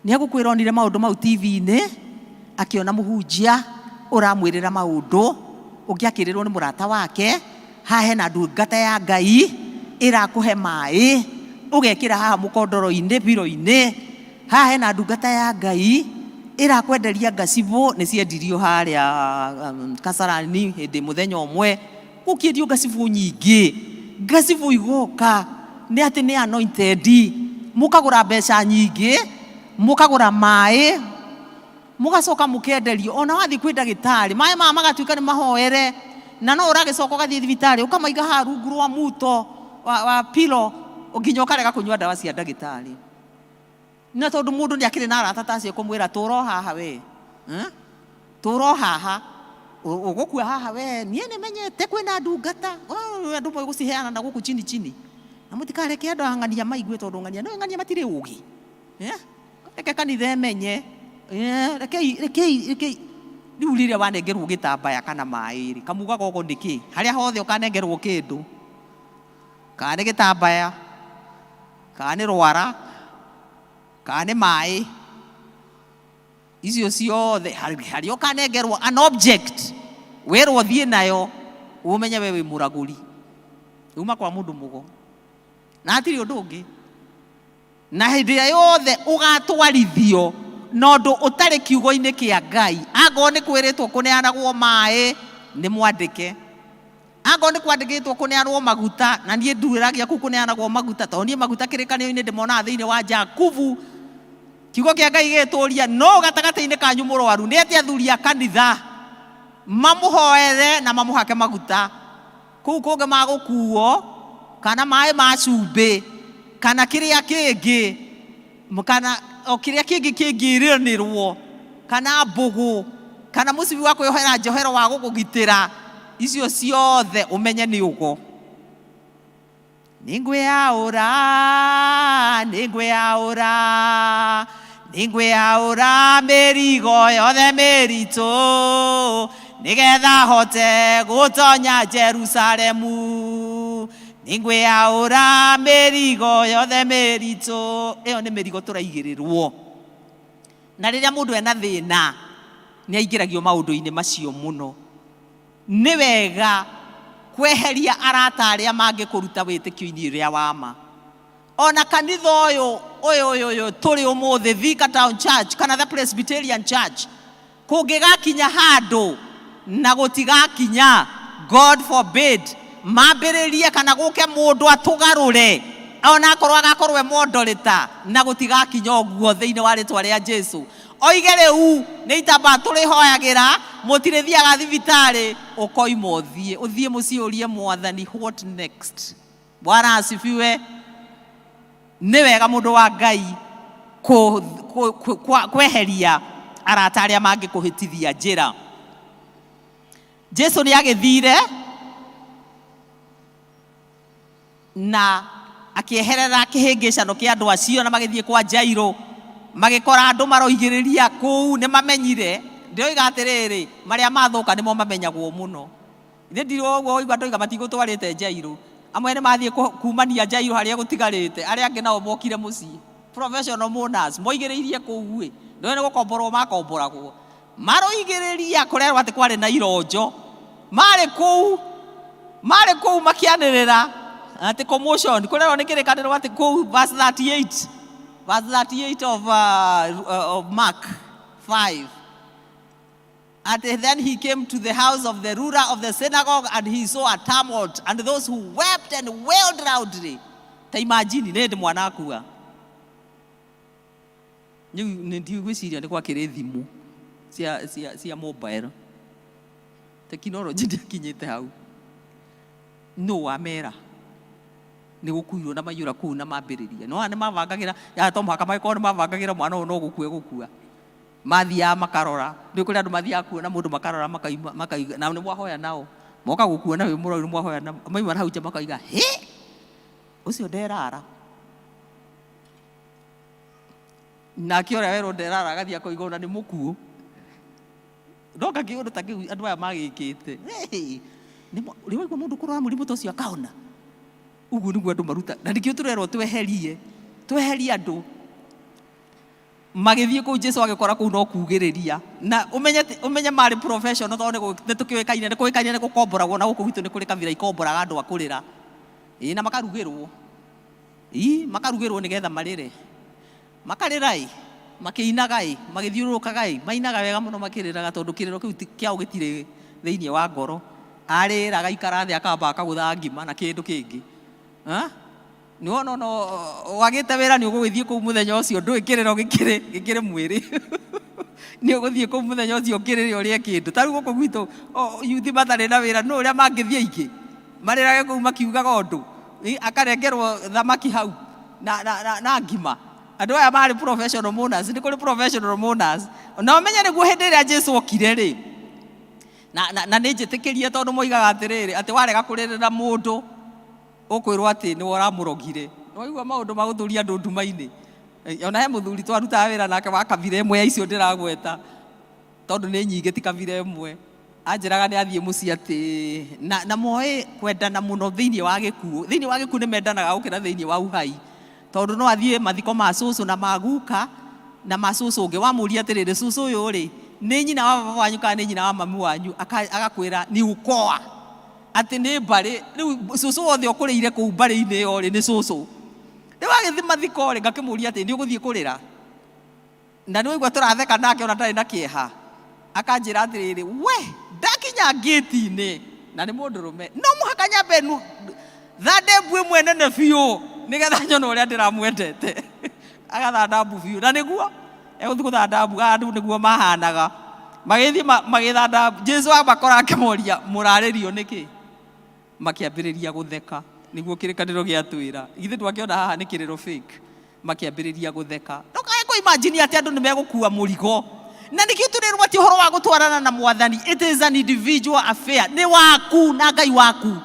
nĩ agũkwĩra onire maũndũ mau TV-inĩ akĩona mũhunjia ũramwĩrĩra maũndũ ũngĩ akĩrĩrwo nĩ mũrata wake haha hena ndungata ya Ngai ĩrakũhe maĩ ũgekĩra haha mũkondoro-inĩ biro-inĩ haha hena ndungata ya Ngai irakwenderia ngacibũ nĩ ciendirio harĩa Kasarani hĩndĩ mũthenya ũmwe gũkĩendio ngacibũ nyingĩ. Ngacibũ igoka nĩ atĩ nĩ anointed, mũkagũra mbeca nyingĩ, mũkagũra maĩ, mũgacoka mũkenderio. Ona wathiĩ kwĩ ndagĩtarĩ maĩ maya magatuĩka nĩ mahoere, na no ũragĩcoka ũgathiĩ thibitarĩ ũkamaiga haha rungu rwa muto wa pilo nginya ũkarega kũnyua ndawa cia ndagĩtarĩ. Na tondũ mũndũ nĩ akĩrĩ na arata ta acio kũmwĩra tũũra haha we, tũũra haha, ũgũkua haha we, niĩ nĩ menyete kwĩna ndungata andũ megũciheana na gũkũ chini chini, na mũtikareke andũ ang'ania maigue tondũ ng'ania no ng'ania matirĩ ũgĩ. Reke kanitha emenye, rekei rĩu rĩrĩa wanengerwo gĩtambaya kana maĩ rĩ, kamugaga ũguo nĩkĩ? Harĩa hothe ũkanengerwo kĩndũ, kana nĩ gĩtambaya, kana nĩ rwara, kana nĩ maĩ, icio ciothe harĩa ũkanengerwo an object werwo thiĩ nayo, ũmenye we wĩ mũragũri uma kwa mũndũ mũgo na hatirĩ ũndũ ũngĩ. Na hĩndĩ ĩrĩa yothe ũgatwarithio na ũndũ ũtarĩ kiugo-inĩ kĩa Ngai, angorwo nĩ kwĩrĩtwo kũneanagwo maĩ nĩ mwandĩke, angorwo nĩ kwandĩkĩtwo kũneanwo maguta, na niĩ nduĩragia kũu kũneanagwo maguta, tondũ niĩ maguta kĩrĩkanĩro-inĩ ndĩmonaga thĩinĩ wa Jakubu. Kiugo kĩa Ngai gĩtũria no gatagatĩ-inĩ kanyu mũrwaru nĩ atĩ athuri a kanitha mamũhoere na mamũhake maguta. Kũu kũngĩ magũkuo kana maĩ ma cumbĩ kana kĩrĩa kĩngĩ, kana o kĩrĩa kĩngĩ kĩngĩrĩranĩrwo, kana mbũgũ kana mũcibi wa kwĩyohera njohero wa gũkũgitĩra, icio ciothe ũmenye nĩ ũgo. Nĩngwĩyaũra, nĩngwĩyaũra, nĩngwĩyaũra mĩrigo yothe mĩritũ, nĩgetha hote gũtonya Jerusalemu. Nĩngwĩyaũra mĩrigo yothe mĩritũ. Ĩyo nĩ mĩrigo tũraigĩrĩrwo. Na rĩrĩa mũndũ ena thĩna nĩ aingĩragio maũndũ-inĩ macio mũno. Nĩ wega kweheria arata arĩa mangĩkũruta wĩtĩkio-inĩ ũrĩa wa ma. Ona kanitha ũyũ tũrĩ ũmũthĩ, Thika Town Church kana the Presbyterian Church, kũngĩgakinya handũ na gũtigakinya, God forbid, mambĩrĩrie kana gũke mũndũ atũgarũre, ona akorwo agakorwo e moderator, na gũtigakinya ũguo thĩinĩ wa rĩtwa rĩa Jesu, oige rĩu nĩ itambaya tũrĩhoyagĩra, mũtirĩthiaga thibitarĩ, ũkoima ũthiĩ mũciĩ ũrie Mwathani, what next? Bwana asifiwe. Nĩ wega mũndũ wa Ngai kweheria arata arĩa mangĩkũhĩtithia njĩra. Jesu nĩ agĩthire na akĩeherera kĩhĩngĩcano kĩa andũ acio na magĩthiĩ kwa Jairo, magĩkora andũ maroigĩrĩria kũu, nĩ mamenyire. Ndĩroiga atĩrĩrĩ, marĩa mathũka nĩmo mamenyagwo mũno. Ithe ndirĩ ũguo oigua ndoiga matigũtwarĩte Jairo. Amwe nĩ mathiĩ kumania Jairo harĩa gũtigarĩte, arĩa angĩ nao mokire mũciĩ. Professional mourners moigĩrĩirie kũu ĩ, ndoĩ nĩ gũkomborwo makomboragwo. Maroigĩrĩria kũrerwo atĩ kwarĩ na ironjo. Marĩ kũu makĩanĩrĩra atĩ commotion, kũrerwo nĩ kĩrĩkanĩro atĩ kũu verse 38 of Mark 5. And then he came to the house of the ruler of the synagogue, and he saw a tumult, and those who wept and wailed loudly. Ta imagine nĩ ndĩ mwana akua. Nĩ ndigwĩciria nĩ gwakĩrĩ thimũ cia mobile. Tekinoronjĩ ndĩkinyĩte hau. No wamera nĩ gũkuirwo na maiyũra kũu na mambĩrĩria. No nĩ mabangagĩra, ya to mũhaka magĩkorwo nĩ mabangagĩra mwana ũyũ no gũkua. Mathiaga makarora. Nĩ kũrĩ andũ mathiaga kuona mũndũ makarora makaiga, na nĩ mwahoya nao. Moka gũkuona wĩ mũrwaru mwahoya nao. Maima hau nja makaiga, he! Ũcio nderara. Nake ũrĩa werwo nderara agathiĩ akoiga ona nĩ mũkuũ. Ndoka kĩũndũ ta kĩu andũ aya magĩkĩte. Rĩu waigua mũndũ kũrwara mũrimũ ta ũcio akaona. Ũguo nĩguo andũ maruta. Na nĩkĩo tũrerwo tweherie andũ. Magĩthiĩ kũu Jesu agĩkora kũu no kugĩrĩria. Na ũmenye marĩ professional tondũ nĩ tũkĩũĩkaine nĩ gũkomboragwo, na gũkũ gwitũ nĩ kũrĩ kabira ikomboraga andũ a kũrĩra. Na makarugĩrwo. Makarugĩrwo nĩgetha marĩre. Makarĩra makiinaga magithiurukaga mainaga wega muno makiriraga tondu kiriro kiu kiao gitire thiini wa ngoro ariraga ikara thi akamba akagutha ngima na kindu kingi no wagite wira ni ugugithie ku muthenya ucio ndu ikiriro gikire mwiri ni uguthie ku muthenya ucio kirire uria kindu tari guku gwitu yuthi mathare na wira no uria mangithie ingi marirage ku makiugaga undu akarengerwo thamaki hau na ngima. Andu aya mari professional mourners ni kuri professional mourners na umenye niguo hindi iria Jesu okire ri na ni njitikirie tondu moigaga atiriri ati warega kuririra mundu ukwirwo ati ni woramurogire no igua maundu maguthuria andu nduma-ini ona he muthuri twarutaga wira nake wa kabira imwe ya icio ndiragweta tondu ni nyingi ti kabira imwe anjiraga ni athie muci ati na moe kwendana muno thiini wa gikuo ni mendanaga gukira thiini wa uhai tondu no athie mathiko ma cucu na maguka na macucu ungi wamuria atiriri cucu uyu ri ni nyina wa baba wanyu kana ni nyina wa mami wanyu agakwira ni ukoa ati ni mbari riu cucu wothe ukuriire ku mbari-ini iyo ri ni cucu riu agithie mathiko ri ngakimuria ati ni uguthie kurira na ni wigua turatheka nake ona ndari na kieha akanjira atiriri we ndakinya gate-ini na ni mundurume no muhaka nyambe thadembu imwe nene biu nigetha nyona uria ndiramwendete agathadambu biu na niguo eguthi guthadambu andu niguo mahanaga magithi magithadambu Jesu abakora akimoria muraririo niki makiambiriria gutheka niguo kirikaniro giatwira ithe twakiona haha ni kiriro fake makiambiriria gutheka ndokae ku imagine ati andu nimegukua murigo na nikio turirwo ati horo wa gutwarana na Mwathani it is an individual affair ni waku na Ngai waku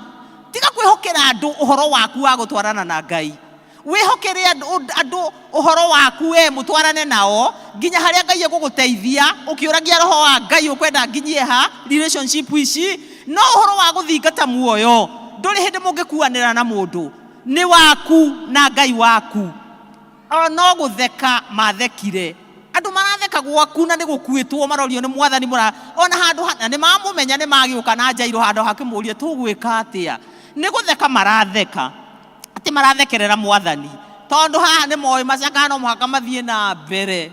tiga kwihokera andu uhoro waku wa gutwarana na Ngai wihokere andu uhoro waku mutwarane nao nginya haria Ngai eguguteithia ukiuragia roho wa Ngai ukwenda nginyie ha relationship ici no uhoro wa guthingata muoyo nduri hindi mungikuanira na mundu ni waku na Ngai waku no gutheka mathekire andu maratheka gwaku na nigukuitwo marorio ni Mwathani mura ona handu ni mamumenya ni magiuka na Jairo handu hakimuria tugwika atia ni gutheka maratheka ati marathekerera Mwathani tondu haha ni moi macaka no muhaka mathie na mbere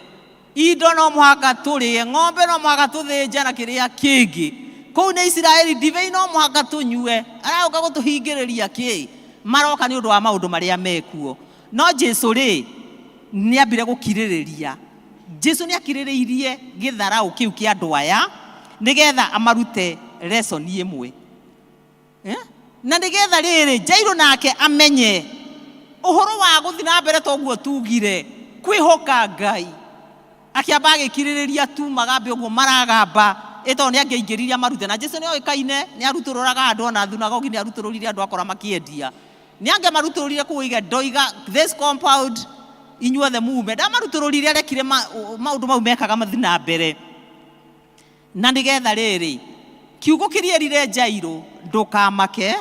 indo no muhaka turie ng'ombe no muhaka tuthinja na kiria kingi kou ni Israeli divei no muhaka tunyue arauka gutuhingiriria ki maroka ni undu wa maundu maria mekuo no Jesu ri ni ambire gukiririria Jesu ni akiririirie githarau kiu kia andu aya nigetha amarute lesson imwe na nigetha riri Jairo nake amenye uhoro wa guthi na mbere toguo tugire kwihoka Ngai akiamba agikiririria tu magambe uguo maragamba ito ni angeingiriria marute na Jesu ni oikaine ni arutururaga andu na thunagogi ni arutururirie andu akora makiendia ni ange marutururirie kuiga ndoiga this compound inyuothe mume ndamarutururirie arekire maundu mau mekaga mathi na mbere na nigetha riri kiugo kirierire Jairo ndukamake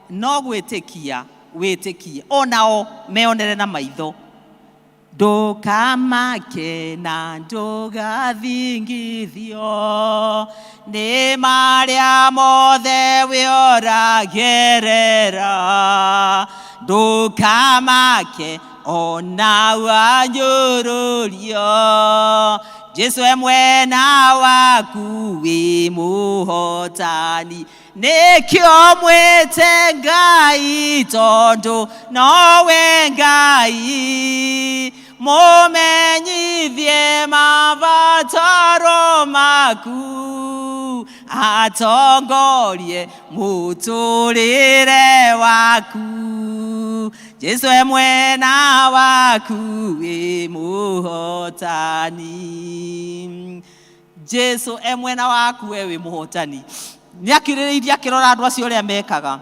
no gwitikia witikie onao meonere na maitho ndukamake na ndugathingithio ni maria mothe wioragerera ndukamake ona wanyururio Jesu mwena waku wi muhotani nikio mwete Ngai tondu nowe Ngai mumenyithie mabataro maku atongorie muturire waku Jesu mwena waku wi muhotani Jesu mwena waku wi muhotani niakiririirie akirora andu acio ria mekaga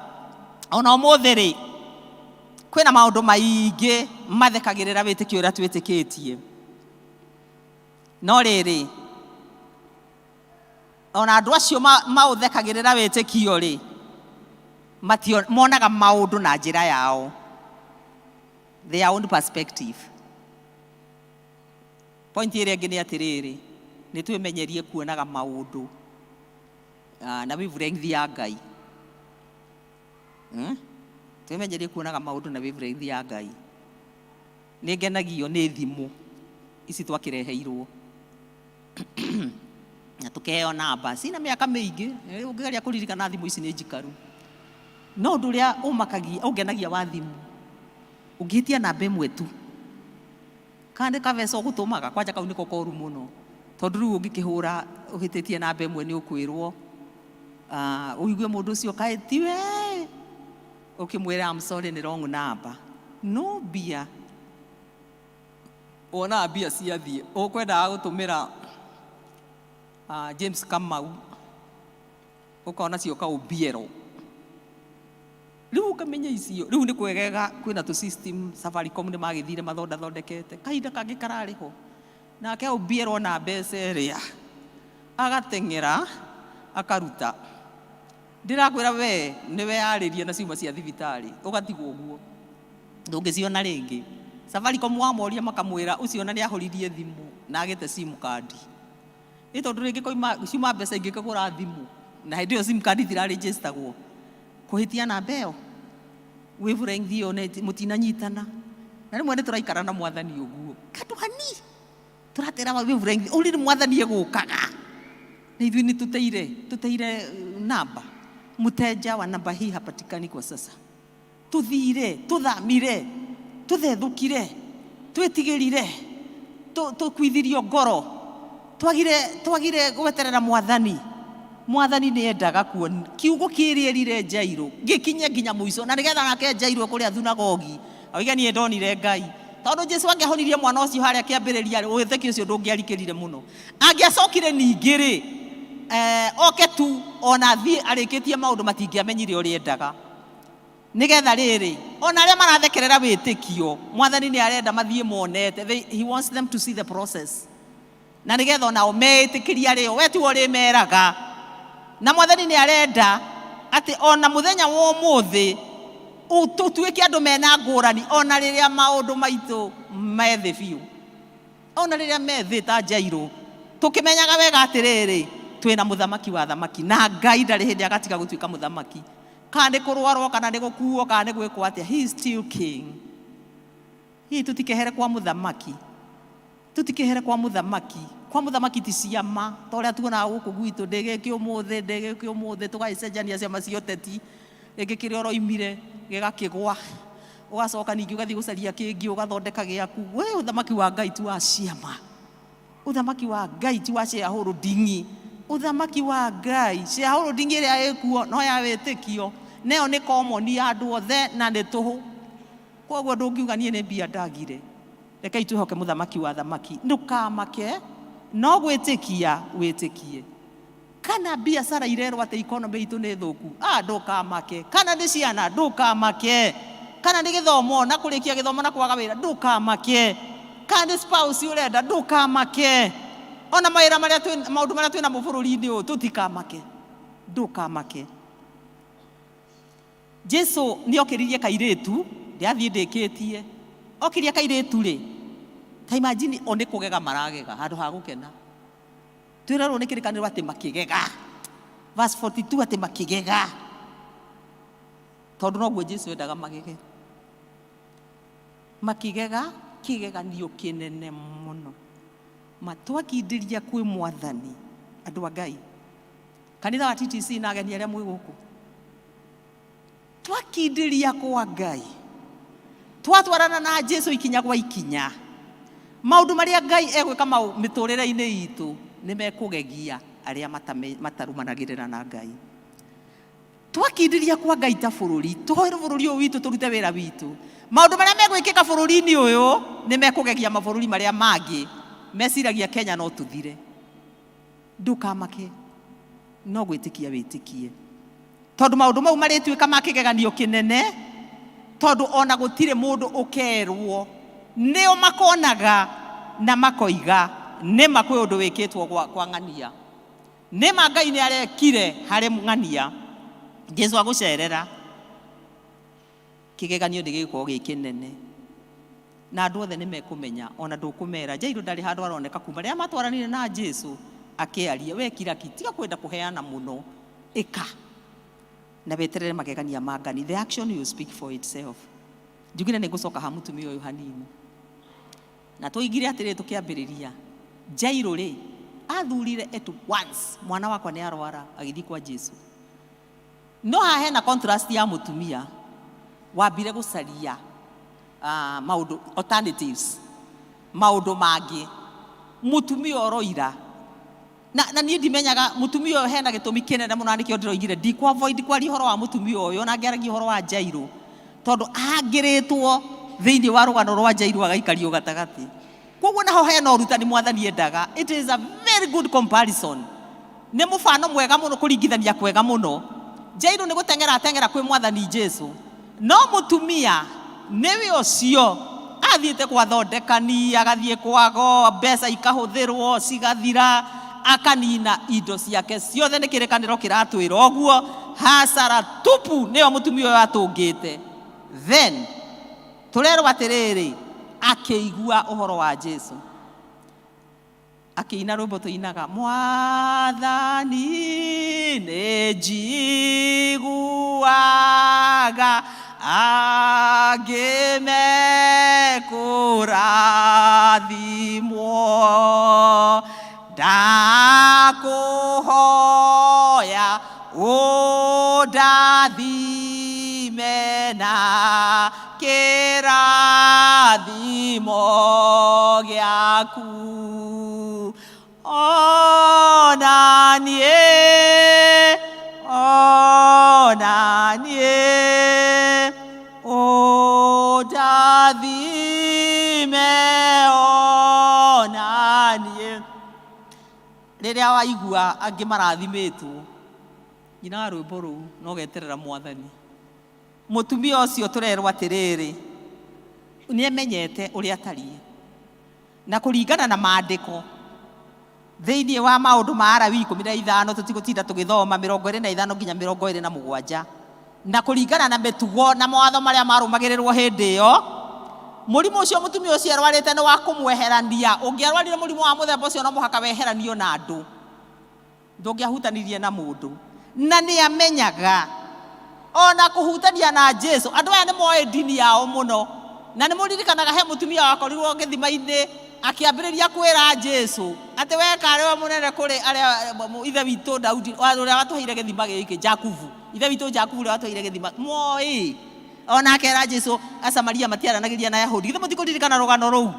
ona umuthiri kwina maundu maingi mathekagirira witikio uria twitikitie no riri ona andu acio mauthekagirira witikio ri matio monaga maundu na njira yao their own perspective point iria ngini atiriri ni twimenyerie kuonaga maundu na wavelength ya Ngai twimenyerie kuonaga maundu na wavelength ya Ngai ni ngenagio ni thimu ici twakireheirwo na tukeo namba cina miaka mingi ungigeria kuririkana thimu ici ni njikaru no ndu ria umakagia ungenagia wa thimu ungitia namba imwe tu kandi kaveca ugutumaga kwanja kau niko koru muno tondu riu ungikihura uhititie namba imwe ni ukwirwo uigue mundu ucio kaetiwe ukimwira I'm sorry ni wrong number no bia ona bia ciathie ukwendaga gutumira James Kamau ukona cio ka ubiero riu ukamenya icio riu ni kwegega kwina tu system Safaricom ni magithire mathonda thondekete kahinda kangi karariho nake ubiero na mbeca ria agatengera akaruta ndirakwira we niwe yaririe na ciuma cia thibitari ugatigwo uguo ndungiciona ringi Safaricom wamoria makamwira ucio na ni ahoririe thimu na agete sim card tondu ringi koima ciuma mbeca ingi kagura thimu na hindi iyo sim card thira registergwo kuhitia na mbeo wivureng thio ne mutinanyitana na rimwe ni turaikara na mwathani uguo kandu hani turatera wa wivureng uri mwathani egukaga na ithui ni tuteire namba muteja wa namba hii hapatikani kwa sasa tuthire tuthamire tuthethukire twetigirire tukwithirio ngoro twagire gweterera mwathani ni endaga kuona kiugo kirierire Jairo gikinye nginya muico na nigetha nake Jairo kuria thunagogi oiga ni ndonire Ngai tondu Jesu angehonirie mwana ucio haria kiambiriria witheki ucio ndungiarikirire muno angiacokire ningiri oke tu ona thie arikitie maundu matingiamenyire uri endaga nigetha riri ona aria marathekerera witikio mwathani ni arenda mathie monete he wants them to see the process na nigetha ona ometikiria rio we tu uri meraga na mwathani ni arenda ati ona muthenya wa umuthi tutuike andu mena ngurani ona riria maundu maitu methe biu ona riria methe ta Jairo tukimenyaga wega atiriri twina muthamaki wa thamaki na Ngai ndari hindi agatiga gutuika muthamaki kandi kurwarwo kana ni gukuo kana ni gwikwo atia he is still king hii tutikehere kwa muthamaki kwa muthamaki ti ciama toria tuona guku gwitu ndegeki umuthi tugaicenjania ciama cioteti gikikire oroimire gigakigwa ugacoka ningi ugathii gucaria kingi ugathondeka giaku we uthamaki wa Ngai tu wa ciama uthamaki wa Ngai ti wa shareholding uthamaki wa Ngai shareholding iria ikuo no ya witikio neo ni common ya andu othe na ni tuhu koguo ndungiuga nie ni mbia ndagire rekei tuhoke muthamaki wa thamaki ndukamake no gwitikia witikie kana biashara irerwo ati economy itu ni thuku ndukamake kana ni ciana ndukamake kana ni githomo na kurikia githomo na kwaga wira ndukamake kana ni spouse urenda ndukamake ona mawira maria maundu maria twina mubururi-ini uyu tutikamake ndukamake Jesu ni okiririe kairitu ndiathie ndikitie okiria kairitu ri ta imagine one kugega maragega handu ha gukena twirarwo ni kirikanirwo ati makigega verse 42 ati makigega tondu noguo Jesu endaga magege makigega kigeganio kinene muno matwakindiria kwi mwathani andu a Ngai kanitha wa TTC na ageni aria mwi guku twakindiria kwa Ngai twatwarana na Jesu ikinya gwa ikinya maundu maria Ngai egwika miturire-ini itu ni mekugegia aria matarumanagirira na Ngai twakindiria kwa Ngai ta bururi tuhoere bururi uyu witu turute wira witu maundu maria megwikika bururi-ini uyu ni mekugegia mabururi maria mangi mesiragia Kenya no tuthire ndukamake no gwitikia witikie tondu maundu mau marituika makigeganio kinene tondu ona gutire mundu ukerwo nio makonaga na makoiga nima kwi undu wikitwo kwa ng'ania nima Ngai ni arekire hari ng'ania Jesu agucerera kigeganio ndigiko gikinene na andu othe nimekumenya ona ndukumera Jairo ndari handu aroneka kuma ria matwaranire na Jesu akiaria we kira kitiga kwenda kuheana muno ika na beterere magegania magani the action will speak for itself njugire ni gucoka ha mutumia uyu hanini na tũigire atĩrĩ tũkĩambĩrĩria Jairũ rĩ athurire at once mwana wakwa nĩ arwara agĩthiĩ kwa Jesu. No haha hena contrast ya mũtumia wambire gũcaria maũndũ alternatives, maũndũ mangĩ. Mũtumia oroira na niĩ ndimenyaga mũtumia ũyũ hena gĩtũmi kĩnene mũno, nĩkĩo ndĩroigire ndikũ-avoid kwaria ũhoro wa mũtumia ũyũ na ngĩaragia ũhoro wa Jairũ, tondũ ahangĩrĩtwo thĩinĩ wa rũgano rwa Jairũ agaikario gatagatĩ. Koguo naho hena ũrutani Mwathani endaga. It is a very good comparison. Nĩ mũfano mwega mũno kũringithania kwega mũno. Jairũ nĩ gũteng'era ateng'era kwĩ Mwathani Jesu, no mũtumia nĩwe ũcio athiĩte gwathondekani, agathiĩ kwago, mbeca ikahũthĩrwo cigathira, akanina indo ciake ciothe. Nĩ kĩrĩkanĩro kĩratwĩra ũguo, hasara tupu nĩyo mũtumia ũyũ atũngĩte. Then tũrerwo atĩrĩrĩ, akĩigua ũhoro wa Jesu, akĩina rwĩmbo tũinaga, Mwathani nĩ njiguaga angĩmekũrathimwo, ndakũhoya ũndathime na kĩrathimo gĩaku. Ona niĩ ũndathime, ona niĩ. Rĩrĩa waigua angĩ marathimĩtwo, nyina wa rwĩmbo rũu no geterera Mwathani. Mũtumia ũcio tũrerwo atĩrĩrĩ, nĩemenyete ũrĩa atariĩ, na kũringana na maandĩko thĩinĩ wa maũndũ ma Alawii 15 tũtigũtinda tũgĩthoma 25 nginya 27, na kũringana na mĩtugo na mawatho marĩa marũmagĩrĩrwo hĩndĩ ĩyo, mũrimũ ũcio mũtumia ũcio arwarĩte nĩ wa kũmweherania. Ũngĩarwarire mũrimũ wa mũthemba ũcio no mũhaka weheranio na andũ, ndũngĩahutanirie na mũndũ. Na nĩ amenyaga ona kũhutania na Jesu. Andũ aya nĩ moĩ ndini yao mũno, na nĩ mũririkanaga he mũtumia wakorirwo gĩthima-inĩ akĩambĩrĩria kwĩra Jesu atĩ we karĩ we mũnene kũrĩ arĩa ithe witũ Daudi ũrĩa watũheire gĩthima gĩkĩ, Jakubu, ithe witũ Jakubu ũrĩa watũheire gĩthima. Moĩ ona akera Jesu Asamaria matiaranagĩria na Ayahudi. Githĩ mũtikũririkana rũgano rũu?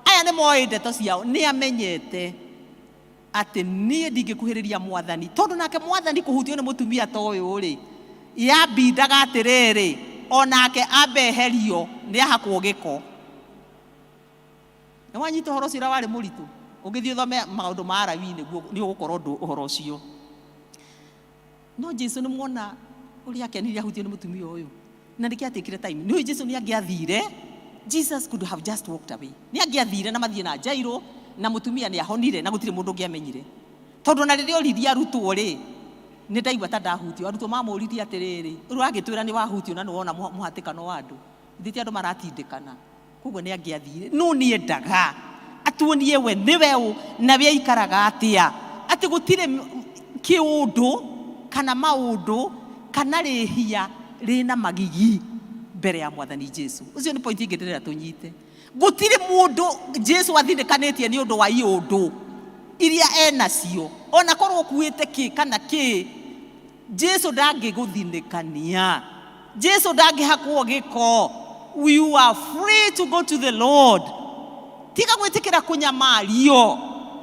Aya nĩ moĩ ndeto ciao. Nĩ amenyete atĩ niĩ ndingĩkuhĩrĩria Mwathani, tondũ nake Mwathani kũhutio nĩ mũtumia ta ũyũ rĩ, yambindaga atĩrĩrĩ onake ambeherio nĩ ahakwo gĩko. Nĩ wanyita ũhoro ũcio warĩ mũritũ. Ũngĩthiĩ ũthome maũndũ ma Alawii nĩ ũgũkorwo ũhoro ũcio. No Jesu nĩ muona ũrĩa akenirie ahutio nĩ mũtumia ũyũ, na nĩkĩ atĩkire time. Nĩ Jesu nĩ angĩathire, Jesus could have just walked away. Nĩ angĩathire na mathiĩ na Jairũ na mũtumia nĩ ahonire na gũtirĩ mũndũ ũngĩamenyire. Tondũ na rĩrĩa oririe arutwo rĩ, nĩ ndaigua ta ndahutio. Arutwo mamũririe atĩrĩrĩ, rĩu agĩtwĩra nĩ wahutio na nĩ wona mũhatĩkano wa andũ. Ndĩti andũ maratindĩkana. Koguo nĩ angĩathire. No niĩ ndaga atuonie we nĩwe ũ na we aikaraga atĩa, atĩ gũtirĩ kĩũndũ kana maũndũ kana rĩhia rĩna magigi mbere ya Mwathani Jesu. Ũcio nĩ point ingĩndĩrĩra tũnyite. Gũtirĩ mũndũ Jesu athinĩkanĩtie nĩ ũndũ wa iũndũ iria enacio. Ona korwo kuĩte kĩ kana kĩ, Jesu ndangĩgũthinĩkania. Jesu ndangĩhakwo gĩko. You are free to go to the Lord. Tiga gwĩtĩkĩra kũnyamario.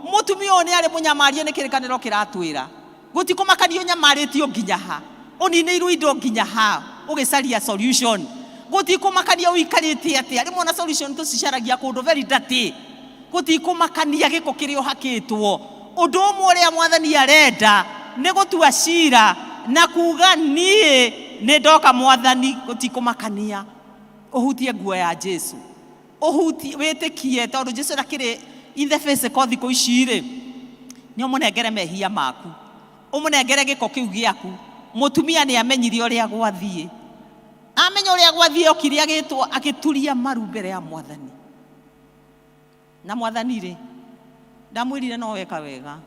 Mũtumia ũyũ nĩ arĩ mũnyamarie, nĩ kĩrĩkanĩro kĩratwĩra. Gũtikũmakanio nyamarĩtio nginya ha, ũninĩirwo indo nginya ha, ũgĩcaria solution. Gũtikũmakania ũikarĩte atĩa. Rĩmwe na solution tũcicaragia kũndũ very dirty. Gũtikũmakania gĩko kĩrĩa ũhakĩtwo. Ũndũ ũmwe ũrĩa Mwathani arenda nĩ gũtua cira na kuga niĩ nĩ ndoka Mwathani. Gũtikũmakania. Ũhutie nguo ya Jesu, ũhutie wĩtĩkie, tondũ Jesu ndakĩrĩ in the physical thikũ ici rĩ, nĩ ũmũnengere mehia maku, ũmũnengere gĩko kĩu gĩaku. Mũtumia nĩ amenyire ũrĩa gwathiĩ, amenya ũrĩa gwathiĩ, okire agĩtwo agĩturia maru mbere ya Mwathani. Na Mwathani rĩ, ndamwĩrire no weka wega,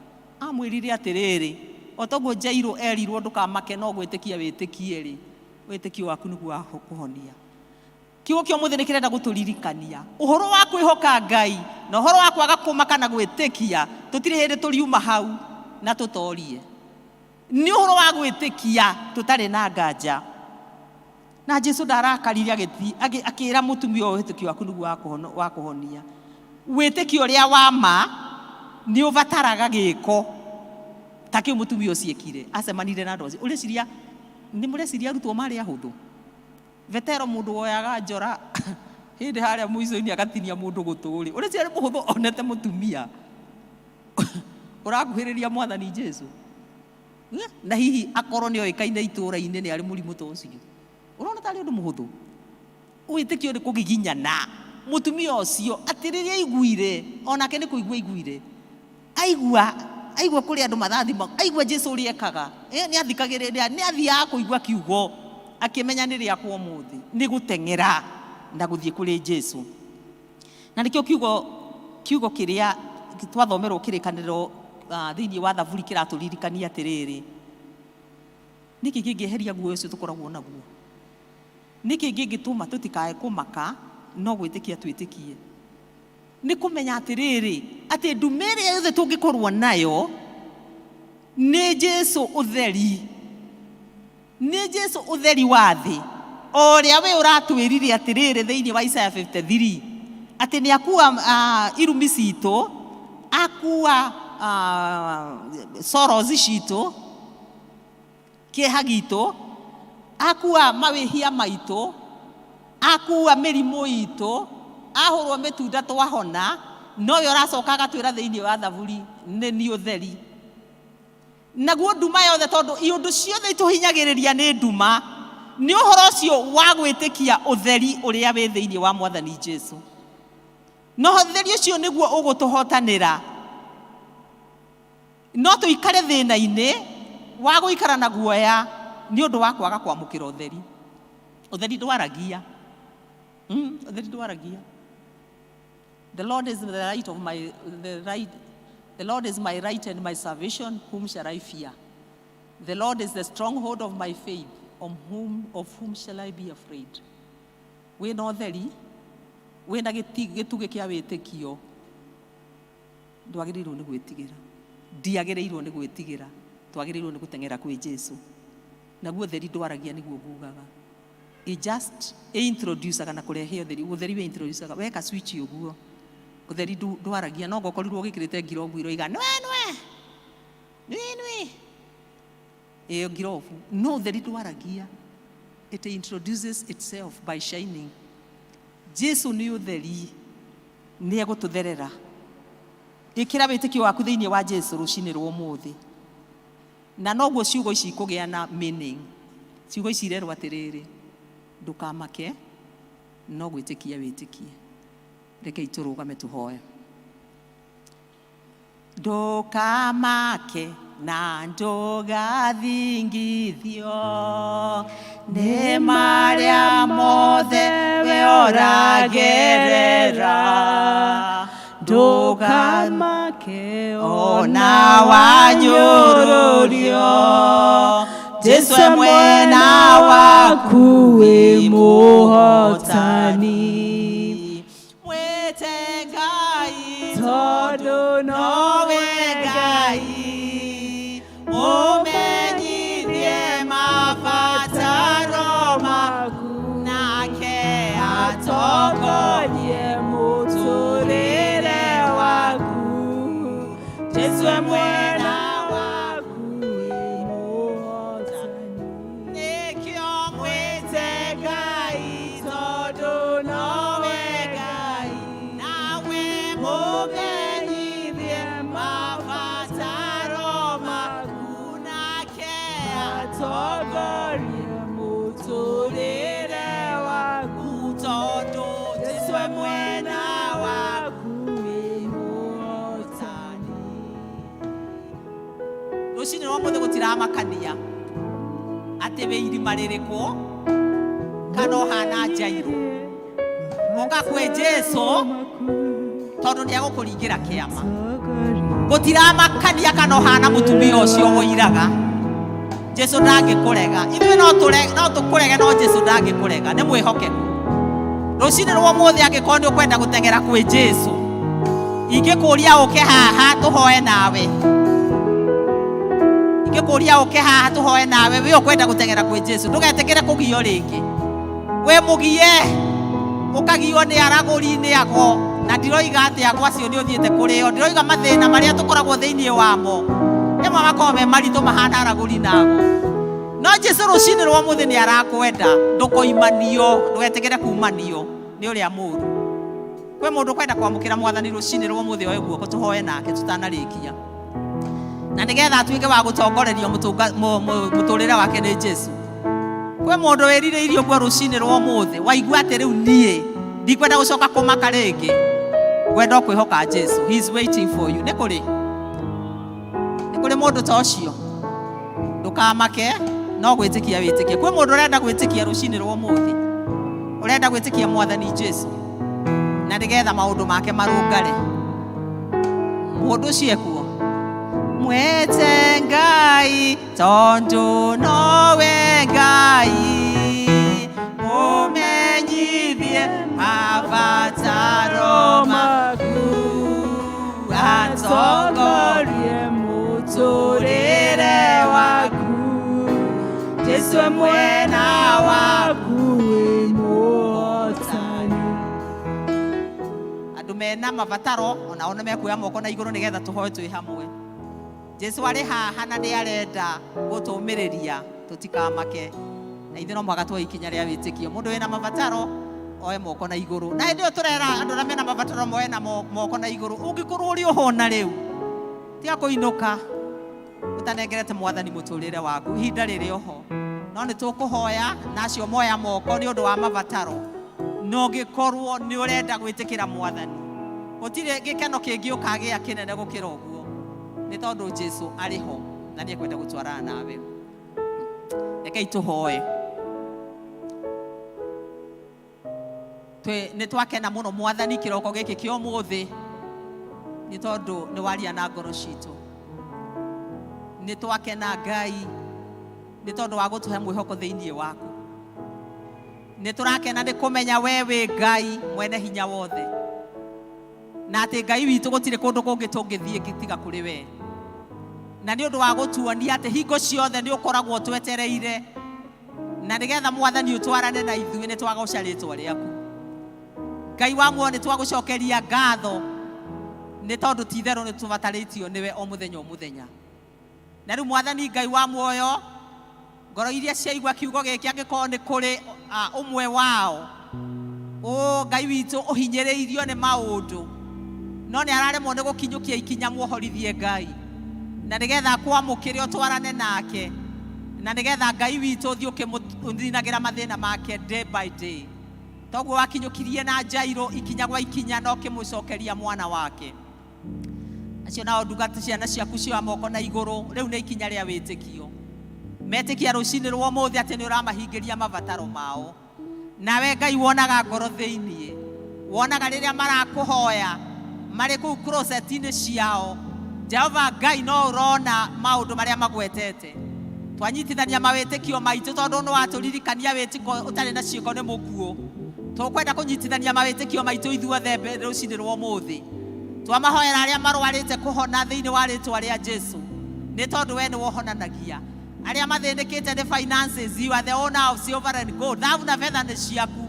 amwĩrire atĩrĩrĩ, o toguo Jairũ erirwo ndũkamake no gwĩtĩkia wĩtĩkie rĩ, wĩtĩkio waku nĩguo wakũhonia. Kiugo kĩa mũthĩ nĩ kĩrenda gũtũririkania ũhoro wa kwĩhoka Ngai na ũhoro wa kwaga kũmaka na gwĩtĩkia. Tũtirĩ hĩndĩ tũriuma hau na tũtorie. Nĩ ũhoro wa gwĩtĩkia tũtarĩ na nganja. Na Jesũ ndarakaririe akĩra mũtumia ũyũ, wĩtĩkio waku nĩguo wa kũhonia. Wĩtĩkio ũrĩa wa ma nĩ ũbataraga gĩko ta kĩu mũtumia ũcio ekire. Acemanire na andũ acio. Ũreciria nĩ mũreciria arutwo marĩ ahũthũ? Vetero mũndũ woyaga njora hĩndĩ harĩa mũico-inĩ agatinia mũndũ gũtũrĩ. Ũreciria nĩ mũhũthũ onete mũtumia ũrakuhĩrĩria Mwathani Jesũ? Na hihi akorwo nĩ oĩkaine itũũra-inĩ nĩ arĩ mũrimũ ta ũcio, ũrona tarĩ ũndũ mũhũthũ? Wĩtĩkio nĩ kũgiginyana. Mũtumia ũcio atĩ rĩrĩa aiguire, onake nĩ kũigua aiguire, aigua kũrĩ andũ mathathima, aigua Jesũ ũrĩa ekaga, nĩ athikagĩrĩria, nĩ athiaga kũigua kiugo, akĩmenya nĩ rĩakwa ũmũthĩ nĩ gũteng'era na gũthiĩ kũrĩ Jesũ. Na nĩkĩo kiugo kĩrĩa twathomerwo kĩrĩkanĩro thĩinĩ wa Thaburi kĩratũririkania atĩrĩrĩ, nĩkĩ kĩngĩeheria guoya ũcio tũkoragwo naguo? Nĩkĩ kĩngĩtũma tũtikae kũmaka no gwĩtĩkia twĩtĩkie? Nĩ kũmenya atĩrĩrĩ, atĩ ndume ĩrĩa yothe tũngĩkorwo nayo nĩ Jesũ ũtheri, nĩ Jesũ ũtheri wa thĩ, o ũrĩa we ũratwĩrire atĩrĩrĩ thĩinĩ wa Isaya 53 atĩ nĩ akua irumi citũ, akua sorrows citũ, kĩeha gitũ, akua mawĩhia maitũ, akua mĩrimũ itũ, ahũrwo mĩtunda twahona. Nowe ũracoka agatwĩra thĩinĩ wa Thaburi nĩ niĩ ũtheri. Naguo nduma yothe, tondũ iũndũ ciothe itũhinyagĩrĩria nĩ nduma, nĩ ũhoro ũcio wa gwĩtĩkia ũtheri ũrĩa wĩ thĩinĩ wa Mwathani Jesũ. No ũtheri ũcio nĩguo ũgũtũhotanĩra. No tũikare thĩna-inĩ wa gũikara na guoya nĩ ũndũ wa kwaga kwamũkĩra ũtheri. Ũtheri ndwaragia. Ũtheri ndwaragia. The Lord is the light of my the Lord is my light and my salvation, whom shall I fear? The Lord is the stronghold of my faith, of whom shall I be afraid? Wĩna ũtheri, wĩna gĩtugĩ kĩa wĩtĩkio, ndwagĩrĩirwo nĩ gwĩtigĩra. Ndiagĩrĩirwo nĩ gwĩtigĩra, twagĩrĩirwo nĩ gũteng'era kwĩ Jesũ. Naguo ũtheri ndwaragia nĩguo ngugaga. Just introduce na kũrehe ũtheri. Ũtheri we introduce weka switch ũguo. Ũtheri ndwaragia, no ngokorirwo gĩkĩrĩte ngirobu iroiga nwe ĩyo ngirobu. No ũtheri ndwaragia. It introduces itself by shining. Jesũ nĩ ũtheri, nĩ egũtũtherera. Ĩkĩra wĩtĩkio waku thĩinĩ wa Jesũ rũcinĩ rwa ũmũthĩ. Na noguo ciugo ici ikũgĩa na meaning. Ciugo ici irerwo atĩrĩrĩ, ndũkamake no gwĩtĩkia wĩtĩkie. Reke itũrũgame tũhoe. Ndũkamake na ndũgathingithio nĩ marĩa mothe we ũragerera. Ndũkamake ona wanyũrũrio, Jesũ mwena waku wĩ mũhotani. Mwĩte Ngai tondũ nowe Ngai, ũmenyithie mabataro maku, nake atongorie mũtũrĩre waku. Jesũ mwena waku wĩ mũhotani. Nĩkĩo mwĩte Ngai tondũ nowe Ngai, nawe mũmenyithie mabataro maku, nake atongorie mũtũrĩre waku. Tondũ Jesũ mwena waku wĩ mũhotani. Rũcinĩ rwa mũthĩ gũtiramakania atĩ wĩ irima rĩrĩkũ kana ũhana Jairũ. Ũka kwĩ Jesũ tondũ nĩ egũkũringĩra kĩama. Gũtiramakania kana ũhana mũtumia ũcio ũiraga. Jesũ ndangĩkũrega. Ithuĩ no tũkũrege no Jesũ ndangĩkũrega. Nĩ mwĩhokeku. rucini rwa muthi angikorwo ni ukwenda gutengera kwi Jesu ingikuria uke haha tuhoe nawe ingikuria uke haha tuhoe nawe we ukwenda gutengera kwi Jesu ndugetekere kugio ringi we mugie ukagio ni araguri-ini ako na ndiroiga ati akwa cio ni uthiete kurio ndiroiga mathina maria tukoragwo thiini wamo nimwe makorwo me maritu mahana araguri nago no Jesu rucini rwa muthi ni arakwenda ndukoimanio ndugetekere kumanio ni uria muru kwe mundu kwenda kwamukira mwathani rucini rwa muthi oyo guoko tuhoe nake tutanarikia na nigetha atuike wa gutongorerio muturire wake ni Jesu kwe mundu wiririirio gwa rucini rwa muthi waigua ati riu nie ndikwenda gucoka kumaka ringi gwenda kwihoka Jesu. He is waiting for you. Nikuri mundu ta ucio ndukamake no gwitikia witikie kwe mundu urenda gwitikia rucini rwa muthi urenda gwitikia mwathani Jesu na nigetha maundu make marungare mundu ciekuo mwete Ngai tondu nowe Ngai mumenyithie mabataro maku atongorie muturire waku Jesu mwena waku imuhotani andu mena mabataro ona ona mekuya moko na iguru nigetha tuhoe twi hamwe Jesu ari haha na ni arenda gutumiriria tutikamake na ithe no mwaga twa ikinya ria witikio mundu wina mabataro oe moko na iguru na ndio turera andu na mena mabataro moe na moko na iguru ungikorwo uri uhona riu tiga kuinuka utanengerete mwathani muturire waku ihinda riri oho no ni tukuhoya nacio moya moko ni undu wa mabataro no gikorwo ni urenda gwitikira mwathani gutire gikeno kingi ukagia kinene gukira uguo ni tondu Jesu ariho na ni ekwenda gutwarana nawe reke ituhoe ni twakena muno mwathani kiroko giki kio muthi ni tondu ni waria na ngoro citu ni twakena Ngai ni tondu wa gutuhe mwihoko thiini waku ni turakena ni kumenya wewe Ngai mwene hinya wothe na ati Ngai witu gutire kundu kungi tungithie gitiga kuri we na ni undu wa gutuonia ati hingo ciothe ni ukoragwo twetereire na nigetha mwathani utwarane na ithuĩ ni twagoca ritwa riaku Ngai wa muoyo ni twagucokeria ngatho ni tondu tithero ni tubataritio niwe o muthenya na riu mwathani Ngai wa muoyo ngoro iria ciaigua kiugo giki angikorwo ni kuri umwe wao Ngai witu uhinyiriirio ni maundu no ni araremwo ni gukinyukia ikinya muohorithie Ngai na nigetha kwamukire utwarane nake na nigetha Ngai witu uthii ukimutinagira mathina make day by day toguo wakinyukirie na Jairo ikinya gwa ikinya no kimucokeria mwana wake acio nao ndungata ciana ciaku cia moko na iguru riu ni ikinya ria witikio metikia rucini rwa muthi ati ni uramahingiria mabataro mao nawe Ngai wonaga ngoro thiini wonaga riria marakuhoya mari ku closet-ini ciao Jehova Ngai no urona maundu maria magwetete twanyitithania mawitikio maitu tondu no waturirikania witiko utari na ciiko ni mukuo tukwenda kunyitithania mawitikio maitu ithuothe rucini rwa muthi twamahoera aria marwarite kuhona thiini wa ritwa ria Jesu ni tondu we ni wohonanagia aria mathinikite ni finances you are the owner of silver and gold thahabu na fedha ni ciaku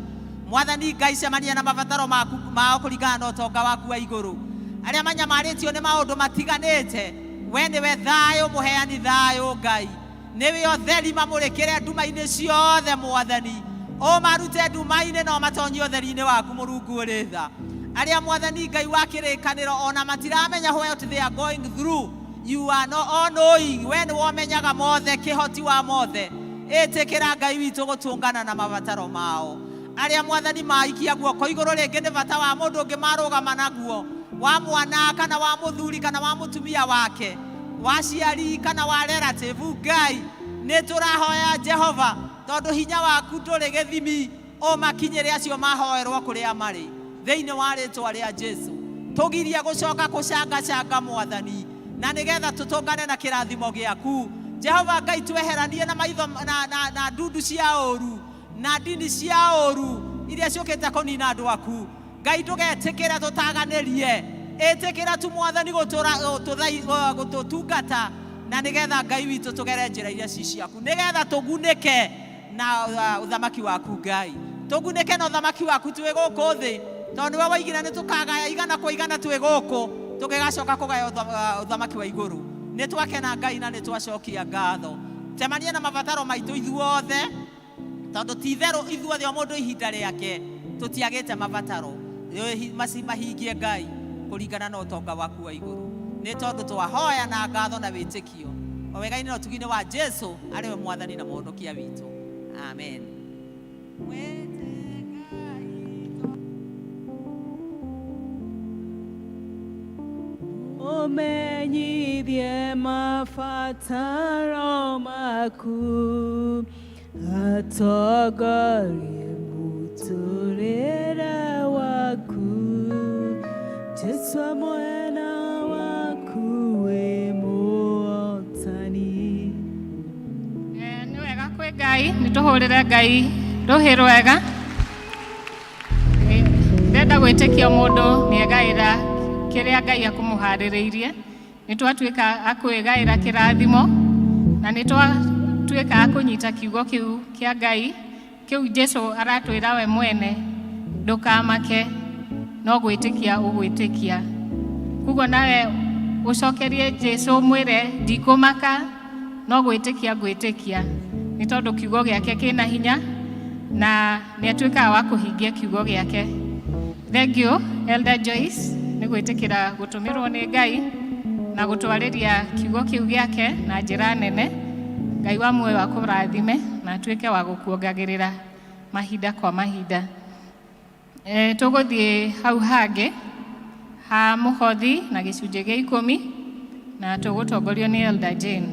mwathani Ngai cemania na mabataro maku mao kuringana na utonga waku wa iguru aria manyamaritio ni maundu matiganite we ni we thayo muheani thayo Ngai niwe otheri mamurikire nduma-ini ciothe mwathani o marute nduma-ini no matonyio theri-ini waku Murungu uri tha aria mwathani Ngai wa kirikaniro ona matiramenya what they are going through you are not all knowing we ni womenyaga mothe kihoti wa mothe itikira Ngai witu gutungana na mabataro mao aria mwathani maikia guoko iguru ringi ni bata wa mundu ungi marugama naguo wa mwana kana wa muthuri kana wa mutumia wake waciari kana wa relative Ngai ni turahoya Jehova tondu hinya waku nduri githimi o makinyire acio mahoerwo kuria mari thiini wa ritwa ria Jesu tugirie gucoka kucanga mwathani na nigetha tutungane na kirathimo giaku Jehova Ngai tweheranie na maitho na ndundu cia uru na ndini cia ũru iria ciũkĩte kũnina andũ aku. Ngai ndũgetĩkĩre tũtaganĩrie, ĩtĩkĩra tu Mwathani gũtũtungata na nĩgetha Ngai witũ tũgere njĩra iria ci ciaku, nĩgetha tũgunĩke na ũthamaki waku Ngai, tũgunĩke na ũthamaki waku twĩ gũkũ thĩ, tondũ nĩwe waigire nĩ tũkagaya igana kwa igana twĩ gũkũ tũgĩgacoka kũgaya ũthamaki wa igũrũ. Nĩ twakena Ngai na nĩ twacokia ngatho. Temania na mabataro maitũ ithuothe, tondũ ti itherũ ithuothe o mũndũ ihinda rĩake tũtiagĩte mabataro, mahingie Ngai kũringana na ũtonga waku wa igũrũ. Nĩ tondũ twahoya na ngatho na wĩtĩkio o wega-inĩ na ũtugi-inĩ wa Jesu arĩwe Mwathani na Mũhonokia witũ. Amen. Umenyithie mabataro maku, atongorie mũtũũrĩre waku, Jesu mwena waku wĩ mũhotani. Nĩ wega kwĩ Ngai, nĩ tũhũrĩre Ngai rũhĩ rwega. Ndenda gwĩtĩkia mũndũ nĩ egaĩra kĩrĩa Ngai akũmũharĩrĩirie. Nĩ twatuĩka akwĩgaĩra kĩrathimo na nĩ twatuĩka akũnyita kiugo kĩu kĩa Ngai kĩu Jesu aratwĩra we mwene, ndũkamake no gwĩtĩkia ũgwĩtĩkia. Kuguo nawe ũcokerie Jesu mwĩre ndikũmaka no gwĩtĩkia ngwĩtĩkia, nĩ tondũ kiugo gĩake kĩna hinya na nĩ atuĩkaga wa kũhingia kiugo gĩake. Thengiũ Elder Joyce nĩ gwĩtĩkĩra gũtũmĩrwo nĩ Ngai na gũtwarĩria kiugo kĩu gĩake na njĩra nene. Ngai wa muoyo akũrathime na atuĩke wa gũkuongagĩrĩra mahinda kwa mahinda. Tũgũthiĩ hau hangĩ ha mũhothi na gĩcunjĩ gĩa 10 na tũgũtongorio nĩ Elder Jane.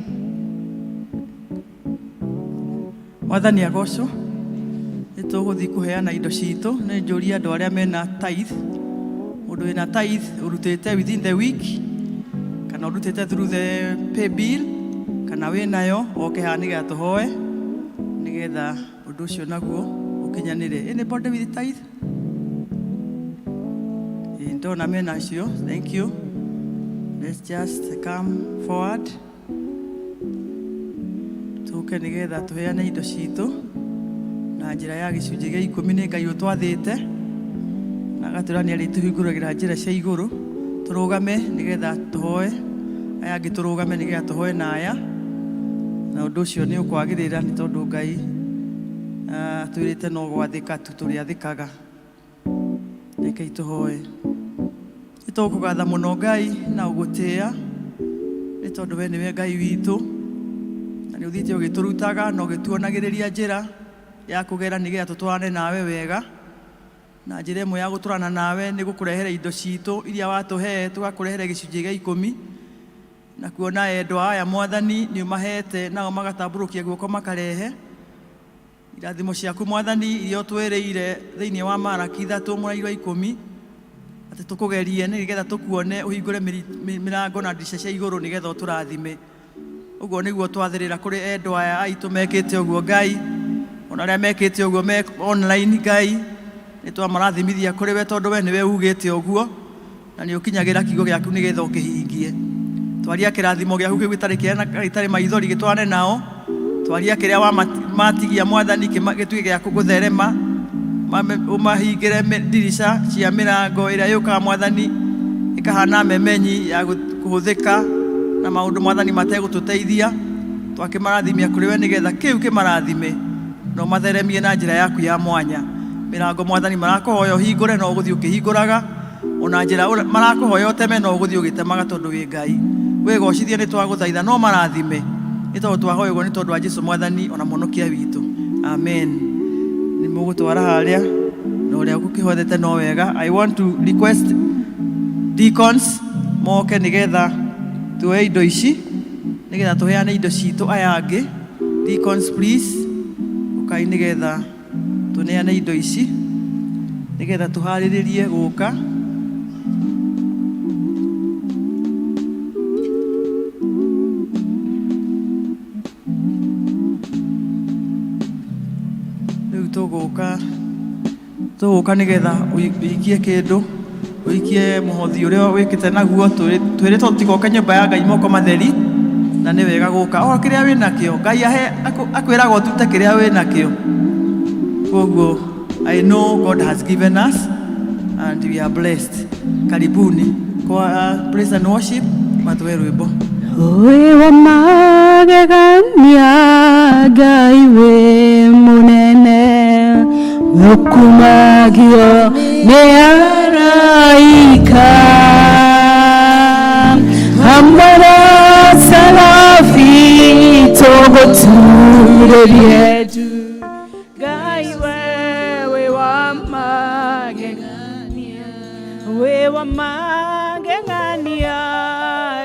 Mwathani agocwo. Nĩ tũgũthiĩ kũheana indo citũ. Nĩ njũria andũ arĩa mena tithe. Mũndũ wĩna tithe ũrutĩte within the week kana ũrutĩte through the pay bill kana wĩnayo oke haha nĩgetha tũhoe nĩgetha ũndũ ũcio naguo ũkinyanĩre. Anybody with tithe? Ndona mena acio. Thank you. Let's just come forward. Tũke nĩgetha tũheane indo citũ na njĩra ya gĩcunjĩ gĩa 10 nĩ Ngai ũtwathĩte na agatwĩra nĩ arĩtũhingũragĩra njĩra cia igũrũ. Tũrũgame nĩgetha tũhoe, aya angĩ tũrũgame nĩgetha tũhoe na aya, na ũndũ ũcio nĩ ũkwagĩrĩra nĩ tondũ Ngai twĩrĩte no gwathĩka tu tũrĩathĩkaga. Rekei tũhoe. Nĩ tũkũgatha mũno Ngai na ũgũtĩĩa nĩ tondũ we nĩwe Ngai witũ na nĩ ũthiĩte ũgĩtũrutaga na ũgĩtuonagĩrĩria njĩra ya kũgera nĩgetha tũtwarane nawe wega, na njĩra ĩmwe ya gũtũrana nawe nĩ gũkũrehere indo citũ iria watũhe, tũgakũrehere gĩcunjĩ gĩa 10 na kuona endwa aya Mwathani nĩ ũmahete nao magatambũrũkia guoko makarehe irathimo ciaku Mwathani iria ũtwĩrĩire thĩinĩ wa Malaki 3 mũrairi wa 10 atĩ tũkũgerie nĩgetha tũkuone ũhingũre mĩrango na ndirica cia igũrũ nĩgetha ũtũrathime. Ũguo nĩguo twathĩrĩra kũrĩ endwa aya aitũ mekĩte ũguo Ngai, ona arĩa mekĩte ũguo me online Ngai, nĩ twamarathimithia kũrĩ we tondũ we nĩwe ugĩte ũguo na nĩ ũkinyagĩra kiugo gĩaku nĩgetha ũkĩhingie. Twaria kĩrathimo gĩaku kĩu gĩtarĩ maithori gĩtwarane nao, twaria kĩrĩa wamatigia Mwathani gĩtuĩke gĩa gũtherema, ũmahingĩre ndirica cia mĩrango ĩrĩa yũkaga Mwathani ĩkahana memenyi ya kũhũthĩka na maũndũ Mwathani mategũtũteithia. Twakĩmarathimia kũrĩ we nĩgetha kĩu kĩmarathime no matheremie na njĩra yaku ya mwanya. Mĩrango Mwathani marakũhoya ũhingũre no ũgũthiĩ ũkĩhingũraga, ona njĩra marakũhoya ũteme no ũgũthiĩ ũgĩtemaga tondũ wĩ Ngai. Wĩgocithie nĩ twagũthaitha no marathime nĩ tondũ twahoya ũguo nĩ tondũ wa Jesũ Mwathani ona Mũhonokia witũ. Amen. Nĩ mũgũtwara harĩa na ũrĩa ũkĩhothete no wega. I want to request deacons moke nĩgetha tuoe indo ici nĩgetha tũheane indo citũ aya angĩ. Deacons please ũkai nĩgetha tũneane indo ici nĩgetha tũharĩrĩrie gũka. riu tuguka nigetha uikie kindu uikie muhothi uria wikite naguo twiritwo tutigoke nyumba ya Ngai moko matheri na ni wega guka o kiria wina kio Ngai akwiraga utute kiria wina kio koguo I know God has given us and we are blessed. Karibuni kwa praise and worship matwe rwimbo we wa magegania Ngai we munene ukumagio ni araika hamara salafi togoturerie tu Ngai we wa magegania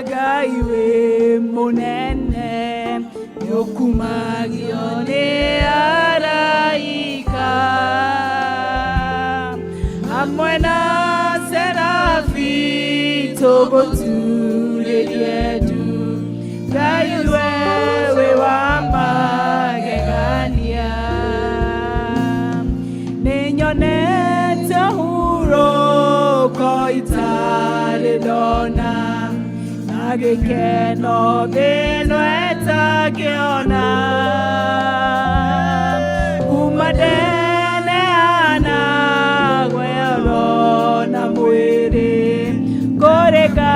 Ngai we munene ukumagio ni araika hamwe na serafi togoturerie tu Ngai we wa magegania ninyonete huro ko itare dona agikeno gino etakiona umadene ana gwerona mwiri koreka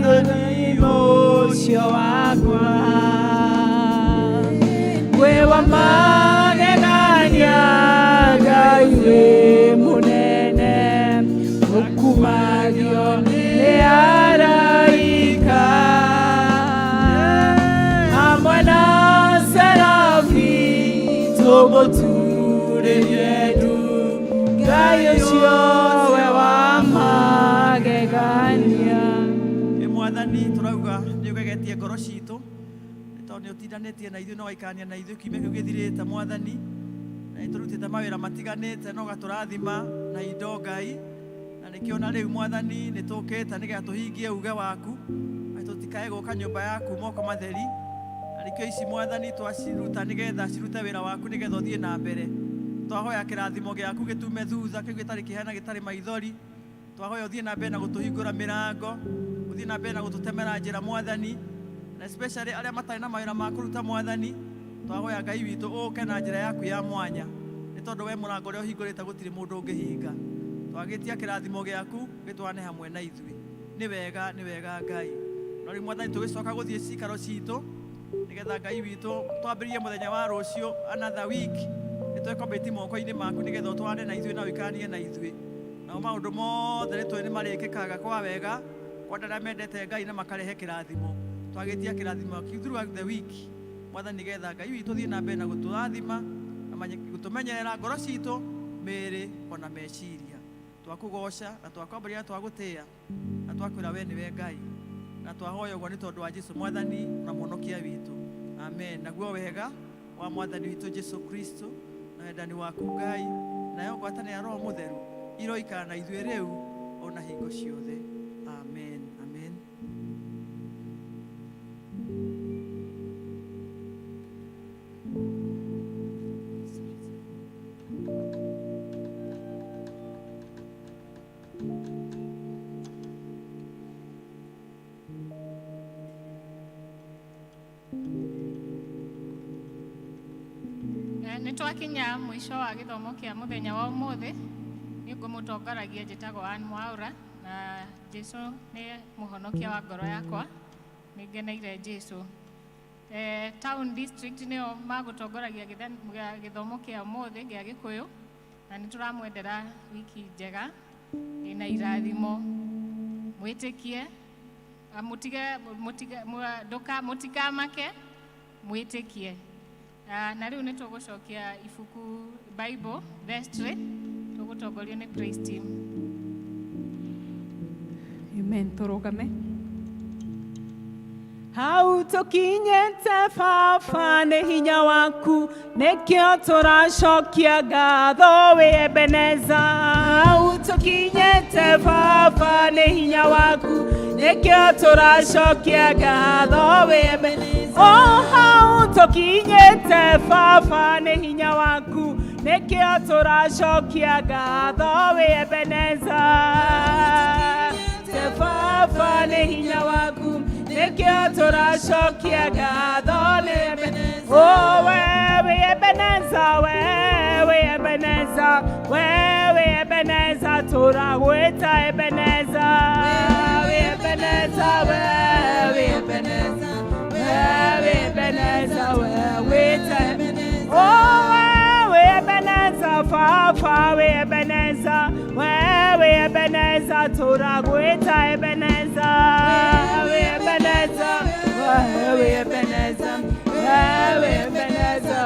yonisho wakwa wewa magegania Ngai we munene ukumagio ni araika hamwe na serafi togoturerie tu Ngai ucio we wa magegania mwathani turauga ni ugegetie ngoro citu tondu utindanetie na ithuĩ no waikania na ithuĩ kiumia kĩu gĩthirĩte mwathani na turutĩte mawĩra matiganĩte no gatũrathima na indo Ngai na nĩkĩo na rĩu mwathani nĩ tũkĩte nĩgetha tũhingie uge waku na tũtikae gũka nyũmba yaku moko matheri na nĩkĩo ici mwathani twaciruta nĩgetha cirute wĩra waku nĩgetha ũthiĩ na mbere twahoya kĩrathimo gĩaku gĩtume thutha kĩu gĩtarĩ kĩheana gĩtarĩ maithori twahoya ũthiĩ na mbere na gũtũhingũra mĩrango ũthiĩ na mbere na gũtũtemera njĩra mwathani na especially arĩa matarĩ na mawĩra ma kũruta mwathani twahoya Ngai witũ ũke na njĩra yaku ya mwanya nĩ tondũ we mũrango ũrĩa ũhingũrĩte gũtirĩ mũndũ ũngĩhinga twagĩtia kĩrathimo gĩaku gĩtwane hamwe na ithuĩ nĩ wega Ngai no rĩu mwathani tũgĩcoka gũthiĩ cikaro citũ nĩgetha Ngai witũ twambĩrĩrie mũthenya wa rũciũ another week nĩtwekombĩti moko-inĩ maku nĩgetha ũtwarane na ithuĩ na ũikanie na ithuĩ nao maũndũ mothe nĩtũĩ nĩ marĩkĩkaga kwa wega kwa andũ arĩa mendete Ngai na makarehe kĩrathimo twagĩtia kĩrathimo throughout the week mwathani nĩgetha Ngai witũ thiĩ na mbere na gũtũrathima na gũtũmenyerera ngoro citũ mĩĩrĩ ona meciria twakũgoca na twakwambĩrĩria twagũtĩĩa na twakwĩra we nĩwe Ngai na twahoya ũguo nĩ tondũ wa Jesũ mwathani na mũhonokia witũ amen naguo wega wa mwathani witũ Jesũ Kristo na wendani waku Ngai nayo ngwatanĩro ya Roho Mũtheru iroikara na ithuĩ rĩu ona hingo ciothe amen amen nĩ twakinya mwisho wa gĩthomo kĩa mũthenya wa ũmũthĩ nĩ ngũmũtongoragia njĩtagwo Ann Mwaura na Jesũ nĩ mũhonokia wa ngoro yakwa nĩ ngeneire Jesũ town district nĩo magũtongoragia gĩthomo kĩa ũmũthĩ gĩa Gĩkũyũ na nĩ tũramwendera wiki njega ĩna irathimo mwĩtĩkie mũtikamake mwĩtĩkie na rĩu nĩ tũgũcokia ibuku Bible vestry tũgũtongorio nĩ praise team. Amen. Tũrũgame. Hau tũkinyĩte Baba nĩ hinya waku nĩkĩo tũracokia ngatho wĩ Ebeneza. Hau tũkinyĩte Baba nĩ hinya waku nĩkĩo tũracokia ngatho wĩ Ebeneza. Oh hau tũkinyĩte Baba nĩ hinya waku nĩkĩo Nikio turacokia ngatho we Ebeneza Jehova nĩ hinya waku Nikio turacokia ngatho nĩ Ebeneza Oh we Ebeneza we Ebeneza we Ebeneza turagwĩta Ebeneza we Ebeneza we Ebeneza we Ebeneza we wĩta Oh we Ebeneza Fafa we Ebeneza we Ebeneza turagwĩta Ebeneza we Ebeneza we Ebeneza we Ebeneza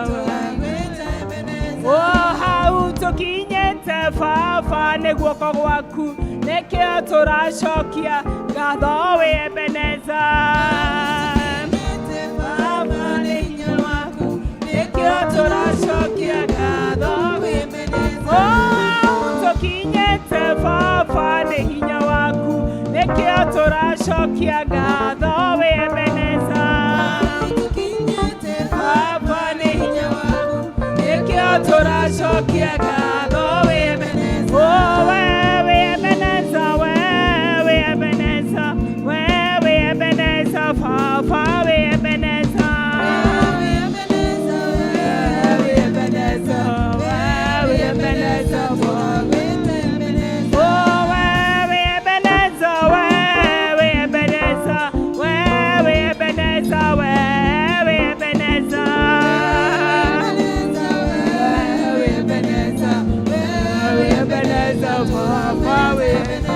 Oh hau tũkinyĩte Fafa nĩ guoko gwaku nĩkĩo tũracokia ngatho we Ebeneza Fafa nĩ hinya waku nĩkĩo tũracokia ngatho we Ebeneza Oh tũkinyĩte Fafa nĩ hinya waku nĩkĩo tũracokia ngatho we Ebeneza Fafa nĩ hinya waku nĩkĩo tũracokia ngatho we Ebeneza Oh we Ebeneza we Ebeneza we Ebeneza Fafa we Ebeneza we Ebeneza we Ebeneza we Ebeneza Oh we Ebeneza we Ebeneza we Ebeneza we Ebeneza we Ebeneza Fafa we Ebeneza